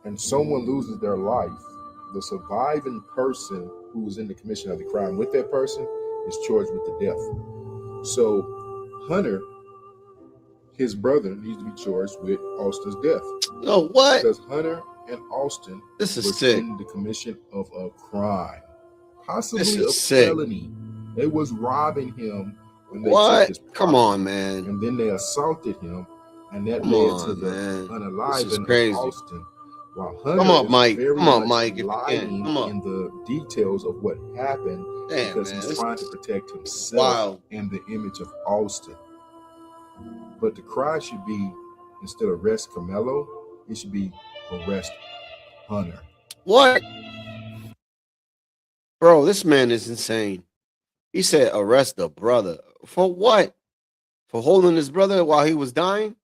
and someone loses their life, the surviving person who was in the commission of the crime with that person is charged with the death. So Hunter, his brother, needs to be charged with Austin's death. No, what? Because Hunter and Austin This is were sick. in the commission of a crime, possibly This a is sick. felony. They was robbing him when they What? took his property. Come on, man. And then they assaulted him, and that Come led on, to the man. This is unaliving crazy. of Austin. While Hunter Come up, is Mike. very Come up, much Mike, if you can. lying Come up. in the details of what happened, Damn, because man. he's This- trying to protect himself Wow. and the image of Austin. But the cry should be, instead of arrest Carmelo, it should be arrest Hunter. What? Bro, this man is insane. He said arrest the brother. For what? For holding his brother while he was dying?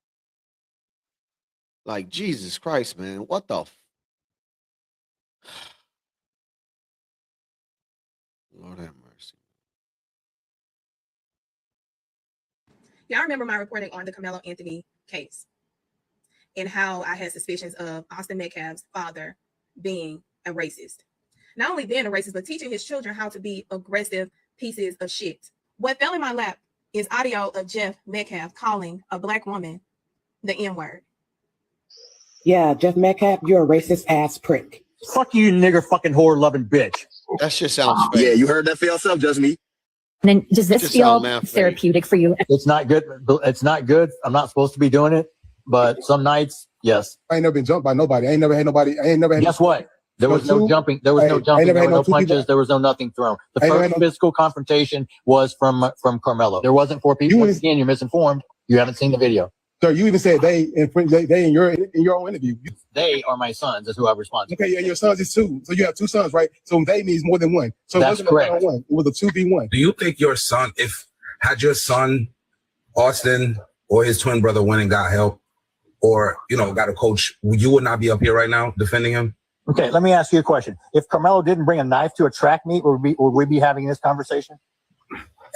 Like, Jesus Christ, man. What the Lord have mercy. Y'all remember my reporting on the Carmelo Anthony case and how I had suspicions of Austin Metcalf's father being a racist. Not only being a racist, but teaching his children how to be aggressive pieces of shit. What fell in my lap is audio of Jeff Metcalf calling a black woman the N-word. Yeah, Jeff Metcalf, you're a racist ass prick. Fuck you, nigger fucking whore loving bitch. That shit sounds fake. Yeah, you heard that for yourself, just me. And then does this Just feel sound mad fake. therapeutic for you? It's not good. It's not good. I'm not supposed to be doing it, but some nights, yes. I ain't never been jumped by nobody. I ain't never had nobody. I ain't never had. Guess what? There was no jumping. There was no jumping. There was no punches. There was no nothing thrown. The first physical confrontation was from Carmelo. There wasn't 4 people. Once again, you're misinformed. You haven't seen the video. So you even said they in your own interview. They are my sons. Is who I respond to. Okay, yeah, your sons is 2. So you have 2 sons, right? So they means more than 1. So That's it wasn't correct. a 1-on-1. It was a 2v1. Do you think your son, had your son, Austin, or his twin brother went and got help, or, got a coach, you would not be up here right now defending him? Okay, let me ask you a question. If Carmelo didn't bring a knife to a track meet, would we be having this conversation?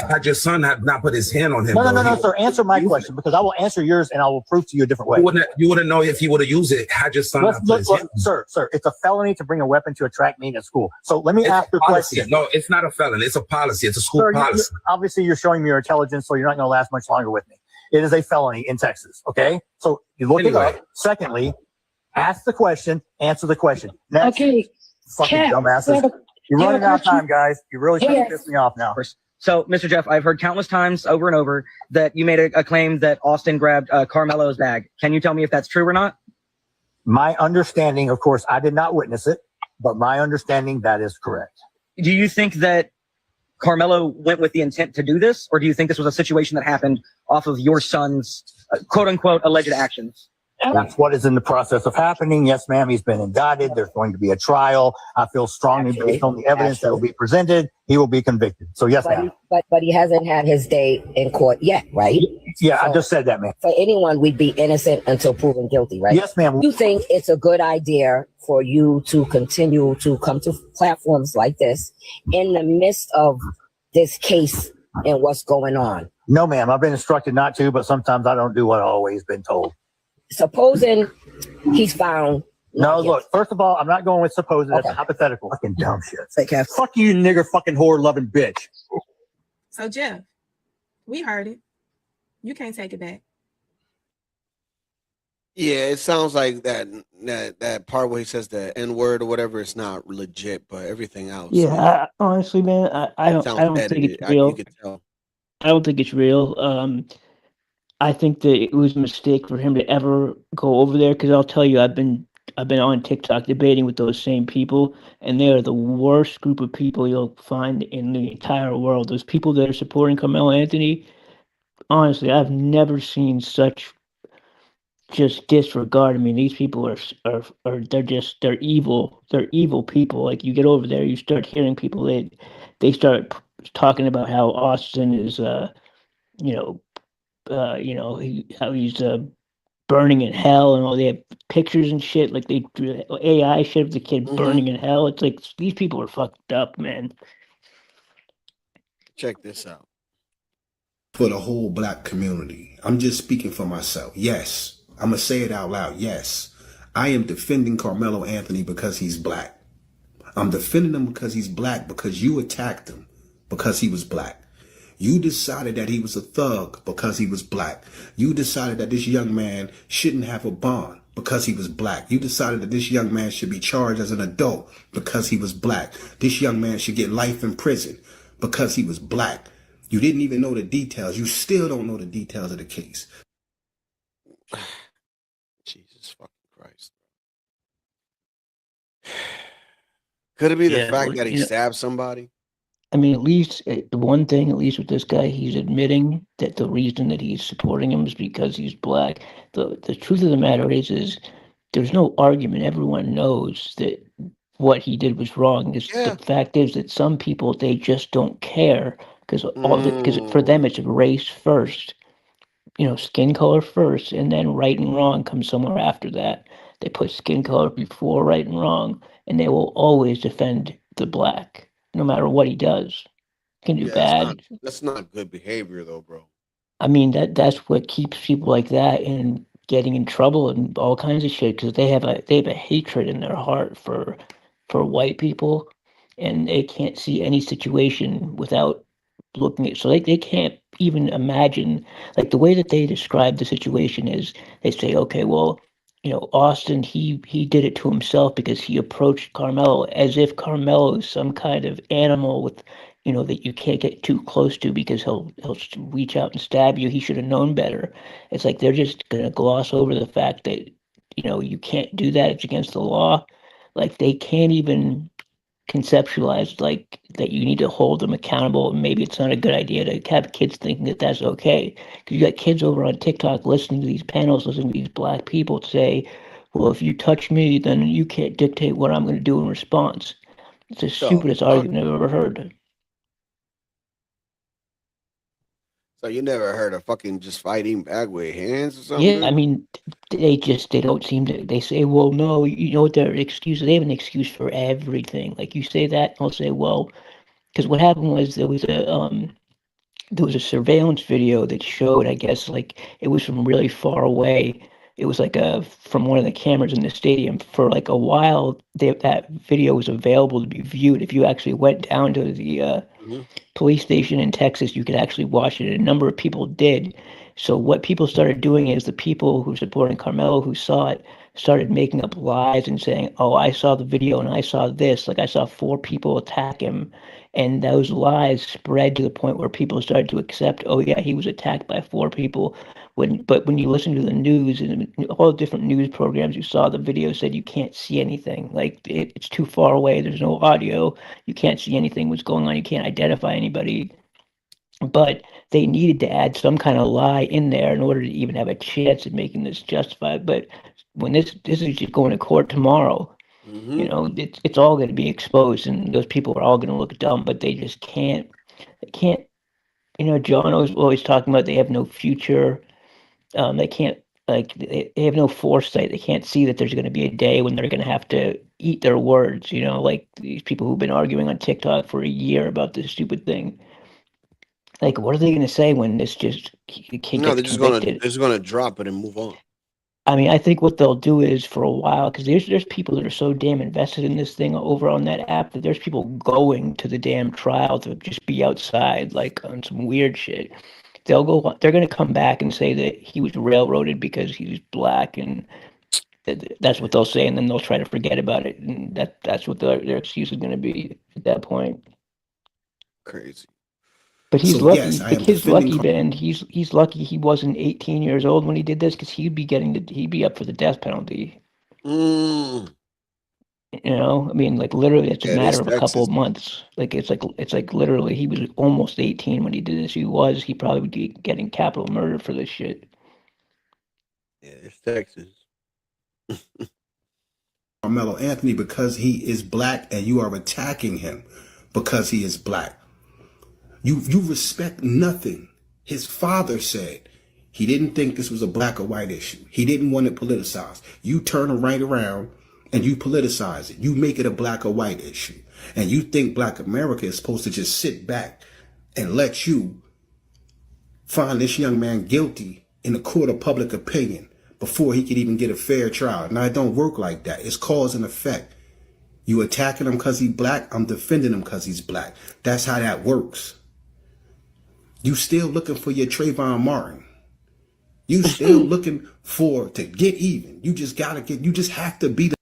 had your son not put his hand on him. No, sir. Answer my question, because I will answer yours and I will prove to you a different way. You wouldn't know if he would have used it had your son not put his hand. Sir, it's a felony to bring a weapon to a track meet at school. So let me ask you a question. No, it's not a felony. It's a policy. It's a school policy. Obviously, you're showing me your intelligence, so you're not going to last much longer with me. It is a felony in Texas. Okay, so you look it up. Secondly, ask the question, answer the question. Next, okay, fucking dumbasses. You're running out of time, guys. You're really trying to piss me off now. So, Mr. Jeff, I've heard countless times over and over that you made a claim that Austin grabbed Carmelo's bag. Can you tell me if that's true or not? My understanding, of course, I did not witness it, but my understanding, that is correct. Do you think that Carmelo went with the intent to do this, or do you think this was a situation that happened off of your son's quote unquote alleged actions? That's what is in the process of happening. Yes, ma'am. He's been indicted. There's going to be a trial. I feel strongly based on the evidence that will be presented, he will be convicted. So yes, ma'am. But he hasn't had his day in court yet, right? Yeah, so, I just said that, ma'am. For anyone, we'd be innocent until proven guilty, right? Yes, ma'am. You think it's a good idea for you to continue to come to platforms like this in the midst of this case and what's going on? No, ma'am. I've been instructed not to, but sometimes I don't do what I've always been told. Supposing he's found. No, look, first of all, I'm not going with supposing. That's hypothetical. Fucking dumb shit. Fuck you, nigger fucking whore loving bitch. So, Jeff, we heard it. You can't take it back. Yeah, it sounds like that part where he says the N word or whatever. It's not legit, but everything else. Yeah, honestly, man, I don't think it's real. You could tell. I don't think it's real. I think that it was a mistake for him to ever go over there, because I'll tell you, I've been on TikTok debating with those same people, and they are the worst group of people you'll find in the entire world. Those people that are supporting Carmelo Anthony, honestly, I've never seen such just disregard. I mean, these people are they're evil. They're evil people. Like, you get over there, you start hearing people, they start talking about how Austin is how he's burning in hell, and all they have pictures and shit. Like, they do AI shit of the kid burning in hell. It's like, these people are fucked up, man. Check this out. For the whole black community, I'm just speaking for myself. Yes, I'm gonna say it out loud. Yes, I am defending Carmelo Anthony because he's black. I'm defending him because he's black, because you attacked him because he was black. You decided that he was a thug because he was black. You decided that this young man shouldn't have a bond because he was black. You decided that this young man should be charged as an adult because he was black. This young man should get life in prison because he was black. You didn't even know the details. You still don't know the details of the case. Jesus fucking Christ. Could it be the fact that he stabbed somebody? I mean, at least the one thing, at least with this guy, he's admitting that the reason that he's supporting him is because he's black. The truth of the matter is there's no argument. Everyone knows that what he did was wrong. The fact is that some people, they just don't care, because for them it's race first, skin color first, and then right and wrong comes somewhere after that. They put skin color before right and wrong, and they will always defend the black. No matter what he does, he can do bad. That's not good behavior, though, bro. I mean, that's what keeps people like that in getting in trouble and all kinds of shit, because they have a hatred in their heart for white people, and they can't see any situation without looking at. So they can't even imagine, like, the way that they describe the situation is they say, okay, well, Austin, he did it to himself because he approached Carmelo, as if Carmelo is some kind of animal with, that you can't get too close to because he'll reach out and stab you. He should have known better. It's like they're just gonna gloss over the fact that, you can't do that. It's against the law. Like, they can't even conceptualize, like, that you need to hold them accountable. Maybe it's not a good idea to have kids thinking that that's okay, because you got kids over on TikTok listening to these panels, listening to these black people say, well, if you touch me, then you can't dictate what I'm going to do in response. It's the stupidest argument I've ever heard. So you never heard of fucking just fighting back with hands or something? Yeah, I mean, they don't seem to. They say, well, no, what their excuse? They have an excuse for everything. Like, you say that, I'll say, well, because what happened was there was there was a surveillance video that showed, I guess, like it was from really far away. It was like from one of the cameras in the stadium. For like a while, that video was available to be viewed. If you actually went down to the Mhm. police station in Texas, you could actually watch it. And a number of people did. So what people started doing is the people who supported Carmelo who saw it started making up lies and saying, "Oh, I saw the video and I saw this. Like I saw 4 people attack him." And those lies spread to the point where people started to accept, "Oh yeah, he was attacked by 4 people." But when you listen to the news and all the different news programs, you saw the video said you can't see anything. Like it's too far away. There's no audio. You can't see anything what's going on. You can't identify anybody. But they needed to add some kind of lie in there in order to even have a chance at making this justified. But when this is just going to court tomorrow, Mhm. it's all going to be exposed, and those people are all going to look dumb. But they just can't. They can't. John always talking about they have no future. They can't like they have no foresight. They can't see that there's going to be a day when they're going to have to eat their words. Like these people who've been arguing on TikTok for a year about this stupid thing. Like, what are they going to say when this kid No, gets they're convicted? just gonna drop it and move on. I mean, I think what they'll do is for a while, because there's people that are so damn invested in this thing over on that app that there's people going to the damn trial to just be outside, like on some weird shit. They're going to come back and say that he was railroaded because he was black, and that's what they'll say, and then they'll try to forget about it, and that's what their excuse is going to be at that point. Crazy. But he's So lucky. yes, I The am kid's defending lucky, Ben. He's lucky he wasn't 18 years old when he did this, because he'd be up for the death penalty. Mm. I mean, like literally, it's a Yeah, it is matter of a couple Texas. of months. Like it's like literally, he was almost 18 when he did this. He probably would be getting capital murder for this shit. Yeah, it's Texas. Carmelo Anthony because he is black, and you are attacking him because he is black. You respect nothing. His father said he didn't think this was a black or white issue. He didn't want it politicized. You turn it right around and you politicize it. You make it a black or white issue. And you think Black America is supposed to just sit back and let you find this young man guilty in a court of public opinion before he could even get a fair trial. Now, it don't work like that. It's cause and effect. You attacking him because he's black. I'm defending him because he's black. That's how that works. You still looking for your Trayvon Martin. You still looking to get even. You just have to be the.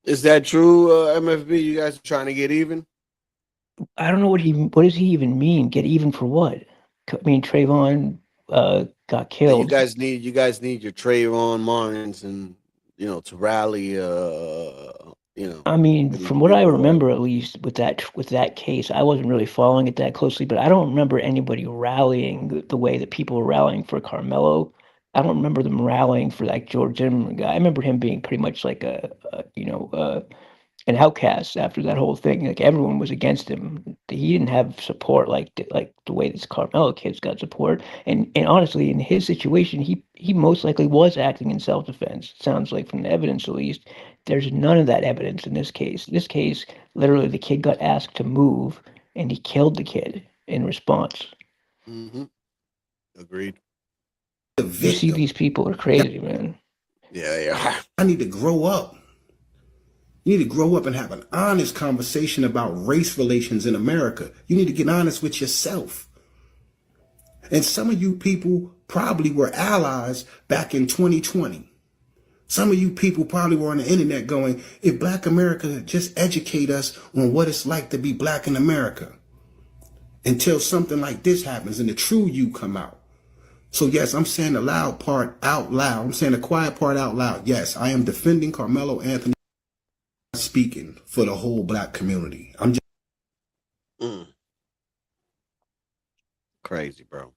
Is that true, MFB? You guys are trying to get even? I don't know what does he even mean? Get even for what? I mean, Trayvon got You killed. guys need your Trayvon Martins and to rally. I mean, maybe from what I people who are. remember, at least with that case, I wasn't really following it that closely, but I don't remember anybody rallying the way that people were rallying for Carmelo. I don't remember them rallying for like George Zimmerman guy. I remember him being pretty much like an outcast after that whole thing. Like everyone was against him. He didn't have support like the way this Carmelo kid's got support. And honestly, in his situation, he most likely was acting in self-defense. Sounds like from the evidence at least. There's none of that evidence in this case. This case, literally, the kid got asked to move, and he killed the kid in response. Mm-hmm. Agreed. You see, these people are crazy, man. Yeah. I need to grow up. You need to grow up and have an honest conversation about race relations in America. You need to get honest with yourself. And some of you people probably were allies back in 2020. Some of you people probably were on the internet going, if Black America just educate us on what it's like to be black in America, until something like this happens and the true you come out. So yes, I'm saying the loud part out loud. I'm saying the quiet part out loud. Yes, I am defending Carmelo Anthony, speaking for the whole black community. I'm just Crazy, bro.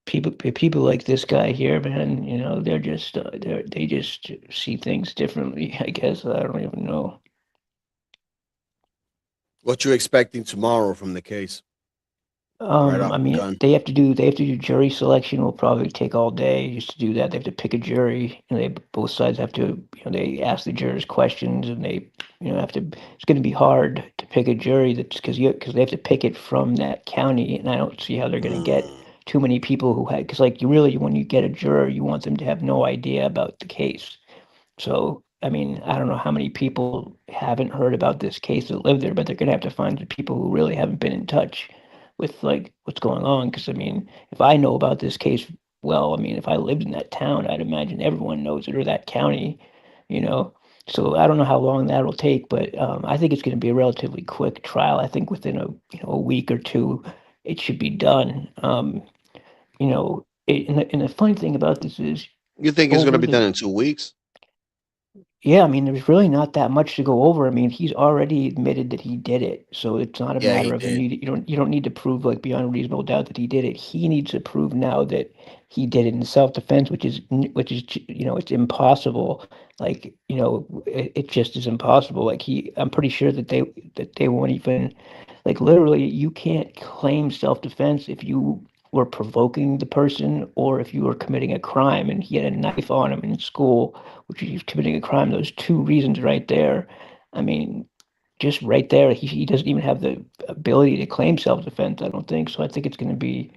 People like this guy here, man, they're just they just see things differently, I guess. I don't even know. What you expecting tomorrow from the case? Right off I the mean, gun. they have to do jury selection. Will probably take all day just to do that. They have to pick a jury, and both sides have to, they ask the jurors questions, and they, have to. It's going to be hard to pick a jury that's because they have to pick it from that county, and I don't see how they're going to get too many people who had, because like you really, when you get a juror, you want them to have no idea about the case. So, I mean, I don't know how many people haven't heard about this case that live there, but they're gonna have to find the people who really haven't been in touch with like what's going on. Because I mean, if I know about this case, well, I mean, if I lived in that town, I'd imagine everyone knows it or that county, you know. So I don't know how long that'll take, but I think it's going to be a relatively quick trial. I think within a week or two, it should be done. And the funny thing about this is You think it's going to over be the done in 2 weeks? yeah, I mean, there's really not that much to go over. I mean, he's already admitted that he did it, so it's not a Yeah, he matter of did. you don't need to prove like beyond a reasonable doubt that he did it. He needs to prove now that he did it in self-defense, it's impossible. Like, it just is impossible. Like I'm pretty sure that they won't even like literally you can't claim self-defense if you were provoking the person or if you were committing a crime and he had a knife on him in school, which is committing a crime. Those two reasons right there. I mean, just right there, he doesn't even have the ability to claim self-defense, I don't think. So I think it's going to be,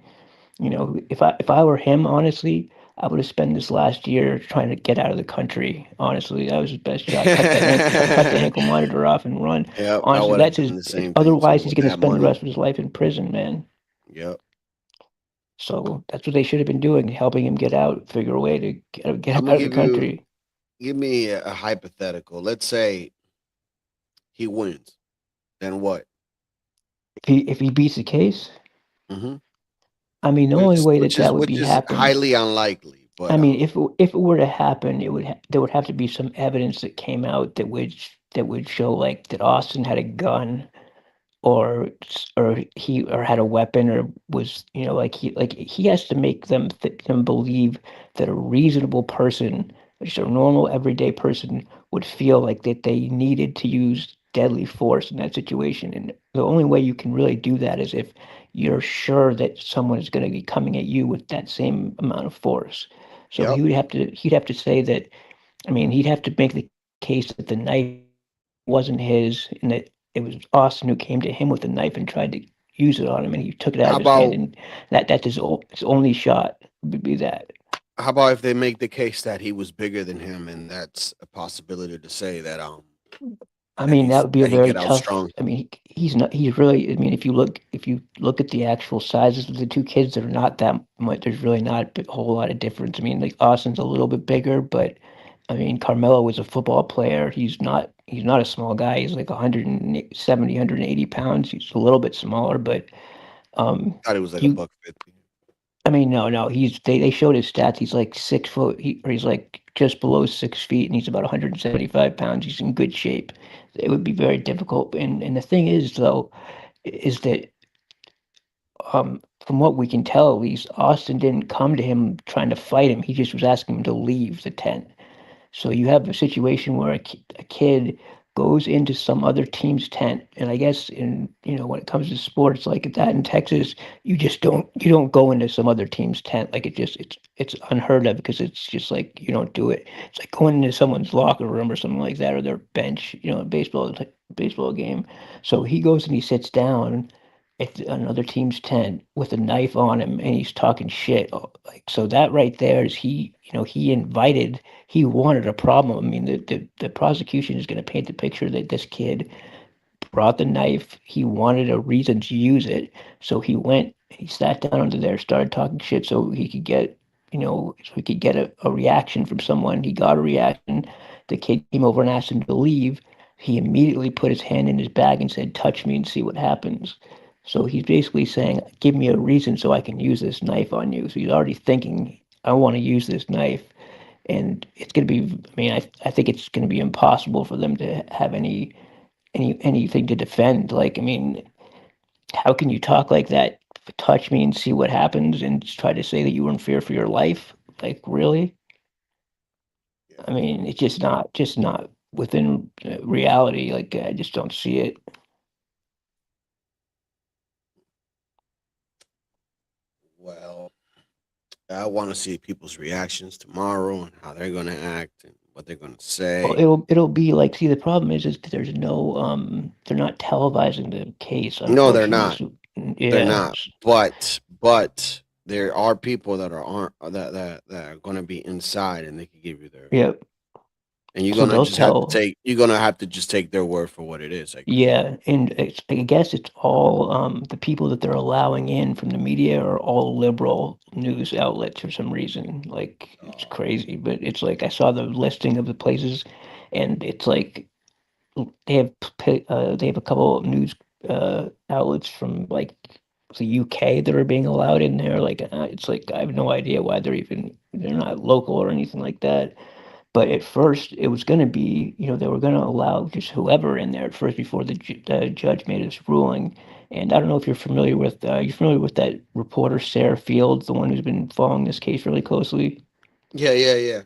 if I were him, honestly, I would have spent this last year trying to get out of the country. Honestly, that was his best shot. Cut the ankle monitor off and run. Yep, I Honestly, would have that's his. done the same thing Otherwise, too he's with going to that spend the money. rest of his life in prison, man. Yep. So that's what they should have been doing, helping him get out, figure a way to get I'm out gonna of the country. give me a hypothetical. Let's say he wins. Then what? If he beats the case, Mm-hmm. I mean, the only way that that would be Which is happen. highly unlikely. But I mean, if it were to happen, there would have to be some evidence that came out that would show like that Austin had a gun or had a weapon or was he has to make them believe that a reasonable person, just a normal everyday person, would feel like that they needed to use deadly force in that situation. And the only way you can really do that is if you're sure that someone is going to be coming at you with that same amount of force. So Yep. he'd have to say that. I mean, he'd have to make the case that the knife wasn't his and that it was Austin who came to him with a knife and tried to use it on him, and he took it out How of his hand, about and that's his only shot would be that. how about if they make the case that he was bigger than him, and that's a possibility to say that I mean, that would be a that he very get out tough. strong. I mean, he's not. He's really. I mean, if you look at the actual sizes of the two kids, they're not that much. There's really not a whole lot of difference. I mean, like Austin's a little bit bigger, but I mean, Carmelo was a football player. He's not. He's not a small guy. He's like 170, 180 pounds. He's a little bit smaller, but Thought he was like a you. $150. I mean, no. They showed his stats. He's like 6 foot. He's like just below 6 feet, and he's about 175 pounds. He's in good shape. It would be very difficult. And the thing is, though, is that from what we can tell, at least Austin didn't come to him trying to fight him. He just was asking him to leave the tent. So you have a situation where a kid goes into some other team's tent, and I guess when it comes to sports like that in Texas, you don't go into some other team's tent. Like it's unheard of because it's just like you don't do it. It's like going into someone's locker room or something like that or their bench, a baseball game. So he goes and he sits down at another team's tent with a knife on him and he's talking shit. Like so that right there is he wanted a problem. I mean, the prosecution is going to paint the picture that this kid brought the knife. He wanted a reason to use it. So he sat down under there, started talking shit so he could get, a reaction from someone. He got a reaction. The kid came over and asked him to leave. He immediately put his hand in his bag and said, touch me and see what happens. So he's basically saying, give me a reason so I can use this knife on you. So he's already thinking, I want to use this knife. And it's going to be, I mean, I think it's going to be impossible for them to have anything to defend. Like, I mean, how can you talk like that? Touch me and see what happens and try to say that you were in fear for your life? Like, really? I mean, it's just not within reality. Like, I just don't see it. Well, I want to see people's reactions tomorrow and how they're going to act and what they're going to Well, say. it'll be like, see, the problem is that there's no, they're not televising the case, No, they're unfortunately. not. So, They're yeah. not. But there are people that aren't that are going to be inside, and they can give you their Yep. and you're So gonna they'll just have to tell. take you're gonna have to just take their word for what it is. I guess. Yeah, and I guess it's all the people that they're allowing in from the media are all liberal news outlets for some reason. Like it's crazy, but it's like I saw the listing of the places, and it's like they have they have a couple of news outlets from like the UK that are being allowed in there. Like it's like I have no idea why they're not local or anything like that. But at first, it was going to be, they were going to allow just whoever in there at first before the judge made his ruling. And I don't know if you're familiar with that reporter Sarah Fields, the one who's been following this case really closely. Yeah.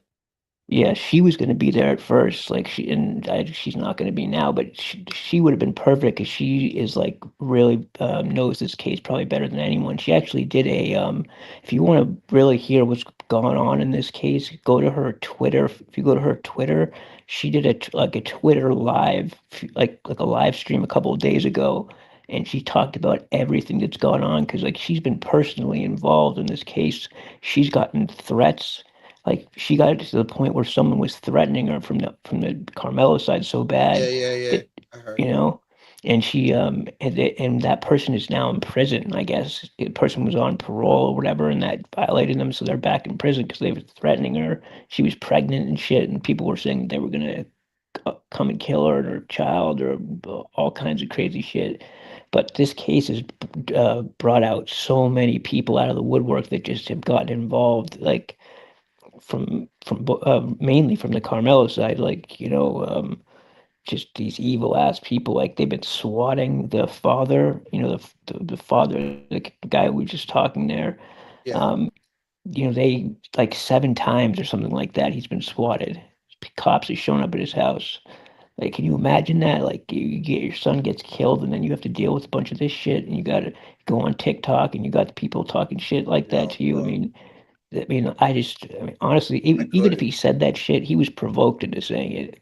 Yeah, she was going to be there at first, like she's not going to be now, but she would have been perfect because she is like really knows this case probably better than anyone. She actually did if you want to really hear what's going on in this case, go to her Twitter. If you go to her Twitter, she did like a Twitter live, like a live stream a couple of days ago, and she talked about everything that's going on because like she's been personally involved in this case. She's gotten threats, like she got to the point where someone was threatening her from the Carmelo side so bad Yeah. that I heard. you know, and she and that person is now in prison. I guess the person was on parole or whatever, and that violated them, so they're back in prison because they were threatening her. She was pregnant and shit, and people were saying they were gonna come and kill her and her child or all kinds of crazy shit. But this case has brought out so many people out of the woodwork that just have gotten involved, like mainly from the Carmelo side, like just these evil ass people. Like they've been swatting the father, the father, the guy we were just talking there. Yeah. They like 7 times or something like that. He's been swatted. Cops have shown up at his house. Like, can you imagine that? Like, you get your son gets killed, and then you have to deal with a bunch of this shit, and you got to go on TikTok, and you got the people talking shit like that to you. Honestly, even if he said that shit, he was provoked into saying it.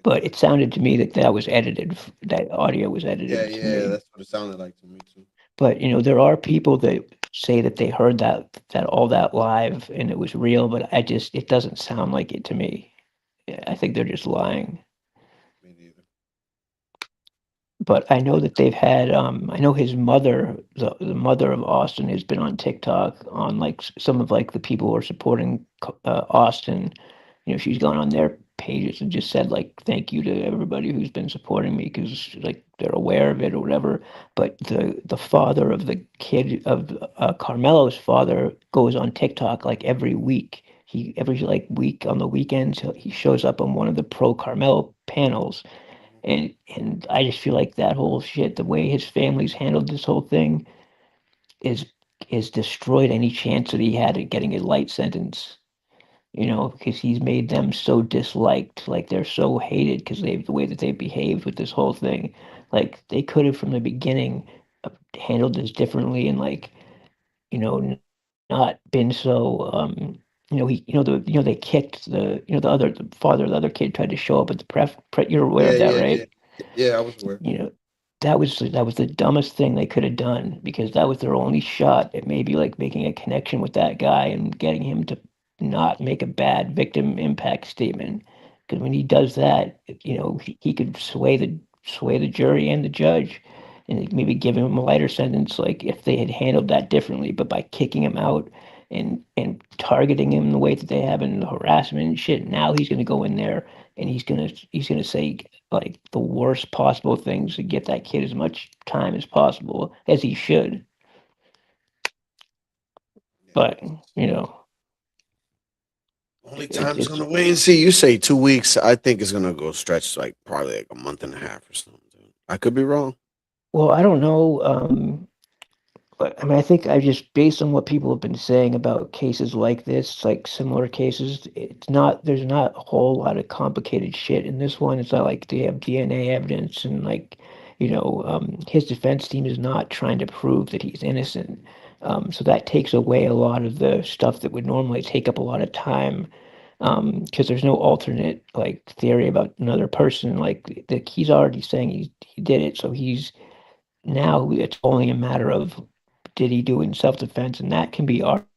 But it sounded to me that that was edited. That audio was edited to Yeah. me. That's what it sounded like to me too. But there are people that say that they heard that all that live and it was real. But it doesn't sound like it to me. I think they're just lying. Me neither. But I know that they've had I know his mother, the mother of Austin, has been on TikTok on like some of like the people who are supporting Austin. She's gone on their pages and just said like thank you to everybody who's been supporting me because like they're aware of it or whatever. But the father of the kid of Carmelo's father goes on TikTok like every week. Every like week on the weekends he shows up on one of the pro Carmelo panels. And I just feel like that whole shit, the way his family's handled this whole thing is destroyed any chance that he had at getting a light sentence. Because he's made them so disliked, like they're so hated because the way that they behaved with this whole thing. Like they could have from the beginning handled this differently and like, not been so they kicked the father of the other kid tried to show up at the you're aware of that, Yeah. right? Yeah, I was aware. That was the dumbest thing they could have done because that was their only shot at maybe like making a connection with that guy and getting him to not make a bad victim impact statement. Because when he does that, he could sway the jury and the judge, and maybe give him a lighter sentence, like if they had handled that differently. But by kicking him out and targeting him the way that they have in the harassment and shit, now he's gonna go in there and he's gonna say like the worst possible things to get that kid as much time as possible, as he should. But Only it's time's just gonna wait and see. You say 2 weeks. I think it's gonna go stretch like probably like a month and a half or something. I could be wrong. well, I don't know. But I mean, I think I just based on what people have been saying about cases like this, like similar cases, there's not a whole lot of complicated shit in this one. It's not like they have DNA evidence and like, his defense team is not trying to prove that he's innocent. So that takes away a lot of the stuff that would normally take up a lot of time. Because there's no alternate like theory about another person. Like he's already saying he did it, so now it's only a matter of did he do it in self-defense? And that can be argued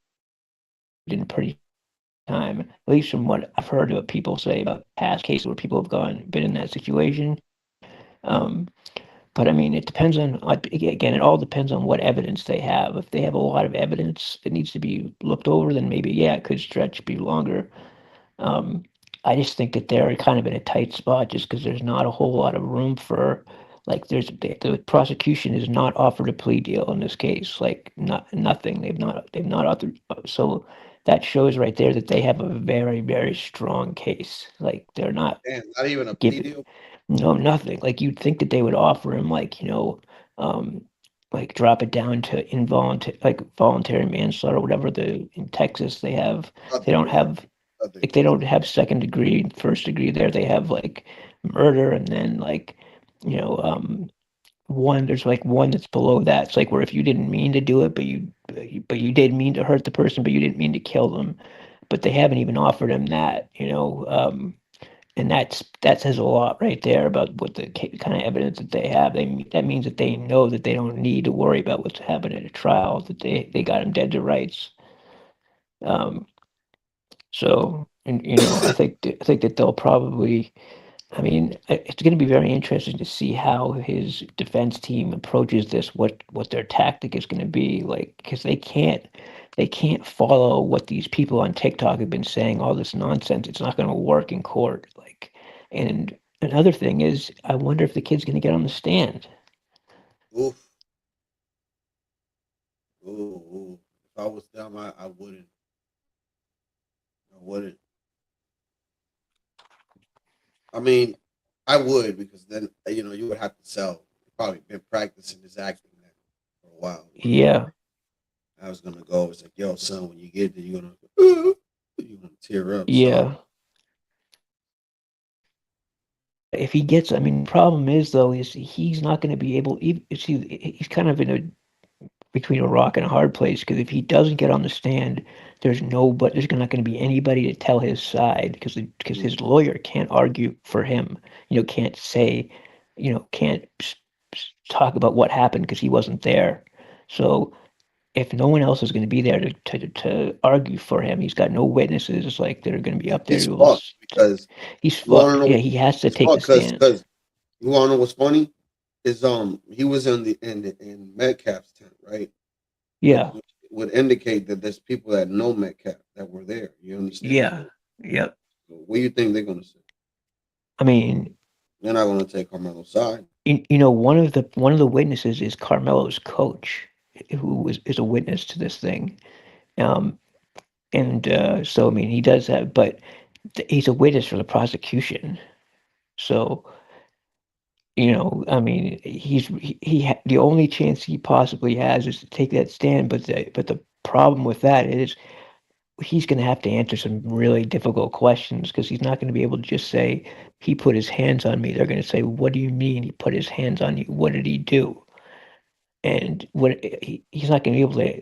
in pretty time, at least from what I've heard of people say about past cases where people have been in that situation. Um, but I mean, it depends on, again, it all depends on what evidence they have. If they have a lot of evidence that needs to be looked over, then maybe, yeah, it could be longer. Um, I just think that they're kind of in a tight spot just because there's not a whole lot of room for, like, the prosecution has not offered a plea deal in this case, like, nothing. They've not offered. So that shows right there that they have a very, very strong case. Like, they're not Damn, not even a plea giving, deal. no, nothing. Like, you'd think that they would offer him, like, like drop it down to involuntary, like voluntary manslaughter, whatever in Texas they have. They don't have, like, they don't have second degree, first degree there. They have like murder, and then like, you know, there's like one that's below that. It's like where if you didn't mean to do it, but you did mean to hurt the person, but you didn't mean to kill them. But they haven't even offered him that, and that says a lot right there about what the kind of evidence that they have. That means that they know that they don't need to worry about what's happening at a trial. That they got him dead to rights. So, and I think that they'll probably. I mean, it's going to be very interesting to see how his defense team approaches this. What their tactic is going to be like, because they can't follow what these people on TikTok have been saying. All this nonsense. It's not going to work in court. Like, and another thing is, I wonder if the kid's going to get on the stand. Oof. Ooh. If I was them, I wouldn't. I wouldn't. I mean, I would, because then you would have to sell. You've probably been practicing this acting for a while. Yeah. I was gonna go. It's like, yo, son, when you get there, you're gonna tear up. So Yeah. If he gets, I mean, the problem is though, is he's not going to be able. He's kind of in between a rock and a hard place, because if he doesn't get on the stand, there's not going to be anybody to tell his side, because his lawyer can't argue for him. Can't say, can't talk about what happened because he wasn't there. So if no one else is going to be there to argue for him, he's got no witnesses like that are going to be up there. he's fucked, because He's you want to fucked. know Yeah, he has to he's take the fucked stand. because you want to know what's funny is he was in Metcalf's tent, right? Yeah. Which would indicate that there's people that know Metcalf that were there. You understand? Yeah. Yep. So what do you think they're gonna say? I mean, they're not gonna take Carmelo's side. One of the witnesses is Carmelo's coach, who is a witness to this thing. So I mean, he does that, but he's a witness for the prosecution. So, I mean, the only chance he possibly has is to take that stand. But the problem with that is he's going to have to answer some really difficult questions, because he's not going to be able to just say he put his hands on me. They're going to say, "What do you mean he put his hands on you? What did he do?" And he's not going to be able to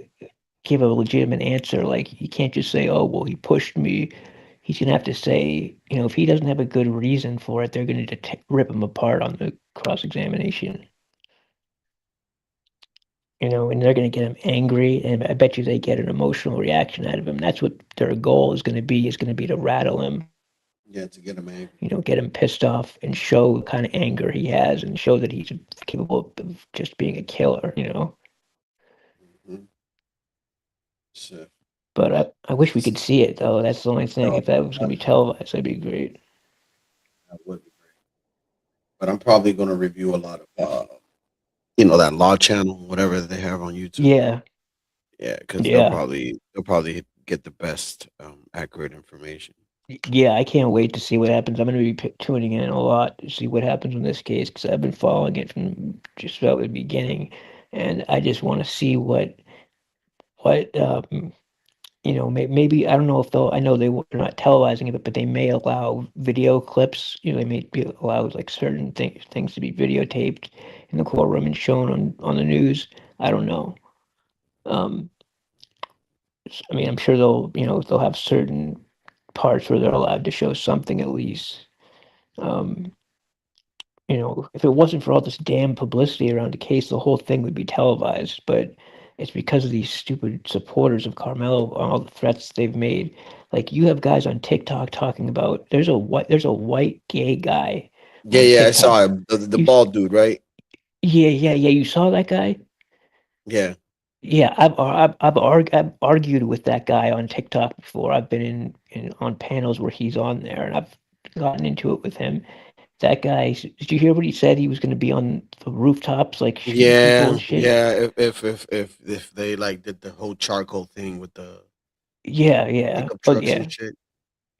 give a legitimate answer. Like, he can't just say, "Oh, well, he pushed me." He's going to have to say, if he doesn't have a good reason for it, they're going to rip him apart on the cross-examination. And they're going to get him angry, and I bet you they get an emotional reaction out of him. That's what their goal is going to be to rattle him. Yeah, to get him angry. Get him pissed off and show the kind of anger he has, and show that he's capable of just being a killer. Mm-hmm. Sure. But I wish we could see it, though. That's the only thing. If that was going to be televised, that'd be great. That would be great. But I'm probably going to review a lot of, that law channel, whatever they have on YouTube. Yeah. Yeah, because Yeah. they'll probably get the best accurate information. Yeah, I can't wait to see what happens. I'm going to be tuning in a lot to see what happens in this case, because I've been following it from just about the beginning, and I just want to see what maybe, I don't know if I know they're not televising it, but they may allow video clips. They may allow like certain things to be videotaped in the courtroom and shown on the news. I don't know. I mean, I'm sure they'll have certain parts where they're allowed to show something at least. If it wasn't for all this damn publicity around the case, the whole thing would be televised. But it's because of these stupid supporters of Carmelo, all the threats they've made. Like you have guys on TikTok talking about there's a white gay guy Yeah, on yeah, I TikTok. saw it. The You, bald dude, right? yeah, yeah, yeah. You saw that guy? Yeah. Yeah, I've argued with that guy on TikTok before. I've been in on panels where he's on there, and I've gotten into it with him. That guy, did you hear what he said? He was going to be on the rooftops, like shooting people and Yeah, shit. yeah. If they like did the whole charcoal thing with the Yeah, yeah, pickup but trucks yeah, and shit.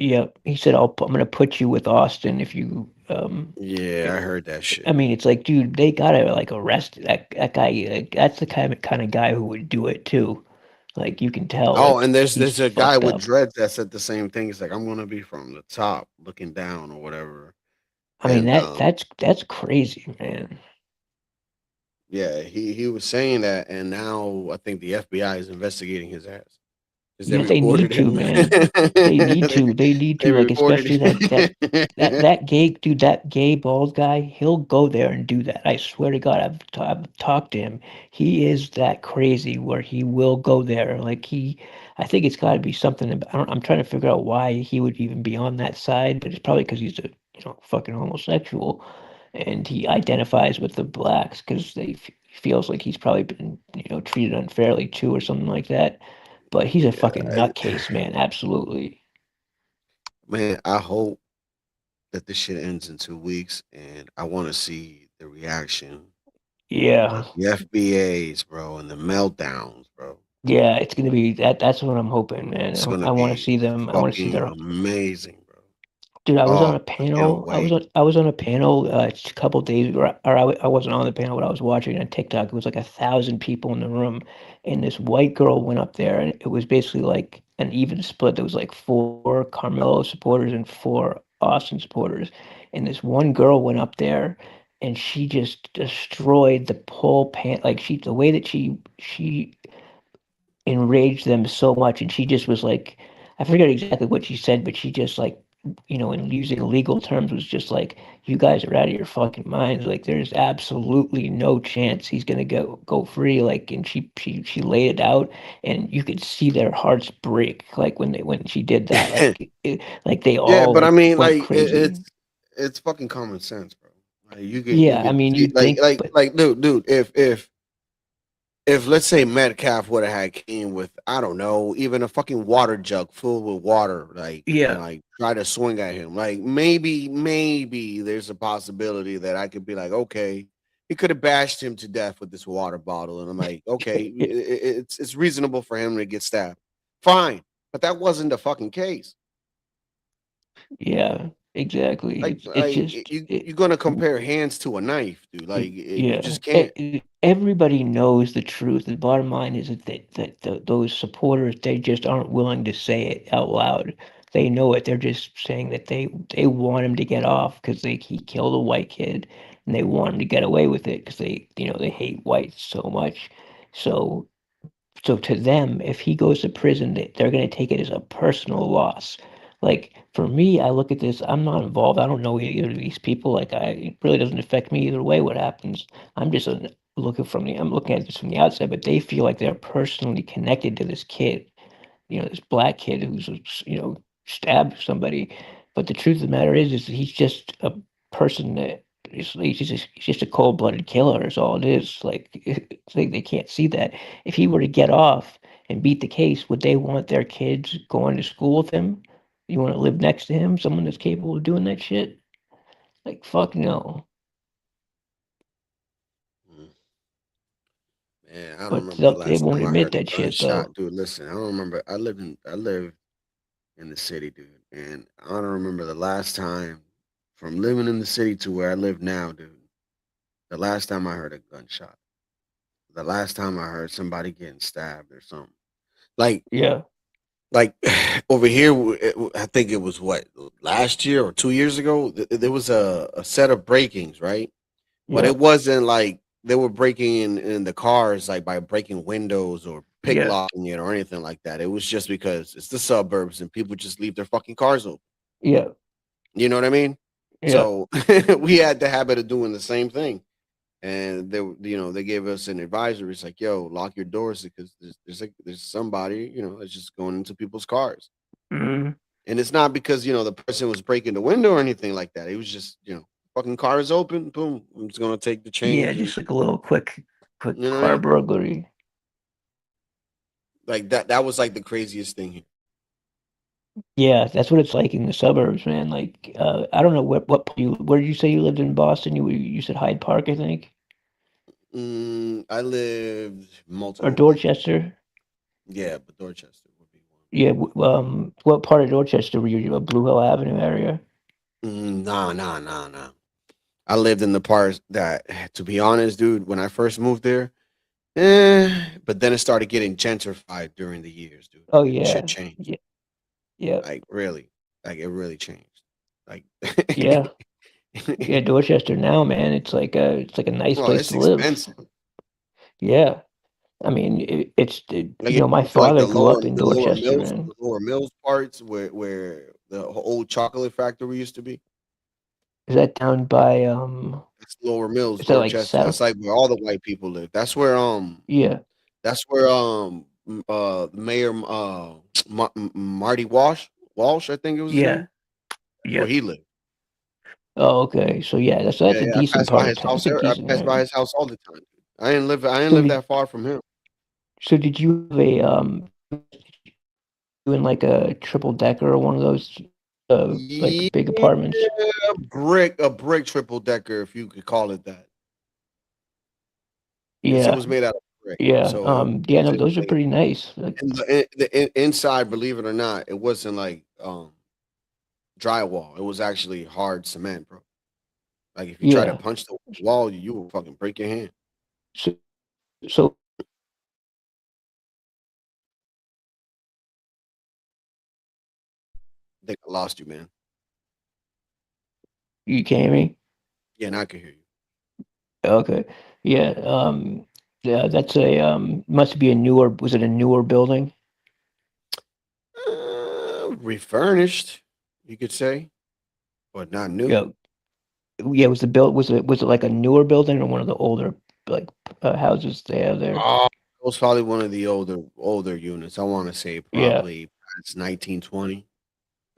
yeah. He said, I'm going to put you with Austin if you. Yeah, I heard that shit. I mean, it's like, dude, they gotta like arrest that guy. Like, that's the kind of guy who would do it too. Like, you can tell, Oh, like and there's he's a guy fucked with up. dreads that said the same thing. He's like, I'm gonna be from the top, looking down or whatever. I mean, And that's crazy, man. yeah, he was saying that, and now I think the FBI is investigating his ass because they Yeah, they need reported to, him. man. They need to. They need They to. Like, reported especially him. that gay dude, that gay bald guy. He'll go there and do that. I swear to God, I've talked to him. He is that crazy where he will go there. Like I think it's got to be something. I'm trying to figure out why he would even be on that side, but it's probably because he's a fucking homosexual, and he identifies with the blacks because feels like he's probably been treated unfairly too or something like that. But he's a fucking nutcase, man. Absolutely. Man, I hope that this shit ends in 2 weeks, and I want to see the reaction Yeah. of the FBAs, bro, and the meltdowns, bro. Yeah, it's gonna be that. That's what I'm hoping, man. It's I gonna want to be see them. I want to see fucking their. amazing, bro. Dude, I was Oh, on a I can't panel. wait. I was on a panel just a couple days ago, or I wasn't on the panel, but I was watching on TikTok. It was like 1,000 people in the room, and this white girl went up there, and it was basically like an even split. There was like 4 Carmelo supporters and 4 Austin supporters, and this one girl went up there, and she just destroyed the whole pan. Like the way that she enraged them so much, and she just was like, I forget exactly what she said, but she just like, in using legal terms, was just like, you guys are out of your fucking minds. Like, there's absolutely no chance he's gonna go free. Like, and she laid it out, and you could see their hearts break. Like when she did that, like they Yeah, all but I like mean, went like crazy. it's fucking common sense, bro. Like you Yeah, I could mean, see, you'd think, but dude, if let's say Metcalf would have had came with, I don't know, even a fucking water jug filled with water, like, and yeah, like try to swing at him, like maybe there's a possibility that I could be like, okay, he could have bashed him to death with this water bottle, and I'm like, okay, it's reasonable for him to get stabbed, fine, but that wasn't the fucking case. yeah, exactly. It's just You're gonna compare hands to a knife, dude. Like you Yeah, just can't. everybody knows the truth. The bottom line is that those supporters, they just aren't willing to say it out loud. They know it. They're just saying that they want him to get off because he killed a white kid, and they want him to get away with it because they hate whites so much. So to them, if he goes to prison, they're going to take it as a personal loss. Like for me, I look at this. I'm not involved. I don't know either of these people. Like it really doesn't affect me either way. What happens? I'm just I'm looking at this from the outside. But they feel like they're personally connected to this kid, this black kid who's, stabbed somebody. But the truth of the matter is that he's just a person that he's just a cold-blooded killer is all it is. Like, it's like they can't see that. If he were to get off and beat the case, would they want their kids going to school with him? You want to live next to him, someone that's capable of doing that shit? Like, fuck no. Man, I don't But remember the they last won't time I admit heard a that shit gunshot, though. dude. Listen, I don't remember. I live in the city, dude, and I don't remember the last time from living in the city to where I live now, dude. The last time I heard a gunshot. The last time I heard somebody getting stabbed or something. Like Yeah. like over here, I think it was what last year or 2 years ago. There was a set of breakings, right? But Yeah. it wasn't like they were breaking in the cars like by breaking windows or pick Yeah. locking it or anything like that. It was just because it's the suburbs and people just leave their fucking cars open. Yeah. You know what I mean? Yeah. So we had the habit of doing the same thing. and they gave us an advisory. It's like, yo, lock your doors because there's somebody that's just going into people's cars, Mhm. and it's not because the person was breaking the window or anything like that. It was just fucking car is open, boom, I'm just gonna take the Yeah, change and just like a little quick you know what I car mean? burglary. Like that was like the craziest thing here. Yeah, that's what it's like in the suburbs, man. Like, I don't know where did you say you lived in Boston? You said Hyde Park, I think, I lived or multiple places. Dorchester. Yeah, but Dorchester would be Yeah, what part of Dorchester were you? Blue Hill Avenue area? one. Nah. I lived in the part that, to be honest, dude, when I first moved there, but then it started getting gentrified during the years, dude. Oh And shit yeah, changed. yeah, yeah, Like really. Like it really changed. Like yeah, yeah. Dorchester now, man, it's like a nice well, place it's to live. expensive. Yeah, I mean, Like if my you go to like father grew up in Dorchester, the man. lower mills parts where the old chocolate factory used to be. Is that down by It's Lower Mills, is that like Dorchester. south? That's like where all the white people live. Yeah, That's where Mayor Marty Walsh, I think it was his yeah, name. That's where yep. he lived. Oh, okay. So yeah, Yeah, that's a yeah. I decent passed by part of his town. house. It's a I decent passed by area. his house all the time. I didn't So live did that far from him. so did you have a you in like a triple decker or one of those like Yeah, big apartments? a brick triple decker, if you could call it that, because it Yeah, was made out of brick. yeah. So it Yeah, no, wasn't those are like, pretty nice. Like, and inside, believe it or not, it wasn't like drywall. It was actually hard cement, bro. Like if you try to yeah. punch the wall, you will fucking break your hand. So so I think I lost you, man. you can hear me? Yeah, now I can hear you. Okay. Yeah. Yeah, that's a must be a newer was it a newer building? Refurnished, you could say, but not new. Yeah. Yeah, was it like a newer building or one of the older like houses they have there? It was probably one of the older units. I want to say Yeah. probably it's 1920. I'm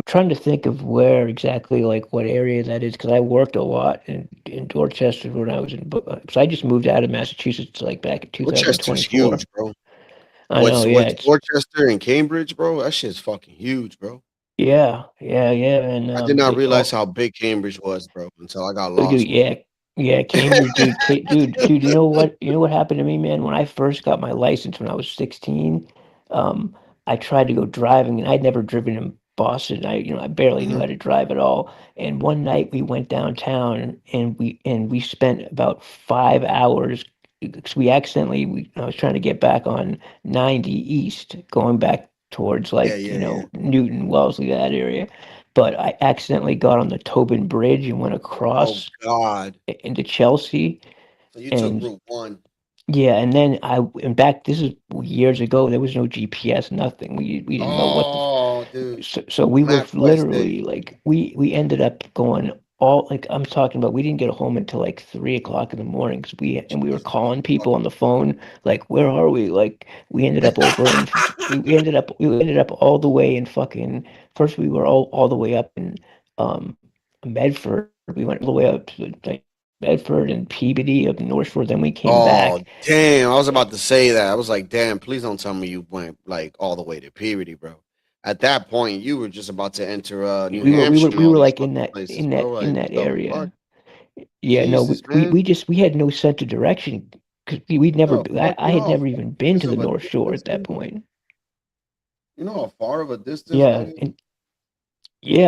trying to think of where exactly, like what area that is, because I worked a lot in Dorchester when I was because I just moved out of Massachusetts like back in Dorchester's 2024. huge, bro. I know, yeah, What's it's Dorchester and Cambridge, bro? That shit's fucking huge, bro. yeah, and I did not they realize all how big Cambridge was, bro, until I got oh, dude, lost, man. yeah, Cambridge, dude, dude, you know what? You know what happened to me, man? When I first got my license when I was 16, um, I tried to go driving, and I'd never driven in Boston. I barely knew Mhm. how to drive at all. And one night we went downtown, and we spent about 5 hours. 'Cause I was trying to get back on 90 East, going back towards Yeah, like yeah, yeah. Newton, Wellesley, that area. But I accidentally got on the Tobin Bridge and went Oh across God. into Chelsea, So you took and Route 1. yeah, and then and back this is years ago. There was no GPS, nothing. We didn't know what the Oh, dude. so we were MapQuest literally days. like we ended up going all like I'm talking about. We didn't get home until like 3 o'clock in the morning because we were calling people on the phone like, where are we? Like we ended up over in we ended up all the way in fucking first we were all the way up in um Medford. We went all the way up to like Medford and Peabody up in North Shore. Then we came Oh, back. damn. I was about to say that. I was like, damn, please don't tell me you went like all the way to Peabody, bro. At that point, you were just about to enter New Hampshire and We all were these like fucking places, bro. in Like, what that the fuck? area. Yeah, no, Jesus, man. we had no sense of direction because we'd never Oh, fuck. I had never even been to Of the a North Shore distance at that that is? point. You know how far of a distance that Yeah, is? and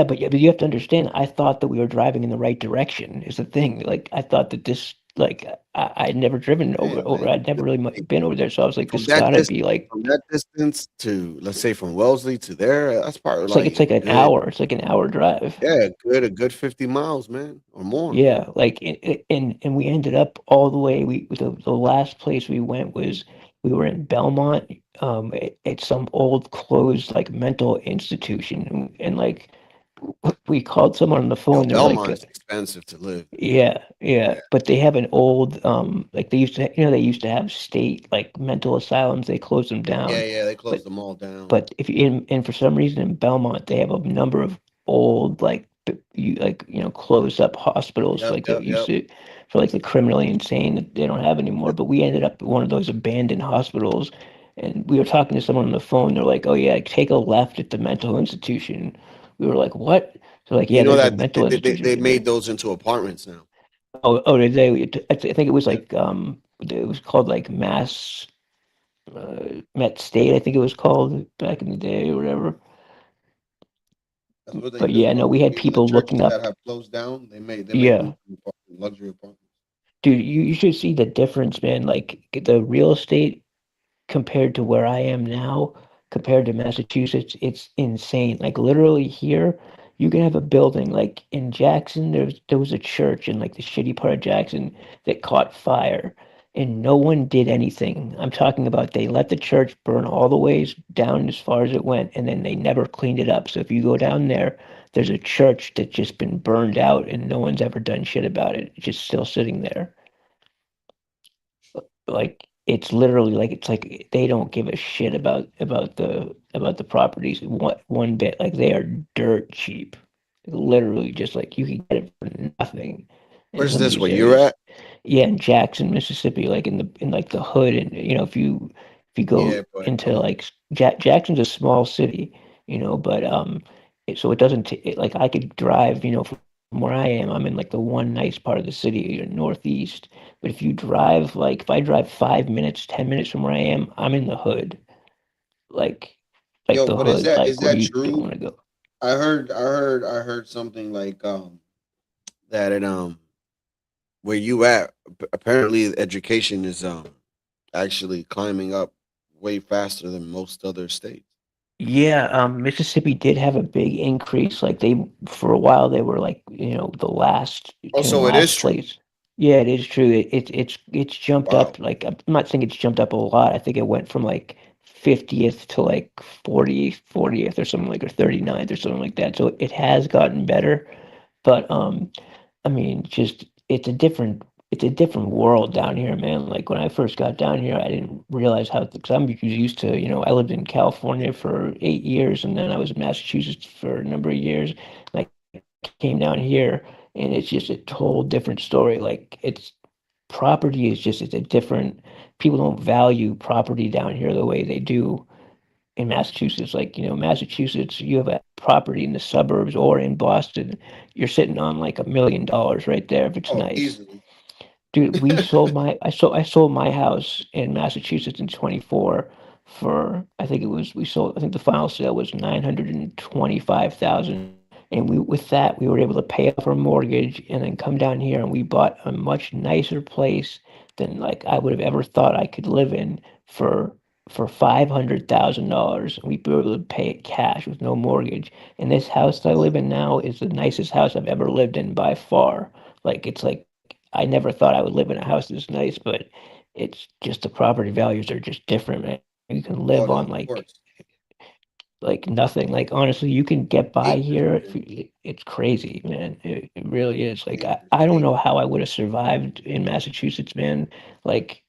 but you have to understand. I thought that we were driving in the right direction. Is the thing. Like I thought that this like I'd never driven Damn, over. man. I'd never really been over there. So I was like, From this that gotta be distance, like to, let's say, from Wellesley to there, that's probably it's like like an hour. It's like an hour drive. a good 50 miles, man, or more. Yeah, like and we ended up all the way. The last place we went was we were in Belmont, at some old closed like mental institution, and like we called someone on the Yo, phone. They're like, Belmont's expensive to live. yeah, yeah, Yeah. but they have an old, like they used to, they used to have state like mental asylums. They closed them Yeah, down, yeah, they closed but them all down. if you and for some reason in Belmont they have a number of old like closed up hospitals Yep, like that yep, used yep. to for like the criminally insane that they don't have anymore. But we ended up at one of those abandoned hospitals, and we were talking to someone on the phone. They're like, "Oh yeah, take a left at the mental institution." We were like, "What?" So like, You yeah, know there's a that mental institution they right there. made those into apartments now. Oh, did they? I think it was Yeah. like it was called like Met State. I think it was called back in the day or whatever. That's what they But do. yeah, no, we had Even the people looking churches that up. have closed down, they make Yeah, them into luxury apartments. dude, you should see the difference, man. Like the real estate compared to where I am now, compared to Massachusetts, it's insane. Like literally here, you can have a building like in Jackson, there was a church in like the shitty part of Jackson that caught fire and no one did anything. I'm talking about they let the church burn all the ways down as far as it went and then they never cleaned it up. So if you go down there, there's a church that's just been burned out and no one's ever done shit about it. It's just still sitting there. Like it's literally like it's like they don't give a shit about the properties one bit. Like they are dirt cheap. Literally just like you can get it for nothing in Where's some of this? these Where you're areas. at? Yeah, in Jackson, Mississippi, like in like the hood, and if you go Yeah, but into like Jackson's a small city, but so it doesn't like I could drive, from where I am, I'm in like the one nice part of the city, northeast. But if you drive like if I drive 5 minutes, 10 minutes from where I am, I'm in the hood, like yo, the but is hood, that like is where that you don't true? want to go. I heard something like that it where you at apparently education is actually climbing up way faster than most other states. Yeah, Mississippi did have a big increase. Like for a while, they were like, the last in Also, it is last true. place. Yeah, it is true. It's jumped Wow. up. Like I'm not saying it's jumped up a lot. I think it went from like 50th to like 40th or something like or 39th or something like that. So it has gotten better. But I mean, just it's a different world down here, man. Like when I first got down here, I didn't realize how because I'm used to, I lived in California for 8 years and then I was in Massachusetts for a number of years. Like came down here and it's just a whole different story. Like property is just it's a different people don't value property down here the way they do in Massachusetts. Like, Massachusetts, you have a property in the suburbs or in Boston, you're sitting on like $1 million right there if it's Oh, nice. easily. Dude, I sold my house in Massachusetts in 24 for I think the final sale was 925,000. And with that we were able to pay off our mortgage and then come down here and we bought a much nicer place than like I would have ever thought I could live in for $500,000. We were able to pay it cash with no mortgage. And this house that I live in now is the nicest house I've ever lived in by far. Like it's like I never thought I would live in a house this nice, but it's just the property values are just different, man. You can Oh live no, on of course. like nothing. Like honestly, you can get by here. Acres, man. It's crazy, man. It really is. Like Acres, I don't acres. know how I would have survived in Massachusetts, man. Like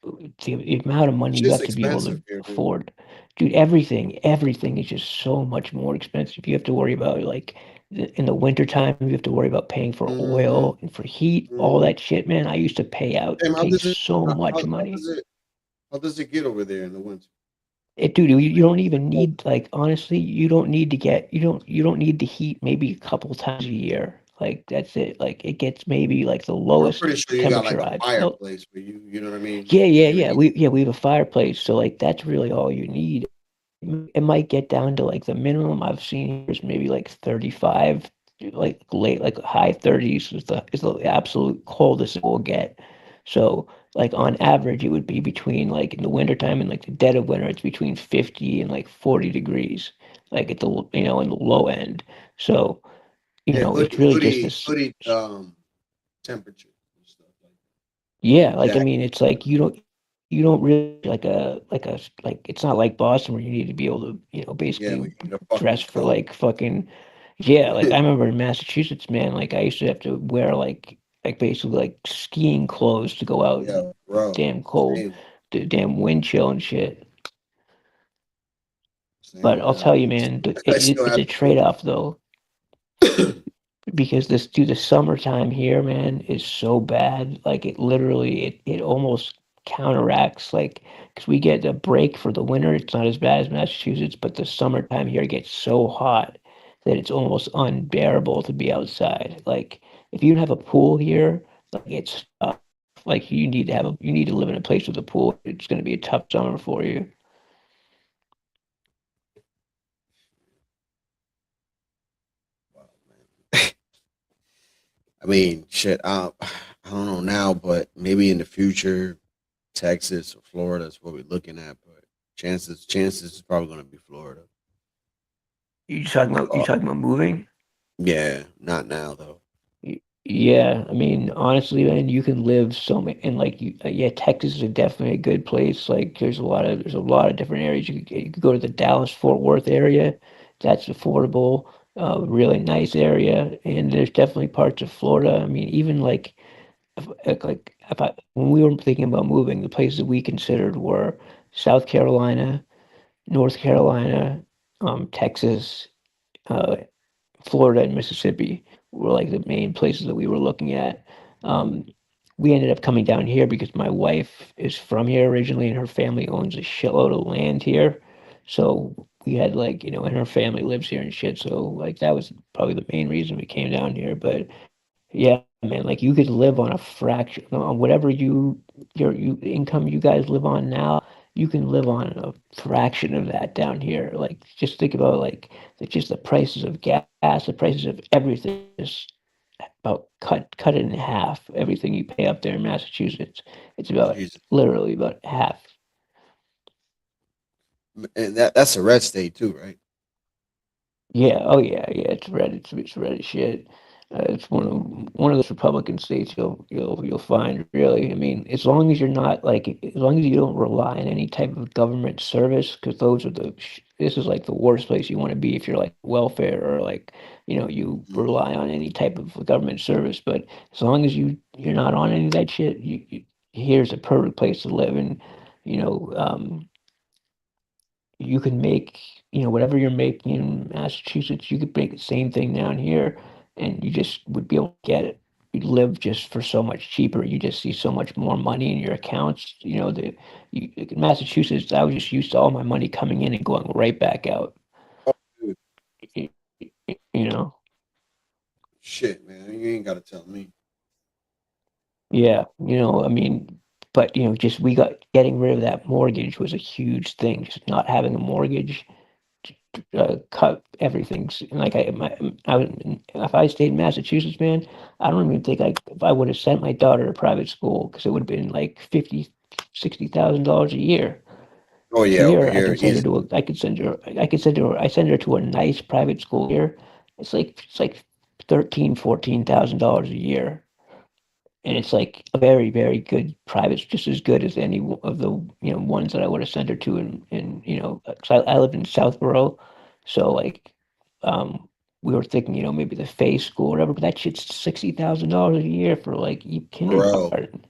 the amount of money It's you just have to be able to expensive here, dude. afford. Dude, everything is just so much more expensive. You have to worry about like in the wintertime, you have to worry about paying for Mm-hmm. oil and for heat, all Mm-hmm. that shit, man. I used to Damn, pay so much money. how does it get over there in the winter? Dude, you Like, don't even need like honestly, you don't need to get you don't need the heat maybe a couple times a year. Like that's it. Like it gets maybe like the I'm lowest pretty sure you got like temperature a I've felt. fireplace where you know what I mean? Yeah, Where yeah, your yeah. heat. We have a fireplace, so like that's really all you need. It might get down to like the minimum I've seen here is maybe like 35, like late, like high 30s is the absolute coldest it will get. So like on average, it would be between like in the wintertime and like the dead of winter, it's between 50 and like 40 degrees, like at in the low end. So, Yeah, it's really just this. hoodie temperature and stuff like Yeah, that. like I Jack. mean, it's like you don't really like it's not like Boston where you need to be able to Yeah, basically we need a dress fucking for coat. like fucking Yeah, like I remember in Massachusetts, man, like I used to have to wear like basically like skiing clothes to go out Yeah, in bro. damn cold, Same, the damn wind chill and shit. same But with I'll that. tell you, man, I still it's have a to deal with trade-off though, because this dude, the summertime here, man, is so bad. Like it literally, it almost counteracts like because we get a break for the winter. It's not as bad as Massachusetts, but the summertime here gets so hot that it's almost unbearable to be outside. Like if you have a pool here, like it's like you need to live in a place with a pool. It's going to be a tough summer for you. I mean, shit. I don't know now, but maybe in the future, Texas or Florida is what we're looking at. But chances is probably going to be Florida. You talking about moving? Yeah, not now though. Yeah, I mean, honestly, man, you can live so many, and like, yeah, Texas is definitely a good place. Like, there's a lot of different areas. You could go to the Dallas Fort Worth area, that's affordable, really nice area, and there's definitely parts of Florida. I mean, even if I when we were thinking about moving, the places we considered were South Carolina, North Carolina, Texas, uh, Florida and Mississippi were like the main places that we were looking at. Um, we ended up coming down here because my wife is from here originally and her family owns a shitload of land here. So we had like, and her family lives here and shit. So like that was probably the main reason we came down here. But yeah, man, like you could live on a fraction on whatever your income you guys live on now, you can live on a fraction of that down here. Like just think about like just the prices of gas, the prices of everything is about cut it in half. Everything you pay up there in Massachusetts, it's about Jesus, literally about half. and that's a red state too, right? Yeah, oh yeah, yeah. It's red as shit. It's one of those Republican states you'll find really. I mean, as long as you're not like as long as you don't rely on any type of government service, because those are this is like the worst place you want to be if you're like welfare or like you Mhm. rely on any type of government service. But as long as you're not on any of that shit, here's a perfect place to live. And you know, um, you can make, whatever you're making in Massachusetts, you could make the same thing down here and you just would be able to get it. You'd live just for so much cheaper. You just see so much more money in your accounts. In Massachusetts, I was just used to all my money coming in and going right back out. Dude, y- You know, shit, man, you ain't got to tell me. yeah, I mean, but just we got getting rid of that mortgage was a huge thing. Just not having a mortgage cut everything. Like if I stayed in Massachusetts, man, I don't even think if I would have sent my daughter to private school because it would have been like 50, $60,000 a year. Oh yeah, over Here, here, easy. I send her to a nice private school here. It's like 14,000 $15,000 a year, and it's like a very, very good private, just as good as any of the ones that I would have sent her to in 'cause I live in Southborough, so like we were thinking maybe the Fay School or whatever, but that shit's $60,000 a year for like Bro, kindergarten.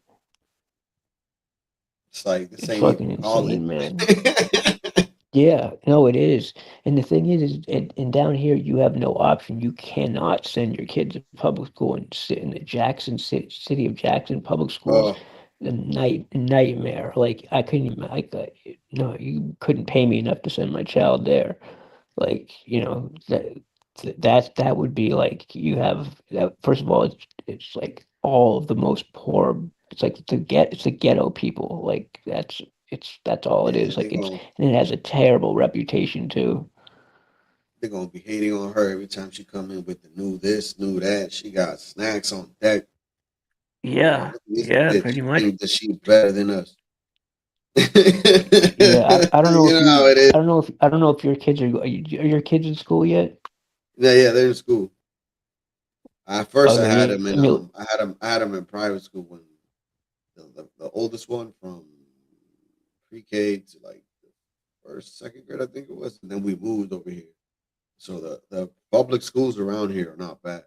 it's like this It's ain't even fucking college. insane, man. Yeah, no, it is. And the thing is and down here, you have no option. You cannot send your kids to public school and sit in the city of Jackson public schools. Oh, The nightmare. Like I couldn't even like no, you couldn't pay me enough to send my child there. Like, that would be like you have that first of all, it's like all of the most poor. It's like it's the ghetto people. Like that's all it yeah, is. Like and it has a terrible reputation too. they're gonna be hating on her every time she come in with the new this, new that. She got snacks on deck. Like, Yeah, look at this yeah, bitch. pretty She much. think that she better than us. Yeah, I don't know You if know how it is. I don't know if your kids are your kids in school yet? Yeah, yeah, they're in school. First, I Okay, had them I in mean, I had them in private school when the oldest one from pre-K to like the first, second grade, I think it was, and then we moved over here. So the public schools around here are not bad.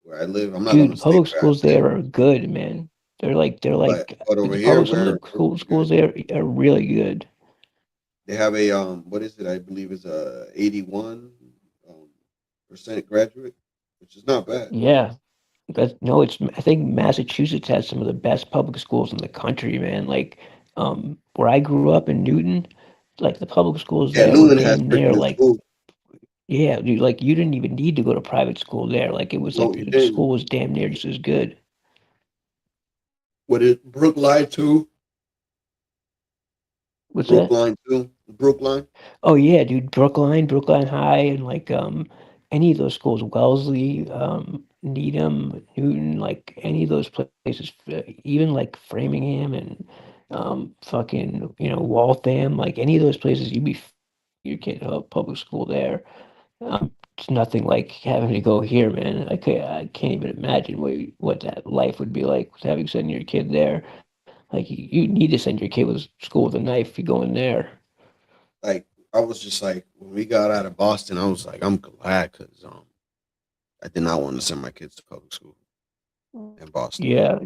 Where I live, I'm not Dude, gonna the say public where I schools live, there are good, man. but over The here, public some of the we're pretty good. schools there are really good. They have a what is it? I believe it's a 81 percent graduate, which is not bad. Yeah. That's no, it's I think Massachusetts has some of the best public schools in the country, man. Like, where I grew up in Newton, like the public schools Yeah, there were Newton has damn pretty near good like, schools. yeah, dude, like you didn't even need to go to private school there. Like it was No, like you the didn't. school was damn near just as good. What is Brookline too? What's that? Brookline too. Brookline. Oh yeah, dude, Brookline High, and like any of those schools, Wellesley, Needham, Newton, like any of those places, even like Framingham and fucking Waltham, like any of those places, you'd be your kid public school there. It's nothing like having to go here, man. I can't even imagine what that life would be like with having sending your kid there. Like you need to send your kid with school with a knife. You go in there. Like I was just like when we got out of Boston, I was like, I'm glad because I did not want to send my kids to public school in Boston, Yeah.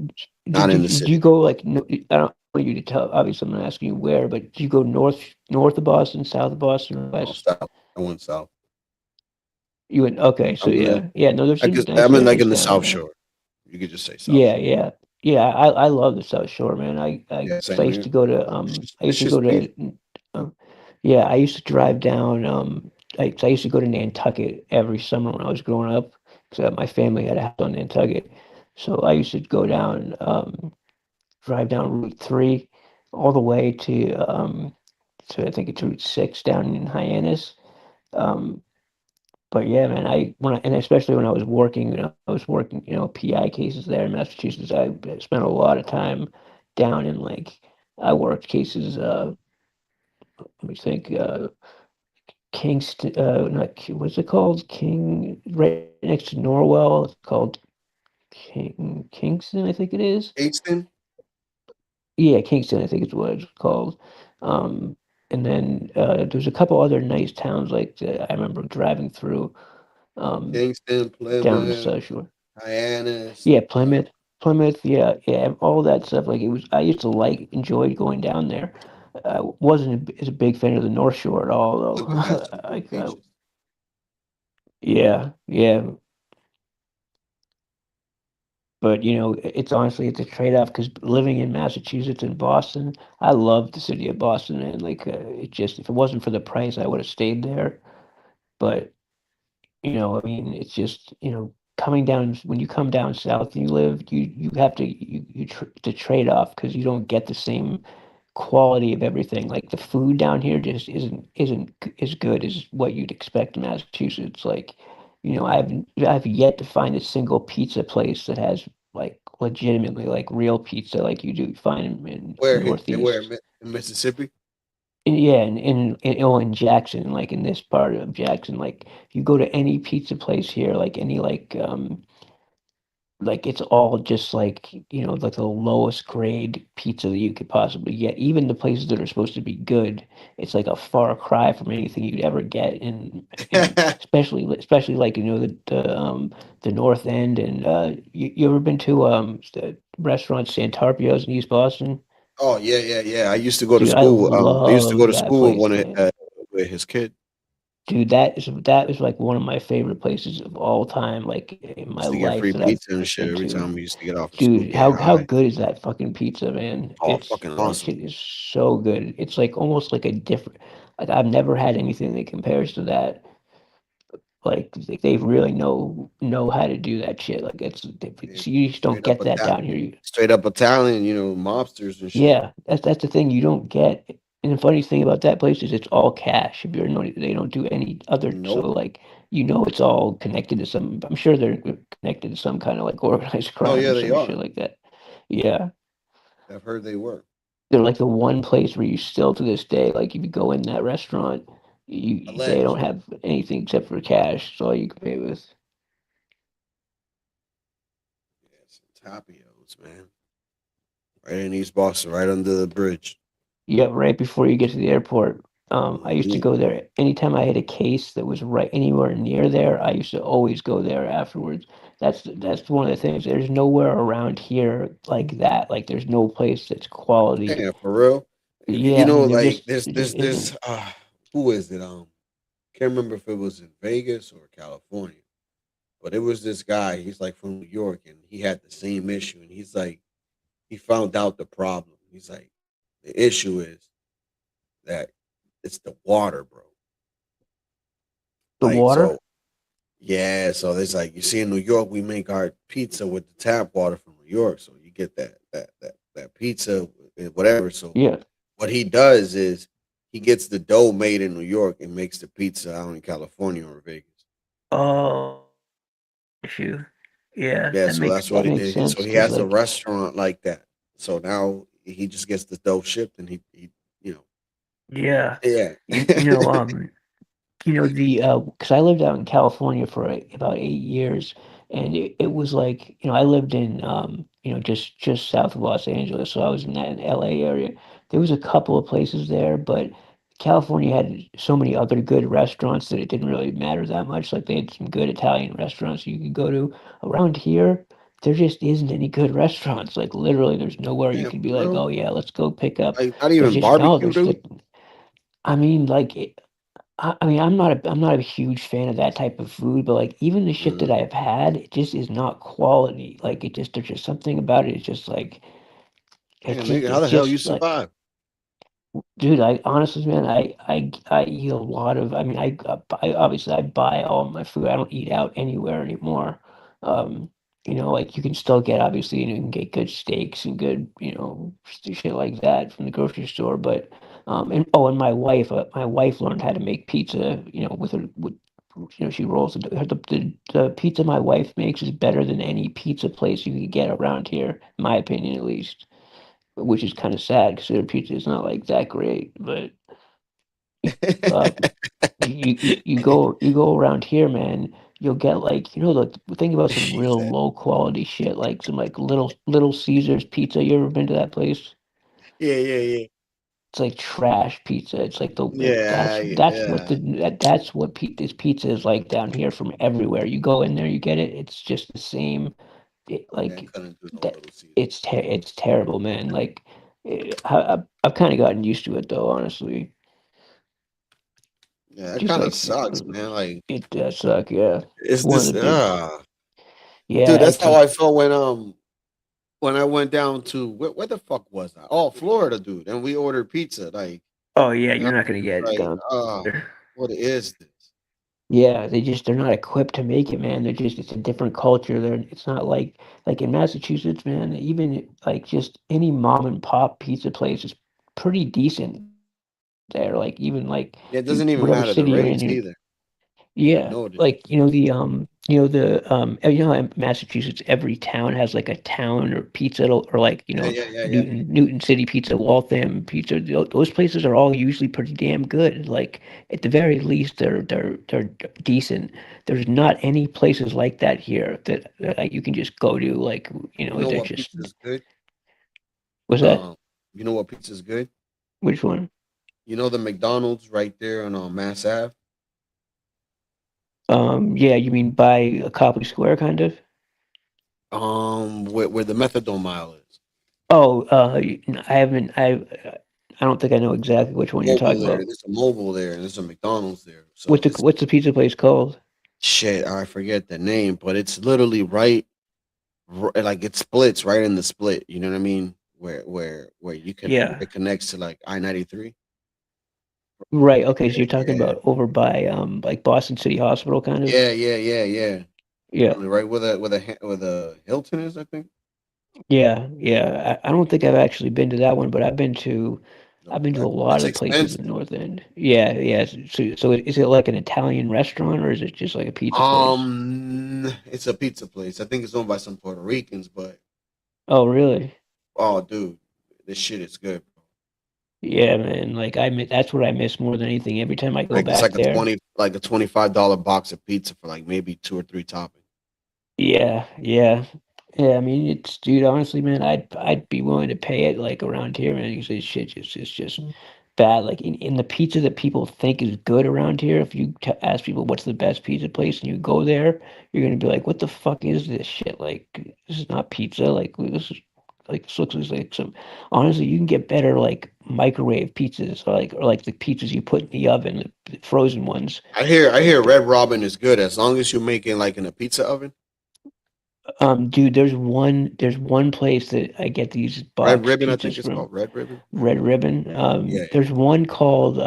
not in the Did you city. go like no, I don't want you to tell, obviously I'm not asking you where, but did you go north of Boston, south of Boston, or No, west? south. I went south. You went okay, so I'm in yeah. Yeah, no, there's I some guess nice I'm in like areas in the down South there. Shore. You could just say South Yeah, Shore. yeah. Yeah, I love the South Shore, man. Yeah, I same used here. to go to I It's used to just go peace. to yeah, I used to drive down I used to go to Nantucket every summer when I was growing up because my family had a house on Nantucket. So I used to go down drive down Route 3 all the way to I think it's Route 6 down in Hyannis. Um, but yeah, man, and especially when I was working, I was working, PI cases there in Massachusetts. I spent a lot of time down in like I worked cases. Let me think. Kingston, not what's it called? Right next to Norwell. It's called Kingston, I think it is. Kingston. Yeah, Kingston, I think is what it's called. Um, and then there's a couple other nice towns like that I remember driving through Kingston, down the Plymouth, South Shore. Hyannis. Yeah, Plymouth, yeah, yeah, all that stuff. Like it was, I used to enjoyed going down there. I wasn't as a big fan of the North Shore at all, Plymouth has though. some good beaches. Yeah, yeah, but it's honestly it's a trade-off because living in Massachusetts and Boston, I love the city of Boston, and like it just if it wasn't for the price, I would have stayed there. But I mean, it's just coming down when you come down south and you live, you have to to trade off because you don't get the same quality of everything. Like the food down here just isn't as good as what you'd expect in Massachusetts. Like, I've yet to find a single pizza place that has like legitimately like real pizza like you do find in the Where Northeast. in Mississippi? Yeah, in Jackson, like in this part of Jackson, like if you go to any pizza place here, like any like it's all just like like the lowest grade pizza that you could possibly get. Even the places that are supposed to be good, it's like a far cry from anything you'd ever get in especially like the North End. And you ever been to the restaurant Santarpio's in East Boston? Oh yeah, yeah, yeah. I used to go to Dude, I school. I used to go love to that school place, man. with his kid. Dude, that is like one of my favorite places of all time, like in my Used to get life free that I've pizza and shit been every to. time we used to get off of school Dude, getting how high. good is that fucking pizza, man? Oh, fucking That awesome. shit is so good. It's like almost like a different like I've never had anything that compares to that. Like they really know how to do that shit. Like Yeah, you just don't get that down here. Straight up Italian, mobsters and shit. Yeah, that's the thing you don't get. And the funny thing about that place is it's all cash. If you're no, they don't do any other. So Nope. like it's all connected to some. I'm sure they're connected to some kind of like organized Oh crime yeah, or they some are. shit like that. Yeah, I've heard they were. they're like the one place where you still to this day, like if you go in that restaurant, they don't Alleged. have anything except for cash. It's all you can pay with. Tapios, man. Right in East Boston, right under the bridge. Yeah, right before you get to the airport. I used to go there anytime I had a case that was right anywhere near there. I used to always go there afterwards. That's one of the things. There's nowhere around here like that. Like there's no place that's quality. Yeah, for real. Yeah, I mean there Like just there just isn't. who is it? Can't remember if it was in Vegas or California, but it was this guy. He's like from New York, and he had the same issue. And he's like, he found out the problem. He's like, the issue is that it's the water, bro. The Like water? so, yeah. So there's like you see in New York, we make our pizza with the tap water from New York, so you get that pizza, whatever. So Yeah. what he does is he gets the dough made in New York and makes the pizza out in California or Vegas. Oh, issue. Yeah, Yeah, so that's what that he makes did. So sense he because has a like restaurant like that. So now he just gets the dough shipped, and he yeah, yeah. you know the because I lived out in California for about 8 years, and it was like I lived in just south of Los Angeles, so I was in that LA area. There was a couple of places there, but California had so many other good restaurants that it didn't really matter that much. Like they had some good Italian restaurants you could go to. Around here, there just isn't any good restaurants. Like literally, there's nowhere you Yeah, could be for like, real. oh yeah, let's go pick up. Like not There's even just no, barbecue, there's dude. I mean, like, I mean, I'm not a huge fan of that type of food, but like even the shit that Mhm. I've had, it just is not quality. Like it just there's just something about it. It's just like Yeah, nigga, how it's the hell you just like survive? dude, I honestly, man, I eat a lot of. I mean, I obviously I buy all my food. I don't eat out anywhere anymore. Um, like you can still get obviously, you can get good steaks and good, shit like that from the grocery store. But and my wife learned how to make pizza. With her with. She rolls the pizza my wife makes is better than any pizza place you could get around here, in my opinion, at least, which is kind of sad because their pizza is not like that great. But uh, you go around here, man. You'll get like the thing about some She real said, low quality shit, like some like Little Caesars pizza. You ever been to that place? yeah, yeah, yeah, It's like trash pizza. It's like yeah, that's what yeah. that's what this pizza is like down here from everywhere. You go in there, you get it. It's just the same. Yeah, I Like couldn't do no that. Little Caesar. It's terrible, man. Like I've kind of gotten used to it though, honestly. Yeah, that Just kind of like sucks, man. Like it does suck. Yeah, it's it's one of this the big. dude, Yeah, that's it's how like I felt when I went down to where the fuck was I? Oh, Florida, dude. And we ordered pizza. oh yeah, And you're I'm not gonna just get it like, down there. what is this? Yeah, they're not equipped to make it, man. It's a different culture. It's not like in Massachusetts, man. Even like just any mom and pop pizza place is pretty decent there. Like even like Yeah, it you doesn't even whatever matter the city you're rates in, either. I yeah, noticed. like how in Massachusetts every town has like a town or pizza or like Yeah, yeah, yeah, yeah. Newton City Pizza, Waltham Pizza. Those places are all usually pretty damn good. Like at the very least, they're decent. There's not any places like that here that like, you can just go to. Like You know they're what just pizza is good? what's that? Um, you know what pizza is good? Which one? You know the McDonald's right there on Mass Ave? Yeah, you mean by a Copley Square, kind of? Where the methadone mile is. Oh, I haven't. I don't think I know exactly which one you're Mobile talking there. about. There's a mobile there, and there's a McDonald's there. So it's What's the pizza place called? shit. I forget the name, but it's literally like it splits right in the split. You know what I mean? Where you can Yeah. it connects to like I-93. Right. Okay. So you're talking Yeah, about over by like Boston City Hospital, kind of. yeah, yeah, yeah, yeah. Yeah. Literally right where the Hilton is, I think. Yeah. Yeah. I don't think I've actually been to that one, but I've been to a lot It's of the places in expensive. the North End. Yeah. Yeah. So is it like an Italian restaurant or is it just like a pizza place? It's a pizza place. I think it's owned by some Puerto Ricans, but Oh, really? oh, dude, this shit is good. Yeah, man. Like that's what I miss more than anything. Every time I go Like it's back like a there. $25 box of pizza for like maybe two or three toppings. Yeah, yeah, yeah. I mean, dude. Honestly, man, I'd be willing to pay it like around here, man. Because this shit it's just bad. Like in the pizza that people think is good around here, if you ask people what's the best pizza place and you go there, you're gonna be like, "What the fuck is this shit? Like, this is not pizza. Like, this is like this looks like some." Honestly, you can get better like microwave pizzas, or like the pizzas you put in the oven, the frozen ones. I hear Red Robin is good as long as you're making like in a pizza oven. Dude, there's one place that I get these Red box Ribbon, I think pizzas it's from. called Red Ribbon. Red Ribbon. Yeah. There's one called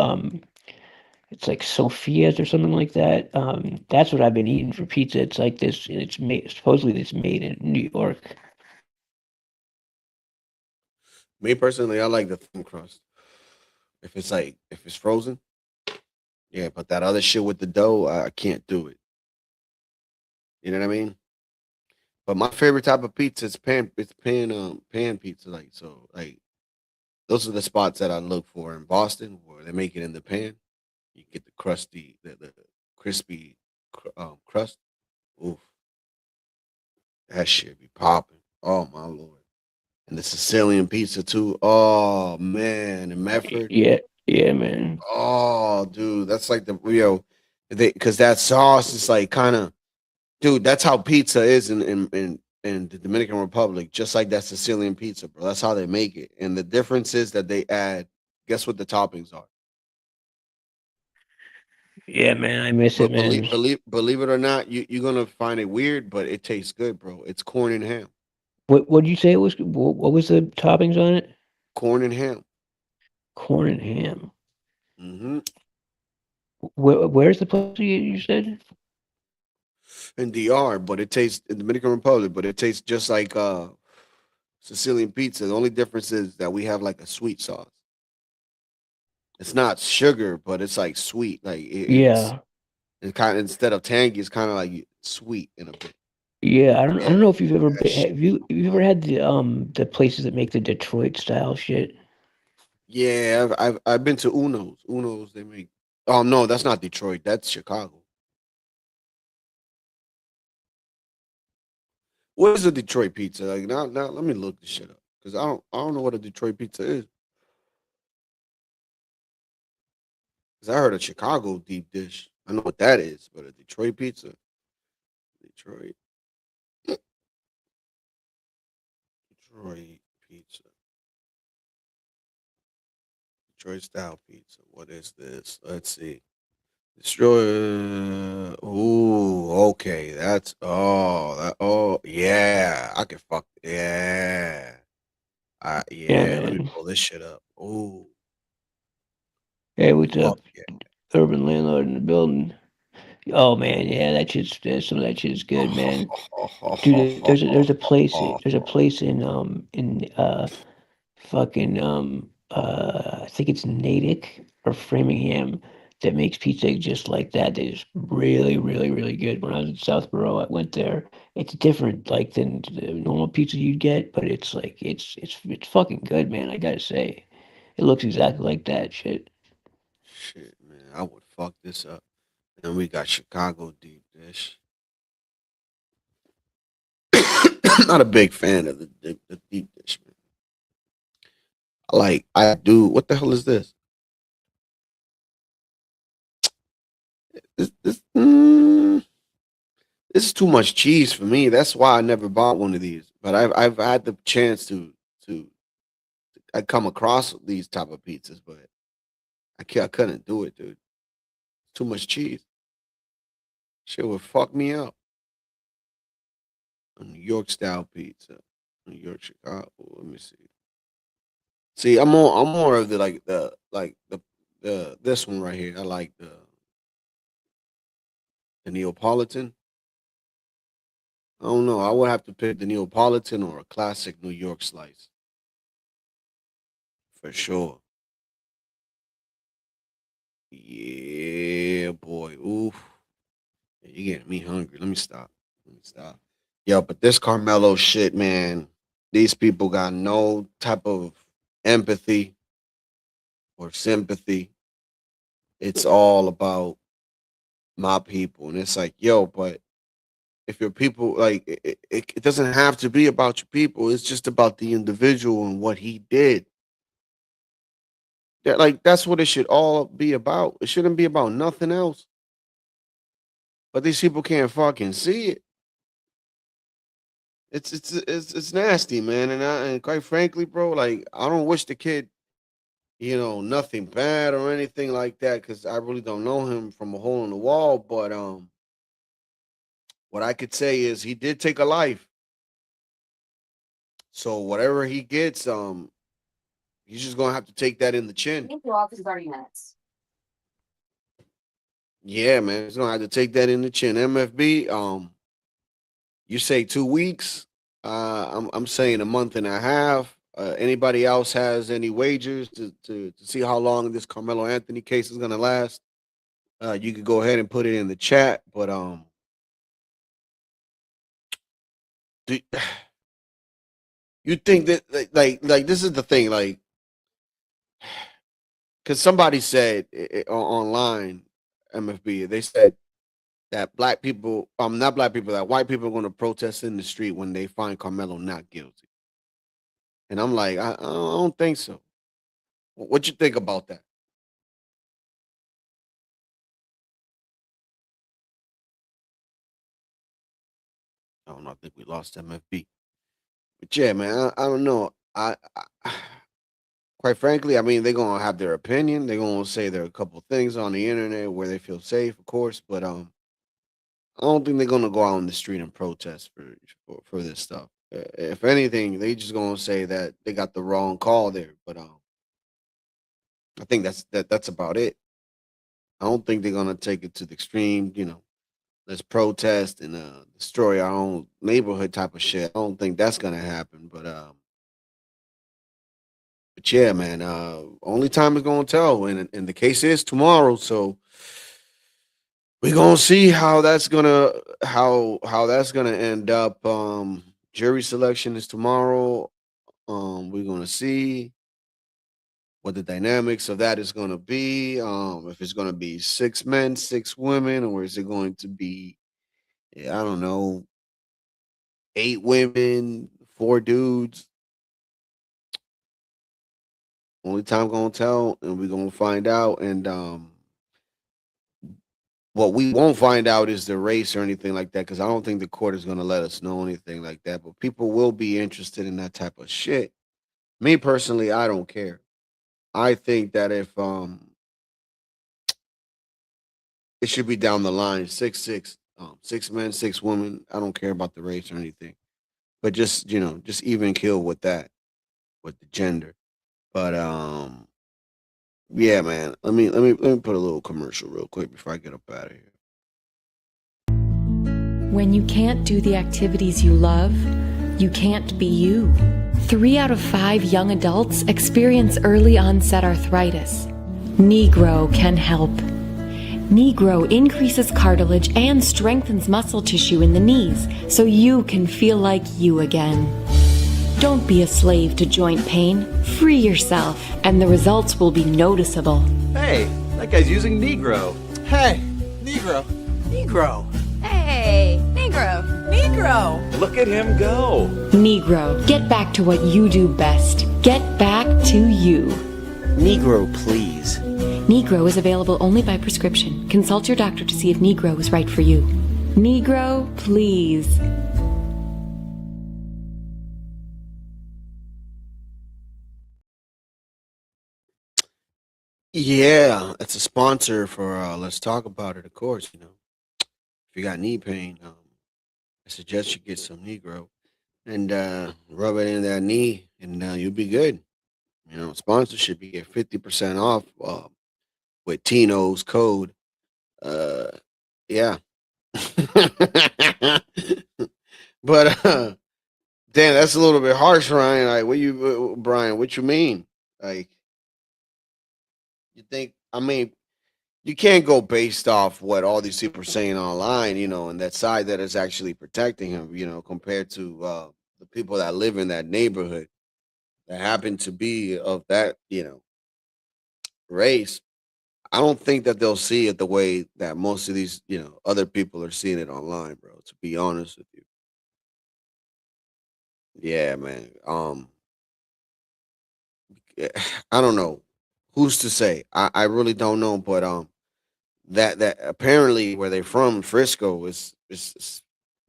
it's like Sophia's or something like that. That's what I've been eating for pizza. It's like this, and it's made supposedly it's made in New York. Me personally, I like the thin crust. If it's frozen, yeah. But that other shit with the dough, I can't do it. You know what I mean? But my favorite type of pizza is pan pizza. Like so, like those are the spots that I look for in Boston where they make it in the pan. You get the crusty, the crispy crust. Oof, that shit be popping. Oh my lord! And the Sicilian pizza too. Oh man, in Medford. Yeah, yeah, man. Oh, dude, that's like the because that sauce is like kind of, dude. That's how pizza is in the Dominican Republic, just like that Sicilian pizza, bro. That's how they make it, and the difference is that they add. Guess what the toppings are? Yeah, man, I miss it, But man. believe it or not, you're gonna find it weird, but it tastes good, bro. It's corn and ham. What did you say it was? What was the toppings on it? Corn and ham. Corn and ham. Hmm. Where's the place you said? In DR, but it tastes in Dominican Republic, but it tastes just like Sicilian pizza. The only difference is that we have like a sweet sauce. It's not sugar, but it's like sweet. Like Yeah, it's kind of, instead of tangy, it's kind of like sweet in a bit. yeah. I Yeah, don't know if you've ever that shit. have you ever had the places that make the Detroit style shit? Yeah, I've been to Uno's. Uno's they make. Oh no, that's not Detroit. That's Chicago. What is a Detroit pizza? Like now let me look this shit up because I don't know what a Detroit pizza is. Because I heard a Chicago deep dish. I know what that is, but a Detroit pizza. Detroit. Detroit pizza. Detroit style pizza. What is this? Let's see. Destroy. Ooh, okay. That's oh yeah. I can fuck yeah. Yeah, Yeah. Let me man. pull this shit up. Ooh, Hey, what's fuck up? Urban landlord in the building. Oh man, yeah, some of that shit is good, man. Dude, there's a place in fucking I think it's Natick or Framingham that makes pizza just like that. That is really, really, really good. When I was in Southborough, I went there. It's different like than the normal pizza you'd get, but it's like it's fucking good, man. I gotta say. It looks exactly like that shit. shit, man. I would fuck this up. And we got Chicago deep dish. Not a big fan of the deep dish, man. I do. What the hell is this? This is too much cheese for me. That's why I never bought one of these. But I've had the chance to I come across these type of pizzas, but I couldn't do it, dude. Too much cheese. Shit would fuck me up. A New York style pizza. New York, Chicago. Let me see. See, I'm more of the this one right here. I like the Neapolitan. I don't know. I would have to pick the Neapolitan or a classic New York slice for sure. Yeah, boy. Oof. You getting me hungry. Let me stop. Let me stop. Yo, but this Carmelo shit, man. These people got no type of empathy or sympathy. It's all about my people. And it's like, yo, but if your people, like, it doesn't have to be about your people. It's just about the individual and what he did. Like that's what it should all be about. It shouldn't be about nothing else. But these people can't fucking see it. It's nasty, man. And quite frankly, bro, like I don't wish the kid, nothing bad or anything like that, because I really don't know him from a hole in the wall. But what I could say is he did take a life. So whatever he gets, he's just gonna have to take that in the chin. Thank you all for 30 minutes. Yeah, man, he's gonna have to take that in the chin. MFB, you say 2 weeks. I'm saying a month and a half. Anybody else has any wagers to see how long this Carmelo Anthony case is gonna last? You could go ahead and put it in the chat. But do you think that like this is the thing, like, because somebody said online, MFB, they said that black people, not black people, that white people are going to protest in the street when they find Carmelo not guilty. And I'm like, I don't think so. What you think about that? I don't know. I think we lost MFB. But yeah, man, I don't know. Quite frankly, I mean, they're gonna have their opinion. They're gonna say there are a couple things on the internet where they feel safe, of course, but I don't think they're gonna go out on the street and protest for this stuff. If anything, they just gonna say that they got the wrong call there. But I think that's about it. I don't think they're gonna take it to the extreme. Let's protest and destroy our own neighborhood type of shit. I don't think that's gonna happen. But yeah, man. Only time is gonna tell, and the case is tomorrow. So we're gonna see how that's gonna end up. Jury selection is tomorrow. We're gonna see what the dynamics of that is gonna be. If it's gonna be 6 men, 6 women, or is it going to be, I don't know, 8 women, 4 dudes? Only time gonna tell, and we're gonna find out. And what we won't find out is the race or anything like that, because I don't think the court is gonna let us know anything like that. But people will be interested in that type of shit. Me personally, I don't care. I think that if it should be down the line, 6 6, 6 men, 6 women. I don't care about the race or anything, but just even kill with that, with the gender. But yeah, man. Let me put a little commercial real quick before I get up out of here. When you can't do the activities you love, you can't be you. 3 out of 5 young adults experience early onset arthritis. Negro can help. Negro increases cartilage and strengthens muscle tissue in the knees so you can feel like you again. Don't be a slave to joint pain. Free yourself, and the results will be noticeable. Hey, that guy's using Negro. Hey, Negro. Negro. Hey, Negro. Negro. Look at him go. Negro, get back to what you do best. Get back to you. Negro, please. Negro is available only by prescription. Consult your doctor to see if Negro is right for you. Negro, please. Yeah, it's a sponsor for Let's Talk About It, of course. If you got knee pain, I suggest you get some Negro and rub it in that knee, and you'll be good. Sponsorship, you get 50% off with Tino's code. Yeah. But damn, that's a little bit harsh, Ryan. Like, Brian? What you mean? Like, you think? I mean, you can't go based off what all these people are saying online, and that side that is actually protecting him, compared to the people that live in that neighborhood that happen to be of that, race. I don't think that they'll see it the way that most of these, other people are seeing it online, bro. To be honest with you. Yeah, man. Yeah, I don't know who's to say? I really don't know, but that apparently where they're from, Frisco, is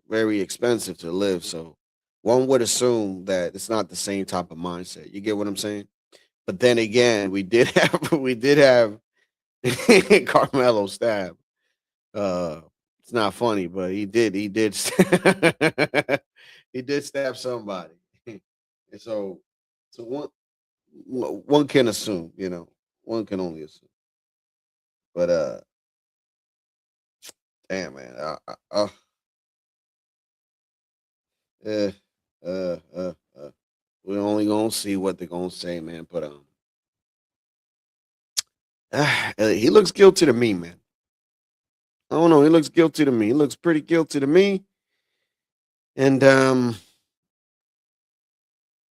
very expensive to live. So one would assume that it's not the same type of mindset. You get what I'm saying? But then again, we did have Carmelo stab. It's not funny, but he did he did stab somebody. And so one can assume, one can only assume. But damn man, uh, uh, uh, uh, we're only gonna see what they're gonna say, man. But he looks guilty to me, man. I don't know. He looks guilty to me. He looks pretty guilty to me. And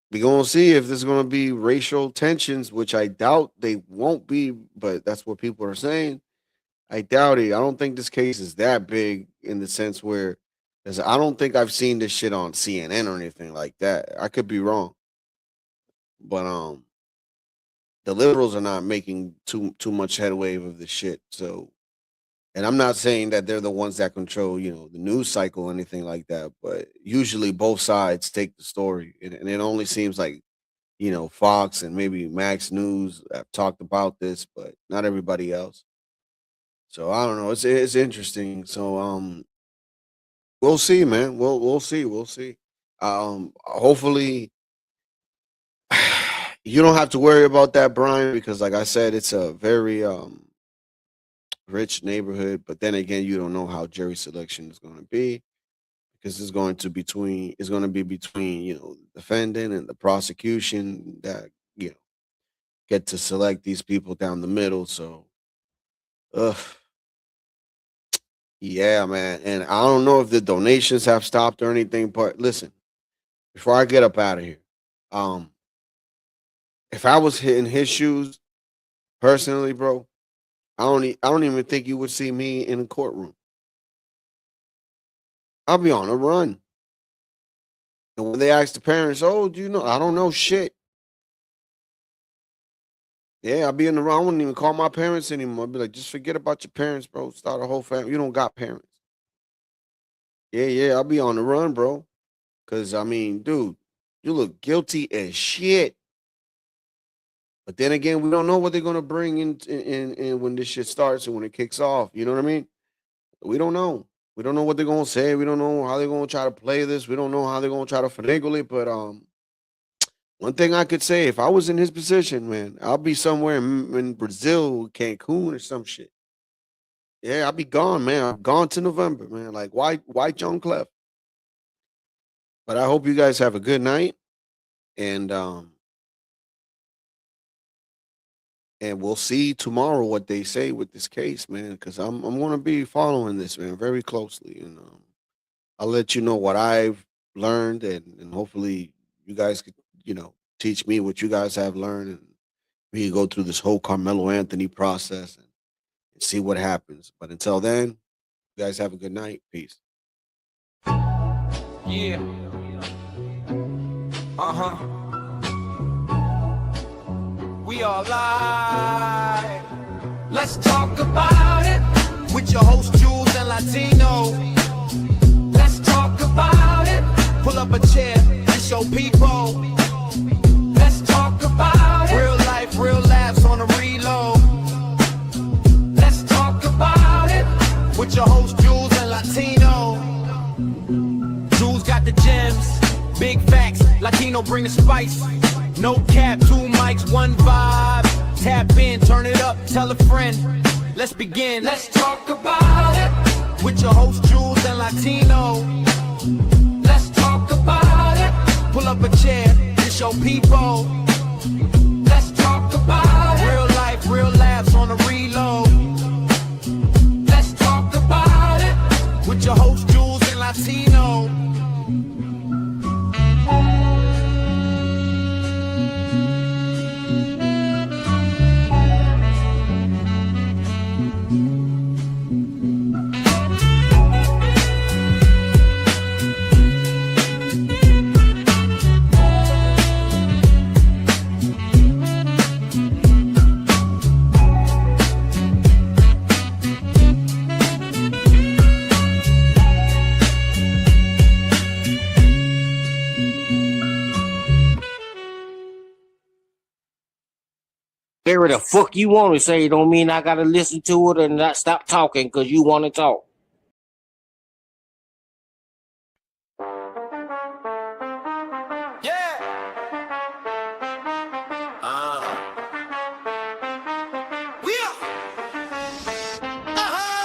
we're gonna see if there's gonna be racial tensions, which I doubt they won't be, but that's what people are saying. I doubt it. I don't think this case is that big in the sense where, because I don't think I've seen this shit on CNN or anything like that. I could be wrong, but the liberals are not making too much headway of this shit. So, and I'm not saying that they're the ones that control, the news cycle or anything like that. But usually both sides take the story, and it only seems like, Fox and maybe Max News have talked about this, but not everybody else. So I don't know. It's interesting. So we'll see, man. We'll see. We'll see. Hopefully you don't have to worry about that, Brian, because like I said, it's a very rich neighborhood. But then again, you don't know how jury selection is going to be, because it's going to be between the defendant and the prosecution that get to select these people down the middle. So, yeah, man. And I don't know if the donations have stopped or anything, but listen, before I get up out of here, if I was in his shoes personally, bro, I don't even think you would see me in a courtroom. I'll be on a run. And when they ask the parents, "Oh, do you know?" I don't know shit. Yeah, I'll be in the room. I wouldn't even call my parents anymore. I'd be like, just forget about your parents, bro. Start a whole family. You don't got parents. Yeah, I'll be on the run, bro. Cause I mean, dude, you look guilty as shit. But then again, we don't know what they're gonna bring in when this shit starts and when it kicks off. You know what I mean? We don't know. We don't know what they're gonna say. We don't know how they're gonna try to play this. We don't know how they're gonna try to finagle it. But one thing I could say, if I was in his position, man, I'll be somewhere in Brazil, Cancun, or some shit. Yeah, I'll be gone, man. I'm gone to November, man. Like why John Clef? But I hope you guys have a good night, and we'll see tomorrow what they say with this case, man. Because I'm going to be following this, man, very closely, and I'll let you know what I've learned, and hopefully you guys could teach me what you guys have learned, and we can go through this whole Carmelo Anthony process and see what happens. But until then, you guys have a good night. Peace. Yeah. We are live. Let's talk about it with your host Jules and Latino. Let's talk about it. Pull up a chair and show people. Let's talk about it. Real life, real laughs on a reload. Let's talk about it with your host Jules and Latino. Jules got the gems, big facts. Latino bring the spice. No cap, 2 mics, 1 vibe. Tap in, turn it up, tell a friend. Let's begin. Let's talk about it with your host Jules and Latino. Let's talk about it. Pull up a chair and show people. Let's talk about it. Real life, real laughs on a reload. Let's talk about it with your host Jules and Latino. Say what the fuck you want to say. Don't mean I gotta listen to it and not stop talking because you want to talk.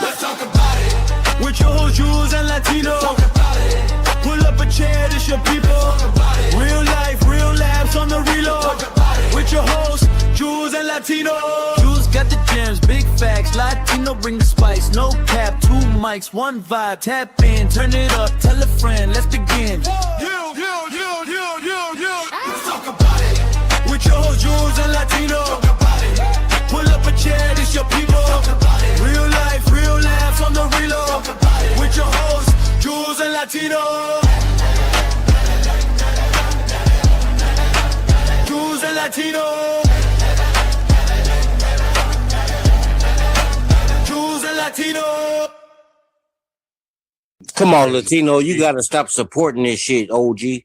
Let's talk about it. With your whole Jews and Latino. Talk about it. Pull up a chair, this your people. Talk about it. Real life, real labs on the reload. Talk about it. With your hosts, Jews and Latino. Jews got the gems, big facts. Latino bring the spice. No cap, 2 mics, 1 vibe. Tap in, turn it up, tell a friend. Let's begin. Let's talk about it. With your whole Jews and Latino. Talk about it. Pull up a chair, this your people. Talk about it. Real life, real laughs on the reload. Talk about it. With your hosts, Jews and Latino. Jews and Latino. Jews and Latino. Come on, Latino, you gotta stop supporting this shit, OG.